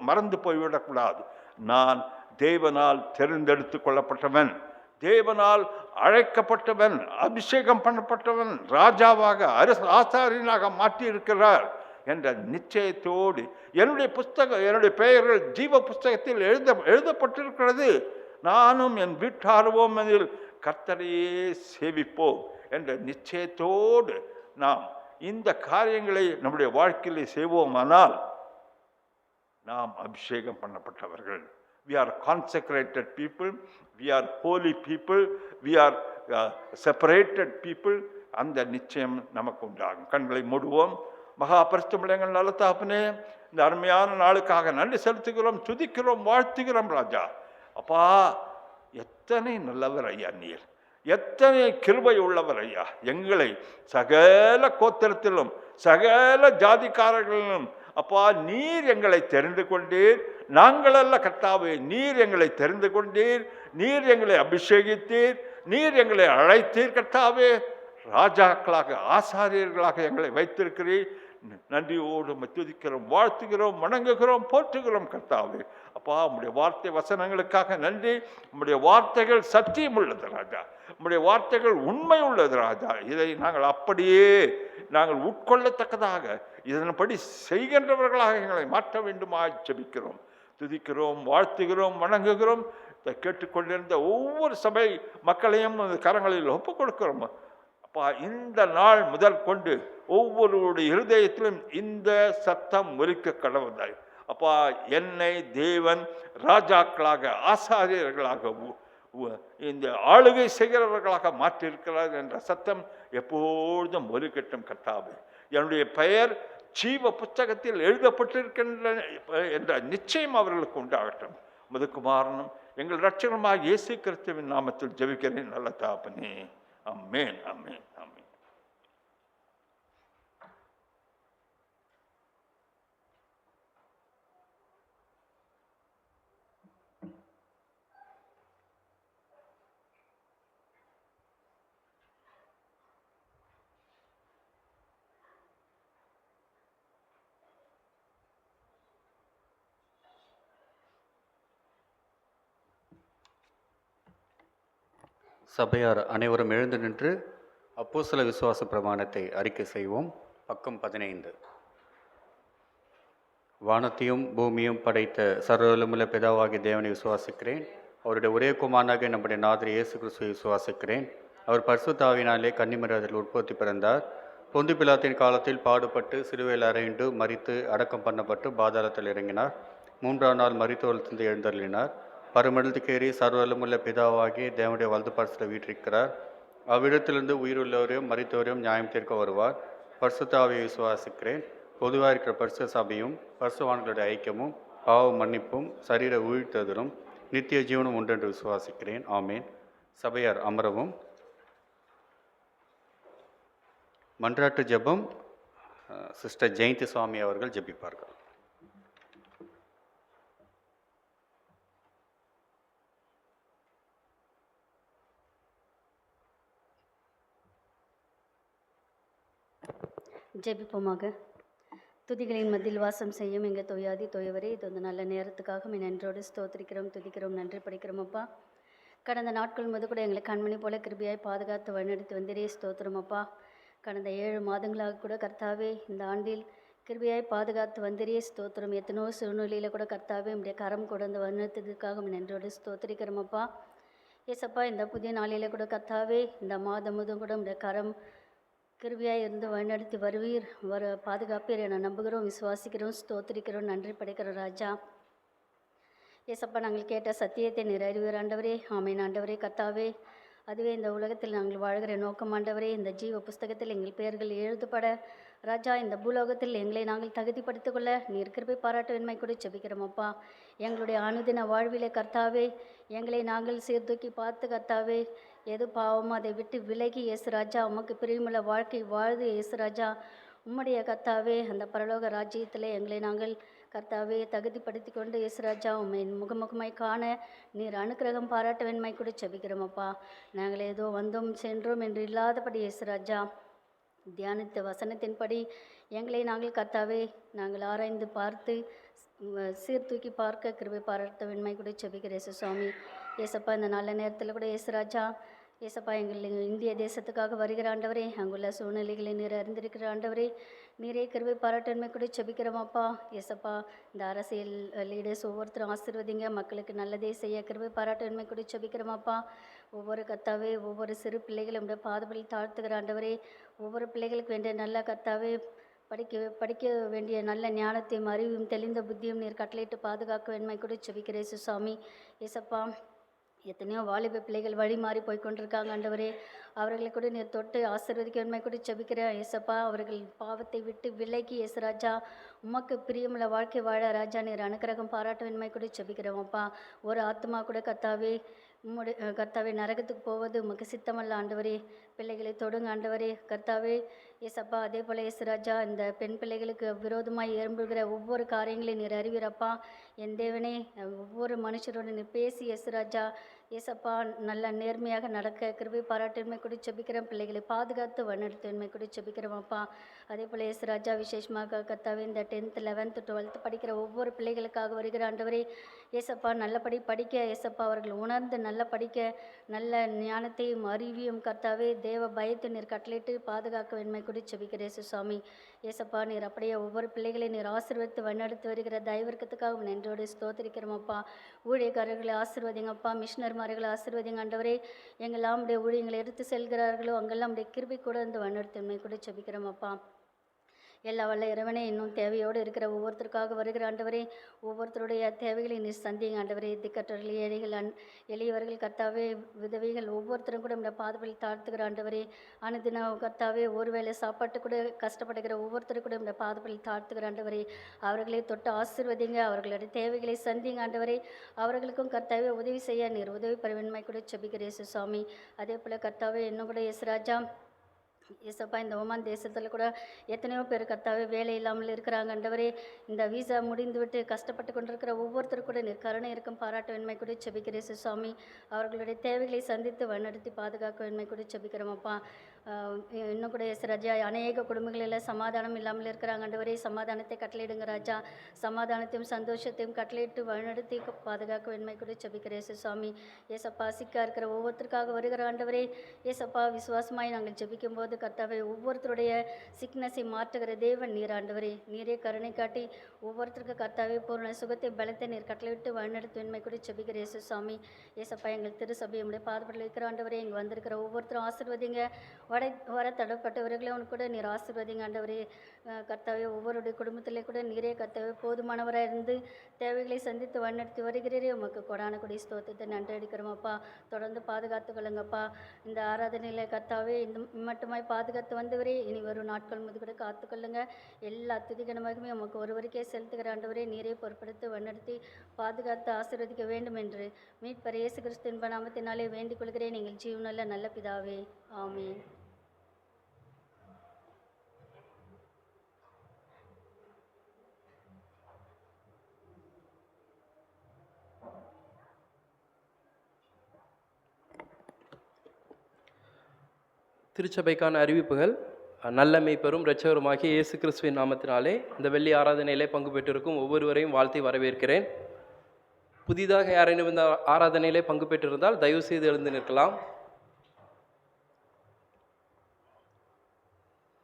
[SPEAKER 10] மறந்து போய்விடக்கூடாது. நான் தேவனால் தெரிந்தெடுத்து கொள்ளப்பட்டவன், தேவனால் அழைக்கப்பட்டவன், அபிஷேகம் பண்ணப்பட்டவன், ராஜாவாக ஆசாரியனாக மாற்றியிருக்கிறார் என்ற நிச்சயத்தோடு என்னுடைய பெயர்கள் ஜீவ புஸ்தகத்தில் எழுதப்பட்டிருக்கிறது. நானும் என் வீட்டாருவோம் அதில் கர்த்தரையே சேவிப்போம் என்ற நிச்சயத்தோடு நாம் இந்த காரியங்களை நம்முடைய வாழ்க்கையிலே செய்வோமானால் நாம் அபிஷேகம் பண்ணப்பட்டவர்கள். We are consecrated people, we are holy people, we are separated people. அந்த நிச்சயம் நமக்கு உண்டாகும். கண்களை மூடுவோம். மகா பரிசுத்தமுள்ளங்கள் நல்ல தகப்பனே, இந்த அருமையான நாளுக்காக நன்றி செலுத்துகிறோம், துதிக்கிறோம், வாழ்த்துகிறோம். ராஜா அப்பா, எத்தனை நல்லவர் ஐயா நீர், எத்தனை கிருபை உள்ளவர் ஐயா. எங்களை சகல கோத்திரத்திலும் சகல ஜாதிக்காரர்களிலும் அப்பா நீர் எங்களை தெரிந்து கொண்டீர். நாங்கள் அல்ல கர்த்தாவே, நீர் எங்களை தெரிந்து கொண்டீர், நீர் எங்களை அபிஷேகித்தீர், நீர் எங்களை அழைத்தீர் கர்த்தாவே. ராஜாக்களாக ஆசாரியர்களாக எங்களை வைத்திருக்கிறீர். நன்றியோடு துதிக்கிறோம், வாழ்த்துகிறோம், வணங்குகிறோம், போற்றுகிறோம் கர்த்தாவே. அப்பா, உம்முடைய வார்த்தை வசனங்களுக்காக நன்றி. உம்முடைய வார்த்தைகள் சத்தியம் உள்ளது ராஜா, உம்முடைய வார்த்தைகள் உண்மை உள்ளது ராஜா. இதை நாங்கள் அப்படியே உட்கொள்ளத்தக்கதாக இதன்படி செய்கின்றவர்களாக எங்களை மாற்ற வேண்டுமா ஜெபிக்கிறோம், துதிக்கிறோம், வாழ்த்துகிறோம், வணங்குகிறோம். இதை கேட்டுக்கொண்டிருந்த ஒவ்வொரு சபை மக்களையும் கரங்களில் ஒப்புக் கொடுக்கிறோம். அப்பா, இந்த நாள் முதல் கொண்டு ஒவ்வொருடைய இருதயத்திலும் இந்த சத்தம் ஒலிக்க கடவுதாய். அப்பா, என்னை தேவன் ராஜாக்களாக ஆசாரியர்களாக இந்த ஆளுகை செய்கிறவர்களாக மாற்றியிருக்கிறார் என்ற சத்தம் எப்பொழுதும் ஒலிக்கட்டும் கர்த்தாவே. என்னுடைய பெயர் ஜீவ புத்தகத்தில் எழுதப்பட்டிருக்கின்ற என்ற நிச்சயம் அவர்களுக்கு உண்டாகட்டும். முதுகுமாரனும் எங்கள் இரட்சகருமாகிய இயேசு கிறிஸ்துவின் நாமத்தில் ஜெபிக்கிறேன் நல்ல தகப்பனே. ஆமென், ஆமென், ஆமென்.
[SPEAKER 11] சபையார் அனைவரும் எழுந்து நின்று அப்போஸ்தல விசுவாச பிரமாணத்தை அறிக்கை செய்வோம். பக்கம் 15. வானத்தையும் பூமியும் படைத்த சர்வவல்லமுள்ள பிதாவாகிய தேவனை விசுவாசிக்கிறேன். அவருடைய ஒரே குமாரனாகிய நம்முடைய நாதர் இயேசு கிறிஸ்துவை விசுவாசிக்கிறேன். அவர் பரிசுத்த ஆவியினாலே கன்னிமரியாதையில் உற்பத்தி பிறந்தார். பொந்து பிலாத்தின் காலத்தில் பாடுபட்டு சிலுவையில் அறையுண்டு மரித்து அடக்கம் பண்ணப்பட்டு பாதாளத்தில் இறங்கினார். 3ஆம் நாள் மரித்தோரிலிருந்து எழுந்தருளினார். பரமண்டலத்துக்கேறி சர்வவல்லமுள்ள பிதாவாகி தேவனுடைய வலது பரிசுத்த வீற்றிருக்கிறார். அவ்விடத்திலிருந்து உயிருள்ளவரையும் மரித்தவரையும் நியாயம் தீர்க்க வருவார். பரிசுத்த ஆவியை விசுவாசிக்கிறேன். பொதுவாக இருக்கிற பரிசுத்த சபையும் பரிசுத்தவான்களுடைய ஐக்கியமும் பாவ மன்னிப்பும் சரீர உயிர்த்தெழுதலும் நித்திய ஜீவனும் உண்டென்று விசுவாசிக்கிறேன். ஆமேன். சபையார் அமரவும். மன்றாட்டு ஜெபம் சிஸ்டர் ஜெயந்தி சுவாமி அவர்கள் ஜெபிப்பார்கள்.
[SPEAKER 12] ஜெபிப்போமாக. துதிகளின் மத்தியில் வாசம் செய்யும் எங்கள் தொய்யாதி தொய்வரே, இது வந்து நல்ல நேரத்துக்காக நன்றோடு ஸ்தோத்திரிக்கிறோம், துதிக்கிறோம், நன்றி படிக்கிறோம் அப்பா. கடந்த நாட்கள் முது கூட எங்களை கண்மணி போல கிருபியாய் பாதுகாத்து வழிநடத்தி வந்திரே ஸ்தோத்திரம் அப்பா. கடந்த 7 மாதங்களாக கூட கர்த்தாவே இந்த ஆண்டில் கிருபியாய் பாதுகாத்து வந்திரே ஸ்தோத்திரம். எத்தனோ சூழ்நிலையில் கூட கர்த்தாவே நம்முடைய கரம் கொண்டு வழிநடத்ததுக்காக நன்றோடு ஸ்தோத்திரிக்கிறோம் அப்பா. ஏசப்பா, இந்த புதிய நாளில் கூட கர்த்தாவே இந்த மாதம் முதும் கூட நம்முடைய கரம் கிருபியாய் இருந்து வழிநடத்தி வருவீர், பாதுகாப்பீர் என நம்புகிறோம், விசுவாசிக்கிறோம், ஸ்தோத்திரிக்கிறோம், நன்றி படைக்கிறோம் ராஜா. ஏசப்பா, நாங்கள் கேட்ட சத்தியத்தை நிறைவேறுவீர் ஆண்டவரே. ஆமேன் ஆண்டவரே. கர்த்தாவே, அதுவே இந்த உலகத்தில் நாங்கள் வாழ்கிற நோக்கம் ஆண்டவரே. இந்த ஜீவ புஸ்தகத்தில் எங்கள் பெயர்கள் எழுதப்பட ராஜா, இந்த பூலோகத்தில் எங்களை நாங்கள் தகுதிப்படுத்திக் கொள்ள நீர் கிருபை பாராட்ட வெண்மை கூட செபிக்கிறோம் அப்பா. எங்களுடைய அனுதின வாழ்விலே கர்த்தாவே எங்களை நாங்கள் சீர்தூக்கி பார்த்து கர்த்தாவே எது பாவமோ அதை விட்டு விலகி இயேசு ராஜா உமக்கு பிரியமுள்ள வாழ்க்கை வாழ்ந்து இயேசு ராஜா உம்முடைய கர்த்தாவே அந்த பரலோக ராஜ்யத்தில் எங்களை நாங்கள் கர்த்தாவே தகுதிப்படுத்தி கொண்டு இயேசு ராஜா உம்மை முகமுகமாய் காண நீர் அனுக்கிரகம் பாராட்ட வெண்மை கூட செபிக்கிறோம் அப்பா. நாங்கள் ஏதோ வந்தோம் சென்றோம் என்று இல்லாதபடி இயேசு ராஜா தியானித்த வசனத்தின்படி எங்களை நாங்கள் கர்த்தாவே நாங்கள் ஆராய்ந்து பார்த்து சீர்தூக்கி பார்க்க கிருபை பாராட்ட வெண்மை கூட செபிக்கிற இயேசு சுவாமி. ஏசப்பா, இந்த நல்ல நேரத்தில் கூட இயேசு ராஜா ஏசப்பா எங்கள் இந்திய தேசத்துக்காக வருகிற ஆண்டவரே, அங்குள்ள சூழ்நிலைகளை நீர் அறிந்திருக்கிற ஆண்டவரே, நீரே கிருபை பாராட்டன்மை கூட செபிக்கிறோமாப்பா. ஏசப்பா, இந்த அரசியல் லீடர்ஸ் ஒவ்வொருத்தரும் ஆசீர்வதிங்க, மக்களுக்கு நல்லதே செய்ய கிருபை பாராட்டன்மை கூட செபிக்கிறோமாப்பா. ஒவ்வொரு கர்த்தாவே ஒவ்வொரு சிறு பிள்ளைகளும் பாதபடி தாழ்த்துகிற ஆண்டவரே, ஒவ்வொரு பிள்ளைகளுக்கு வேண்டிய நல்ல கர்த்தாவே படிக்க வேண்டிய நல்ல ஞானத்தையும் அறிவும் தெளிந்த புத்தியும் நீர் கட்டளையிட்டு பாதுகாக்க வேண்மை கூட செபிக்கிறேன் சுவாமி. ஏசப்பா, எத்தனையோ வாலிப பிள்ளைகள் வழி மாறி போய்கொண்டிருக்காங்க ஆண்டவரே, அவர்களை கூட நீர் தொட்டு ஆசீர்வதிக்க வேண்மை கூட செபிக்கிறேன் ஏசப்பா. அவர்கள் பாவத்தை விட்டு விலகி இயேசு ராஜா உமக்கு பிரியமுள்ள வாழ்க்கை வாழ ராஜா நீர் அனுக்கிரகம் பாராட்ட வேண்மை கூட செபிக்கிறோம்ப்பா. ஒரு ஆத்மா கூட கர்த்தாவே உம்முடைய கர்த்தாவே நரகத்துக்கு போவது உமக்கு சித்தமல்ல ஆண்டவரே. பிள்ளைகளை தொடுங்க ஆண்டவரே கர்த்தாவே. ஏசப்பா, அதே போல் இயேசு ராஜா இந்த பெண் பிள்ளைகளுக்கு விரோதமாய் எழும்புகிற ஒவ்வொரு காரியங்களையும் நீர் அறிவீரப்பா. என் தேவனே, ஒவ்வொரு மனுஷரோடு நீர் பேசி இயேசு ராஜா ஏசப்பா நல்ல நேர்மையாக நடக்க கிருபை பாராட்டுமை கூட செபிக்கிறேன். பிள்ளைகளை பாதுகாத்து வழிநடத்துமை கூட செபிக்கிறோம்ப்பா. அதே போல் இயேசு ராஜா விசேஷமாக கர்த்தாவே இந்த 10th 11th 12th படிக்கிற ஒவ்வொரு பிள்ளைகளுக்காக வருகிற ஆண்டவரே ஏசப்பா நல்லபடி படிக்க ஏசப்பா அவர்கள் உணர்ந்து நல்ல படிக்க நல்ல ஞானத்தையும் அறிவியும் கர்த்தாவே தேவ பயத்தை நீர் கட்டளையிட்டு பாதுகாக்க வேண்மை கூட செபிக்கிறேன் இயேசு சுவாமி. ஏசப்பா, நீர் அப்படியே ஒவ்வொரு பிள்ளைகளை நீர் ஆசீர்வதித்து வழிநடத்தி வருகிற தயவிற்கத்துக்காக நன்றோடு ஸ்தோத்திரிக்கிறோமப்பா. ஊழியக்காரர்களை ஆசீர்வதிங்கப்பா, மிஷினர்மார்களை ஆசீர்வதிங்க ஆண்டவரே. எங்கெல்லாம் உடைய ஊழியங்களை எடுத்து செல்கிறார்களோ அங்கெல்லாம் உடைய கிருபை கூட வந்து வழிநடத்துமை கூட செபிக்கிறோமப்பா. எல்லா வல்ல இறைவனே, இன்னும் தேவையோடு இருக்கிற ஒவ்வொருத்தருக்காக வருகிற ஆண்டவரே, ஒவ்வொருத்தருடைய தேவைகளை நீர் சந்திங்க ஆண்டவரே. திக்கற்றவர்கள், ஏழைகள், எளியவர்கள் கர்த்தாவே, விதவைகள் ஒவ்வொருத்தரும் கூட நம்முடைய பாதபடி தாழ்த்துகிற ஆண்டவரே. அனுதின கர்த்தாவே ஒருவேளை சாப்பாட்டு கூட கஷ்டப்படுகிற ஒவ்வொருத்தரும் கூட நம்முடைய பாதபடி தாழ்த்துகிற ஆண்டவரே. அவர்களை தொட்டு ஆசீர்வதிங்க, அவர்களுடைய தேவைகளை சந்திங்க ஆண்டவரே. அவர்களுக்கும் கர்த்தாவே உதவி செய்ய நீர் உதவி பெறவன்மை கூட செபிக்கிற இயேசு சுவாமி. அதே போல் கர்த்தாவே இன்னும் கூட இயேசு ராஜா ஏசப்பா இந்த ஒமான் தேசத்தில் கூட எத்தனையோ பேர் கர்த்தாவே வேலை இல்லாமல் இருக்கிறாங்க ஆண்டவரே. இந்த வீசா முடிந்துவிட்டு கஷ்டப்பட்டு கொண்டிருக்கிற ஒவ்வொருத்தரும் கூட நீர் கருணை இருக்கும் பாராட்ட வெண்மை கூட செபிக்கிறேன் சுவாமி. அவர்களுடைய தேவைகளை சந்தித்து வழிநடத்தி பாதுகாக்க வெண்மை கூட செபிக்கிறோமப்பா. இன்னும் கூட ராஜா அநேக குடும்பங்களில் சமாதானம் இல்லாமல் இருக்கிறாங்க ஆண்டவரே. சமாதானத்தை கட்டளையிடுங்க ராஜா. சமாதானத்தையும் சந்தோஷத்தையும் கட்டளையிட்டு வழிநடத்தி பாதுகாக்க வெண்மை கூட செபிக்கிறேன் சுவாமி. ஏசப்பா சிக்கா இருக்கிற ஒவ்வொருத்தருக்காக வருகிற ஆண்டவரே. ஏசப்பா விசுவாசமாய் நாங்கள் ஜெபிக்கும் போது கர்த்தாவே ஒவ்வொருத்தருடைய சிக்னஸை மாற்றுகிற தேவன் நீர் ஆண்டவரே. நீரே கருணை காட்டி ஒவ்வொருத்தருக்கு கர்த்தாவே பூர்ண சுகத்தை பலத்தை நீர் கட்டளையிட்டு வழிநடத்தி வெண்மை கூட செபிக்கிறேன் சுவாமி. ஏசப்பா எங்கள் திருசபை உடைய பாதப்படல் வைக்கிற ஆண்டவரே. இங்கே வந்திருக்கிற ஒவ்வொருத்தரும் ஆசீர்வதிங்க. வர தடப்பட்டவர்களையும் கூட நீர் ஆசீர்வதிங்க ஆண்டவரே. கர்த்தாவே ஒவ்வொருடைய குடும்பத்திலே கூட நீரே கர்த்தாவே போதுமானவராக இருந்து தேவைகளை சந்தித்து வழிநடத்தி வருகிறீரே. உமக்கு கொடான கொடி ஸ்தோத்திரத்தை நன்றி அடிக்கிறோமப்பா. தொடர்ந்து பாதுகாத்து கொள்ளுங்கப்பா. இந்த ஆராதனையில் கர்த்தாவே இந்த மட்டுமாய் பாதுகாத்து வந்தவரே. இனி வரும் நாட்கள் முது கூட காத்துக்கொள்ளுங்க. எல்லா துதிகனமாகவே உமக்கு ஒருவருக்கே செலுத்துகிற ஆண்டவரே. நீரே பொறுப்படுத்தி வழிநடத்தி பாதுகாத்து ஆசீர்வதிக்க வேண்டும் என்று மீட்பர் இயேசு கிறிஸ்துவின் நாமத்தினாலே வேண்டிக் கொள்கிறேன். நீங்கள் ஜீவனுள்ள நல்ல பிதாவே. ஆமென்.
[SPEAKER 4] திருச்சபைக்கான அறிவிப்புகள். நல்ல மேய்ப்பரும் இரட்சகருமாகிய இயேசு கிறிஸ்துவின் நாமத்தினாலே இந்த வெள்ளி ஆராதனையிலே பங்கு பெற்றிருக்கும் ஒவ்வொருவரையும் வாழ்த்தி வரவேற்கிறேன். புதிதாக யாரேனும் இந்த ஆராதனையிலே பங்கு பெற்றிருந்தால் தயவு செய்து எழுந்து நிற்கலாம்.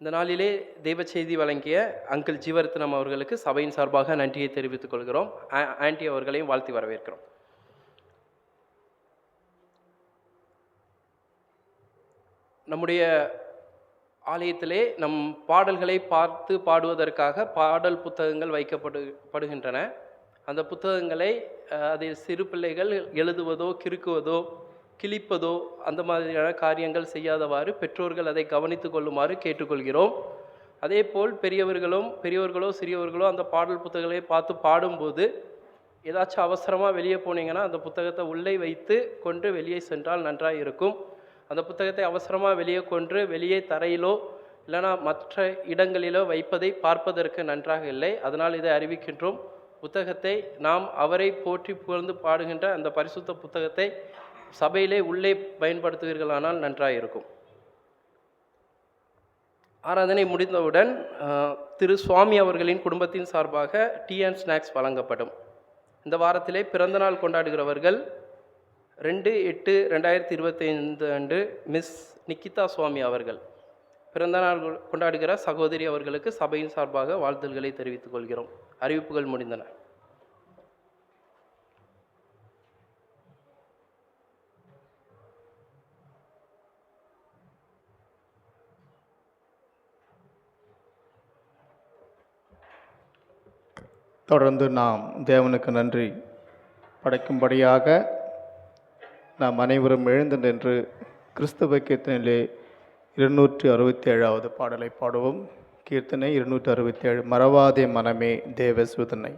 [SPEAKER 4] இந்த நாளிலே தெய்வ செய்தி வழங்கிய அங்கிள் ஜீவரத்னம் அவர்களுக்கு சபையின் சார்பாக நன்றியை தெரிவித்துக் கொள்கிறோம். ஆன்டி அவர்களையும் வாழ்த்தி வரவேற்கிறோம். நம்முடைய ஆலயத்திலே நம் பாடல்களை பார்த்து பாடுவதற்காக பாடல் புத்தகங்கள் வைக்கப்படுகின்றன. அந்த புத்தகங்களை அதில் சிறு பிள்ளைகள் எழுதுவதோ கிறுக்குவதோ கிழிப்பதோ அந்த மாதிரியான காரியங்கள் செய்யாதவாறு பெற்றோர்கள் அதை கவனித்து கொள்ளுமாறு கேட்டுக்கொள்கிறோம். அதே போல் பெரியவர்களோ சிறியவர்களோ அந்த பாடல் புத்தகங்களை பார்த்து பாடும்போது ஏதாச்சும் அவசரமாக வெளியே போனீங்கன்னா அந்த புத்தகத்தை உள்ளே வைத்து கொண்டு வெளியே சென்றால் நன்றாக இருக்கும். அந்த புத்தகத்தை அவசரமாக வெளியே கொண்டு வெளியே தரையிலோ இல்லைனா மற்ற இடங்களிலோ வைப்பதை பார்ப்பதற்கு நன்றாக இல்லை. அதனால் இதை அறிவிக்கின்றோம். புத்தகத்தை நாம் அவரை போற்றி புகழ்ந்து பாடுகின்ற அந்த பரிசுத்த புத்தகத்தை சபையிலே உள்ளே பயன்படுத்துவீர்களானால் நன்றாக இருக்கும். ஆராதனை முடிந்தவுடன் திரு சுவாமி அவர்களின் குடும்பத்தின் சார்பாக டீ அண்ட் ஸ்நாக்ஸ் வழங்கப்படும். இந்த வாரத்திலே பிறந்தநாள் கொண்டாடுகிறவர்கள் 2/8/2025 அன்று மிஸ் நிக்கிதா சுவாமி அவர்கள். பிறந்தநாள் கொண்டாடுகிற சகோதரி அவர்களுக்கு சபையின் சார்பாக வாழ்த்துக்களை தெரிவித்துக் கொள்கிறோம். அறிவிப்புகள் முடிந்தன.
[SPEAKER 1] தொடர்ந்து நாம் தேவனுக்கு நன்றி படைக்கும்படியாக நாம் அனைவரும் எழுந்து நின்று கிறிஸ்தவ கீர்த்தனையிலே 267வது பாடலை பாடுவோம். கீர்த்தனை 267. மறவாதே மனமே தேவசுதனை.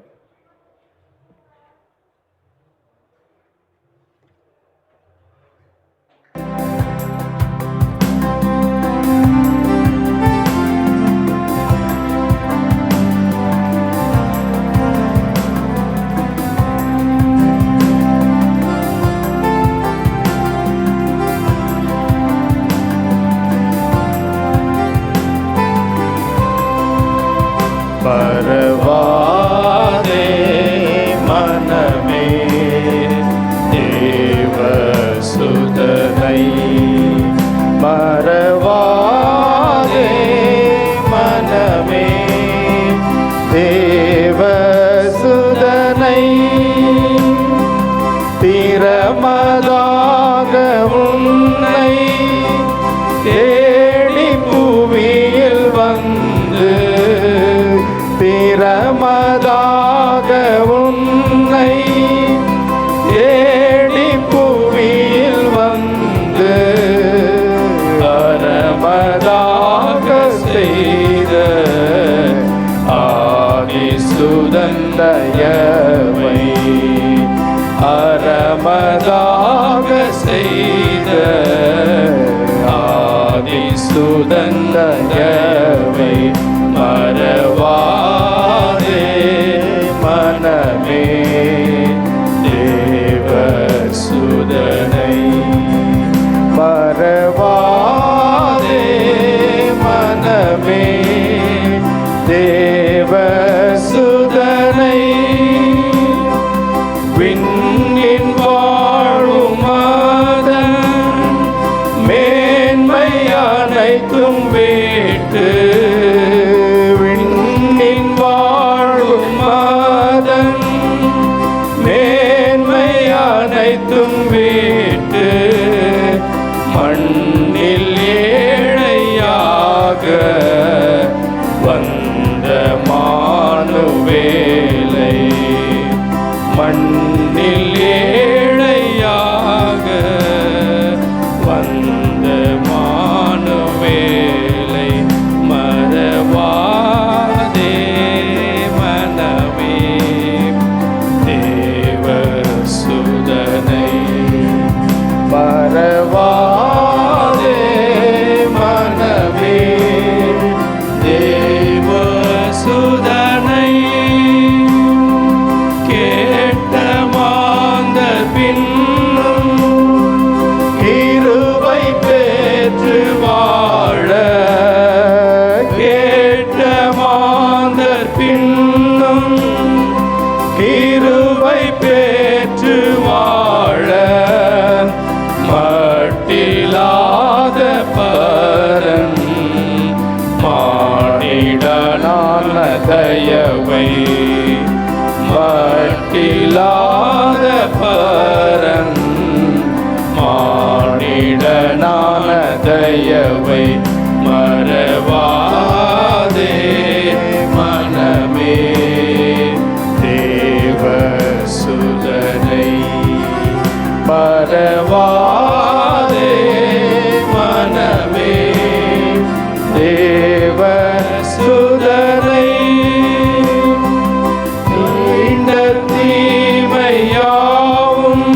[SPEAKER 13] மறவாதே மனமே தேவசுதனை. மறவாதே மனமே தேவசுதனை. திறமதாக உன்னை தேடி புவியில் வந்து திறமதாக உன்னை தேடி புவியில் வந்து அறமதாக செய்த ஆதிசுதன் தயவை. அறமதாக செய்த சுதன் தயவை மறவாதே மனமே தேவ சுதனை மறவாதே மனமே தேவ சுதனை விண்ணின் வாழும் மாதன் மேன்மை அனைத்தும் வேட்டு விண்ணின் வாழும் மாதன் மேன்மை அனைத்தும் வேட்டு மண்ணில் ஏழையாக வந்த மானுவேலை மண்ணில் ஏழையாக வந்த மானுவேலை மறவாதே மனமே தேவ சுதனை மறவாதே மனமே தேவ சுதனை கேட்ட மாந்த பின்னும் கிருபை பெற்று வாழ கேட்ட மாந்தர் பின்னும் கிருபை பெற்று வாழ மட்டிலாத பரன் மானிடனான தயவை மட்டிலாத பரன் மானிடனான தயவை மறவாதே மனமே தேவ சுதனை மறவாதே மனமே தேவ சுதனை நீண்ட தீமையாவும்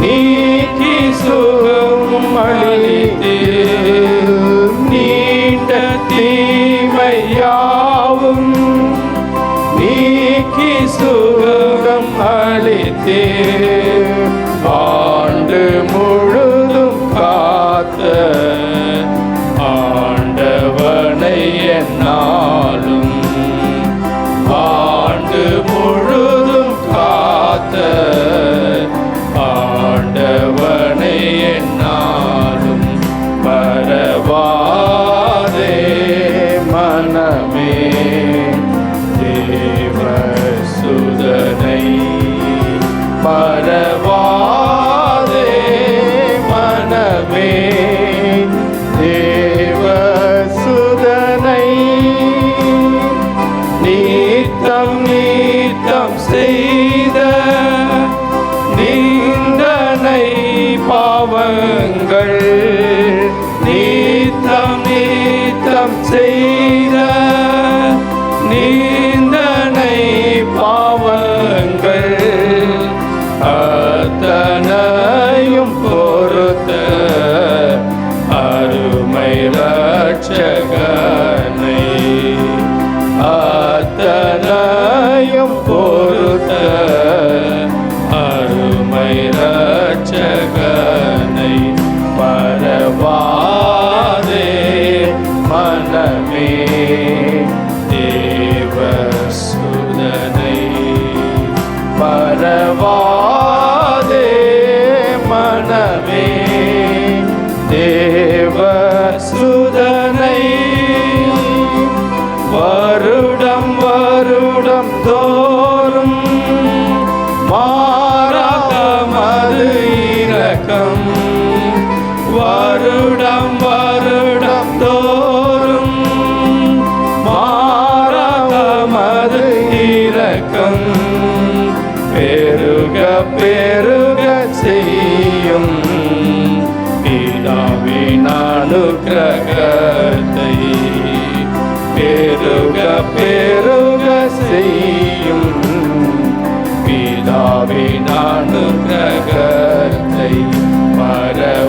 [SPEAKER 13] நீக்கி சுகம் அளித்தே நீண்ட தீமையாவும் நீக்கி சுகம் அளித்தே ஆண்டு முழுதும் காத்த ஆண்டவனை என்னாலும் ஆண்டு முழுதும் காத்த ஆண்டவனை என்னாலும் மறவாதே மனமே தேவ சுதனை மறவாதே மனமே தேவ சுதனை நீத்தம் நீத்தம் செய்த நீந்தனை பாவங்கள் நீத்தம் நீத்தம் செய்த நீந்தனை பாவங்கள் அத்தனையும் பொறுத்த அருமை ரட்சகனை அத்தனையும் பொறுத்த அருமை ரட்சகனை மறவாதே மனமே தேவ சுதனை மறவாதே மனமே தேவ சுதனை வருடம் வருடம் தோறும் மாறாத மது இரக்கம் வருடம் வருடம் தோறும் மாறாத மது இரக்கம் பெருக பெருக செய்யும் பிதாவின் அனுக்கிரகத்தை பெருக பெருக செய்யும் பிதாவின் அனுக்கிரகத்தை மறவாதே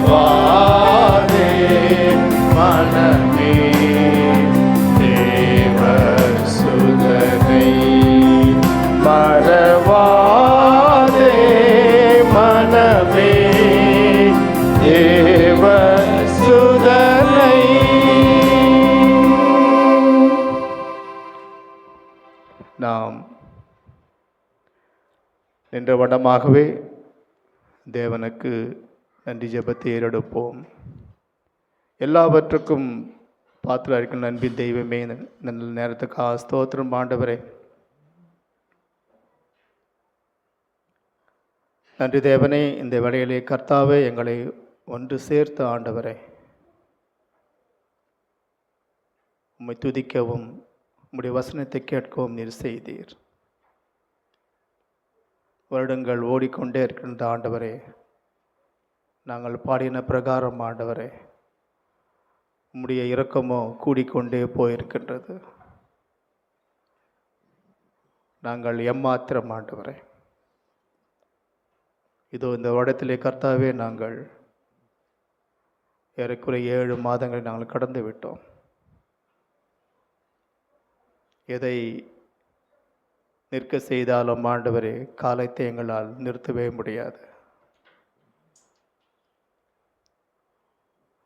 [SPEAKER 13] மனமே தேவ சுதனை மறவாதே மனமே தேவ சுதனை.
[SPEAKER 1] நாம் நின்ற வண்ணமாகவே தேவனுக்கு நன்றி ஜெபத்தை ஏறெடுப்போம். எல்லாவற்றுக்கும் பாத்திரம் இருக்கும் நண்பின் தெய்வமே, நல்ல நேரத்துக்காக ஸ்தோத்திரம் ஆண்டவரே. நன்றி தேவனே, இந்த வேளையிலே கர்த்தாவே எங்களை ஒன்று சேர்த்த ஆண்டவரே, உம்மை துதிக்கவும் உம்முடைய வசனத்தை கேட்கவும் நீர் செய்தீர். வருடங்கள் ஓடிக்கொண்டே இருக்கின்ற ஆண்டவரே, நாங்கள் பாடின பிரகாரம் ஆண்டவரே, உம்முடைய இரக்கமோ கூடிக்கொண்டே போயிருக்கின்றது. நாங்கள் எம்மாத்திரம் ஆண்டவரே. இதோ இந்த வருடத்திலே கர்த்தாவே நாங்கள் ஏறக்குறைய 7 மாதங்களை நாங்கள் கடந்து விட்டோம். எதை நிற்க செய்தாலும் ஆண்டவரே, காலத்தை எங்களால் நிறுத்தவே முடியாது.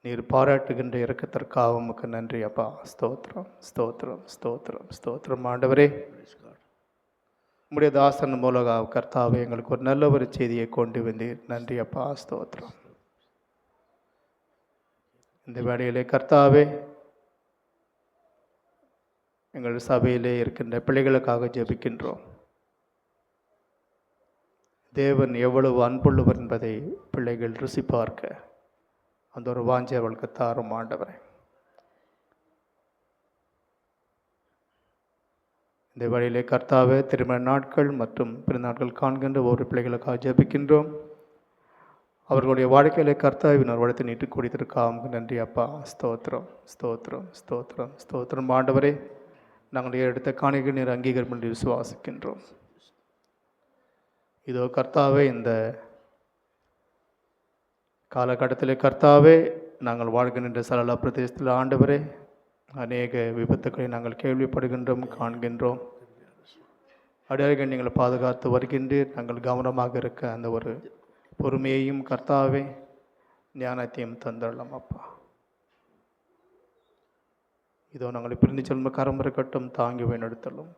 [SPEAKER 1] நீர் பாராட்டுகின்ற இரக்கத்திற்காக உமக்கு நன்றி அப்பா. ஸ்தோத்திரம் ஸ்தோத்திரம் ஸ்தோத்திரம் ஸ்தோத்திரம் ஆண்டவரே. உம்முடைய தாசன் மூலக கர்த்தாவே எங்களுக்கு ஒரு நல்ல ஒரு செய்தியை கொண்டு வந்தீர். நன்றி அப்பா, ஸ்தோத்திரம். இந்த வேளையிலே கர்த்தாவே, எங்கள் சபையிலே இருக்கின்ற பிள்ளைகளுக்காக ஜெபிக்கின்றோம். தேவன் எவ்வளவு அன்புள்ளவர் என்பதை பிள்ளைகள் ருசி பார்க்க அந்த ஒரு வாஞ்சை அவளுக்கு தாரும் ஆண்டவரே. இந்த வழியிலே கர்த்தாவே, திருமண நாட்கள் மற்றும் பிறநாட்கள் காண்கின்ற ஒரு பிள்ளைகளுக்காக ஜெபிக்கின்றோம். அவர்களுடைய வாழ்க்கையிலே கர்த்தாவின் ஒரு வளத்தை நீட்டு கொடுத்திருக்காம நன்றி அப்பா. ஸ்தோத்திரம் ஸ்தோத்திரம் ஸ்தோத்திரம் ஸ்தோத்திரம் ஆண்டவரே. நாங்கள் எடுத்த காணிக்கை நீர் அங்கீகாரம் என்று விசுவாசிக்கின்றோம். இதோ கர்த்தாவே, இந்த காலகட்டத்திலே கர்த்தாவே, நாங்கள் வாழ்கின்ற சரள பிரதேசத்தில் ஆண்டவரே, அநேக விபத்துக்களை நாங்கள் கேள்விப்படுகின்றோம், காண்கின்றோம். அடியார்கள் நீங்கள் பாதுகாத்து வருகின்றீர். நாங்கள் கவனமாக இருக்க அந்த ஒரு பொறுமையையும் கர்த்தாவே, ஞானத்தையும் தந்துடலாம் அப்பா. இதோ நாங்கள் பிரிந்து செல்லும் கரம் இருக்கட்டும், தாங்கி வழிநடத்தலும்.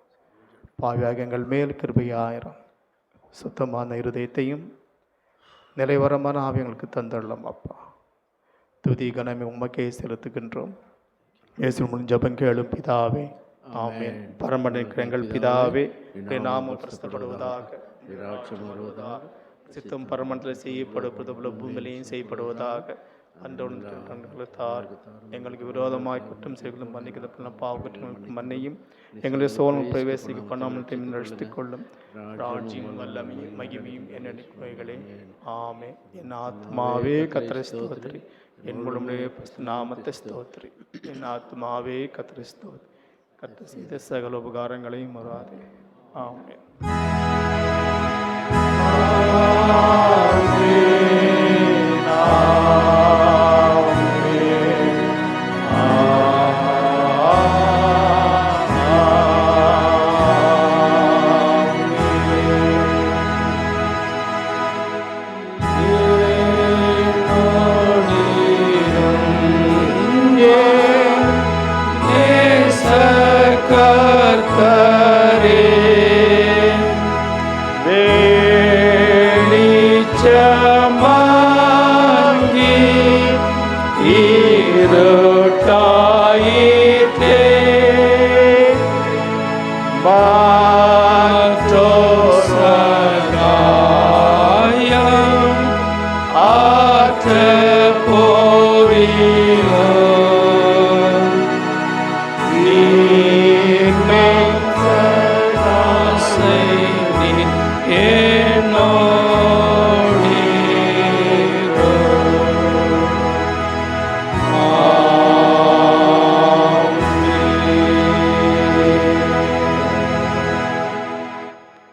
[SPEAKER 1] பாவியாக எங்கள் மேல் கிருபையாயிரம், சுத்தமான இருதயத்தையும் நிலைவரமான ஆவியங்களுக்கு தந்துடலாம் அப்பா. துதி கனமே உமக்கே செலுத்துகின்றோம். இயேசு மூலம் ஜெபம் கேளும் பிதாவே, ஆமென். பரமனிக்கிற எங்கள் பிதாவே, நாமம் பிரஸ்தப்படுவதாக, சித்தம் பரமண்டத்தில் செய்யப்படுவது போல பூமியிலையும் செய்யப்படுவதாக. அன்றொன்றார் எங்களுக்கு விரோதமாய் குற்றம் செய்களும் மன்னிக்கிற பாவக்குற்றங்களுக்கு மன்னியும். எங்களை சோழம் பிரவேசிக்க பண்ணாமல் ரசித்துக் கொள்ளும். ராஜ்யம் வல்லமையும் மகிமையும் என்னடிக்கைகளே, ஆமே. என் ஆத்மாவே கர்த்தரை ஸ்தோத்திரி, என் முழுமையே நாமத்தை ஸ்தோத்திரி. என் ஆத்மாவே கர்த்தரை ஸ்தோத்திரி, கர்த்தர் செய்த சகல உபகாரங்களையும் மறாதே. ஆமே.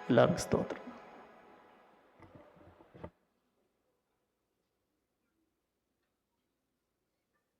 [SPEAKER 1] எல்லாருக்கும் ஸ்தோத்திரம்.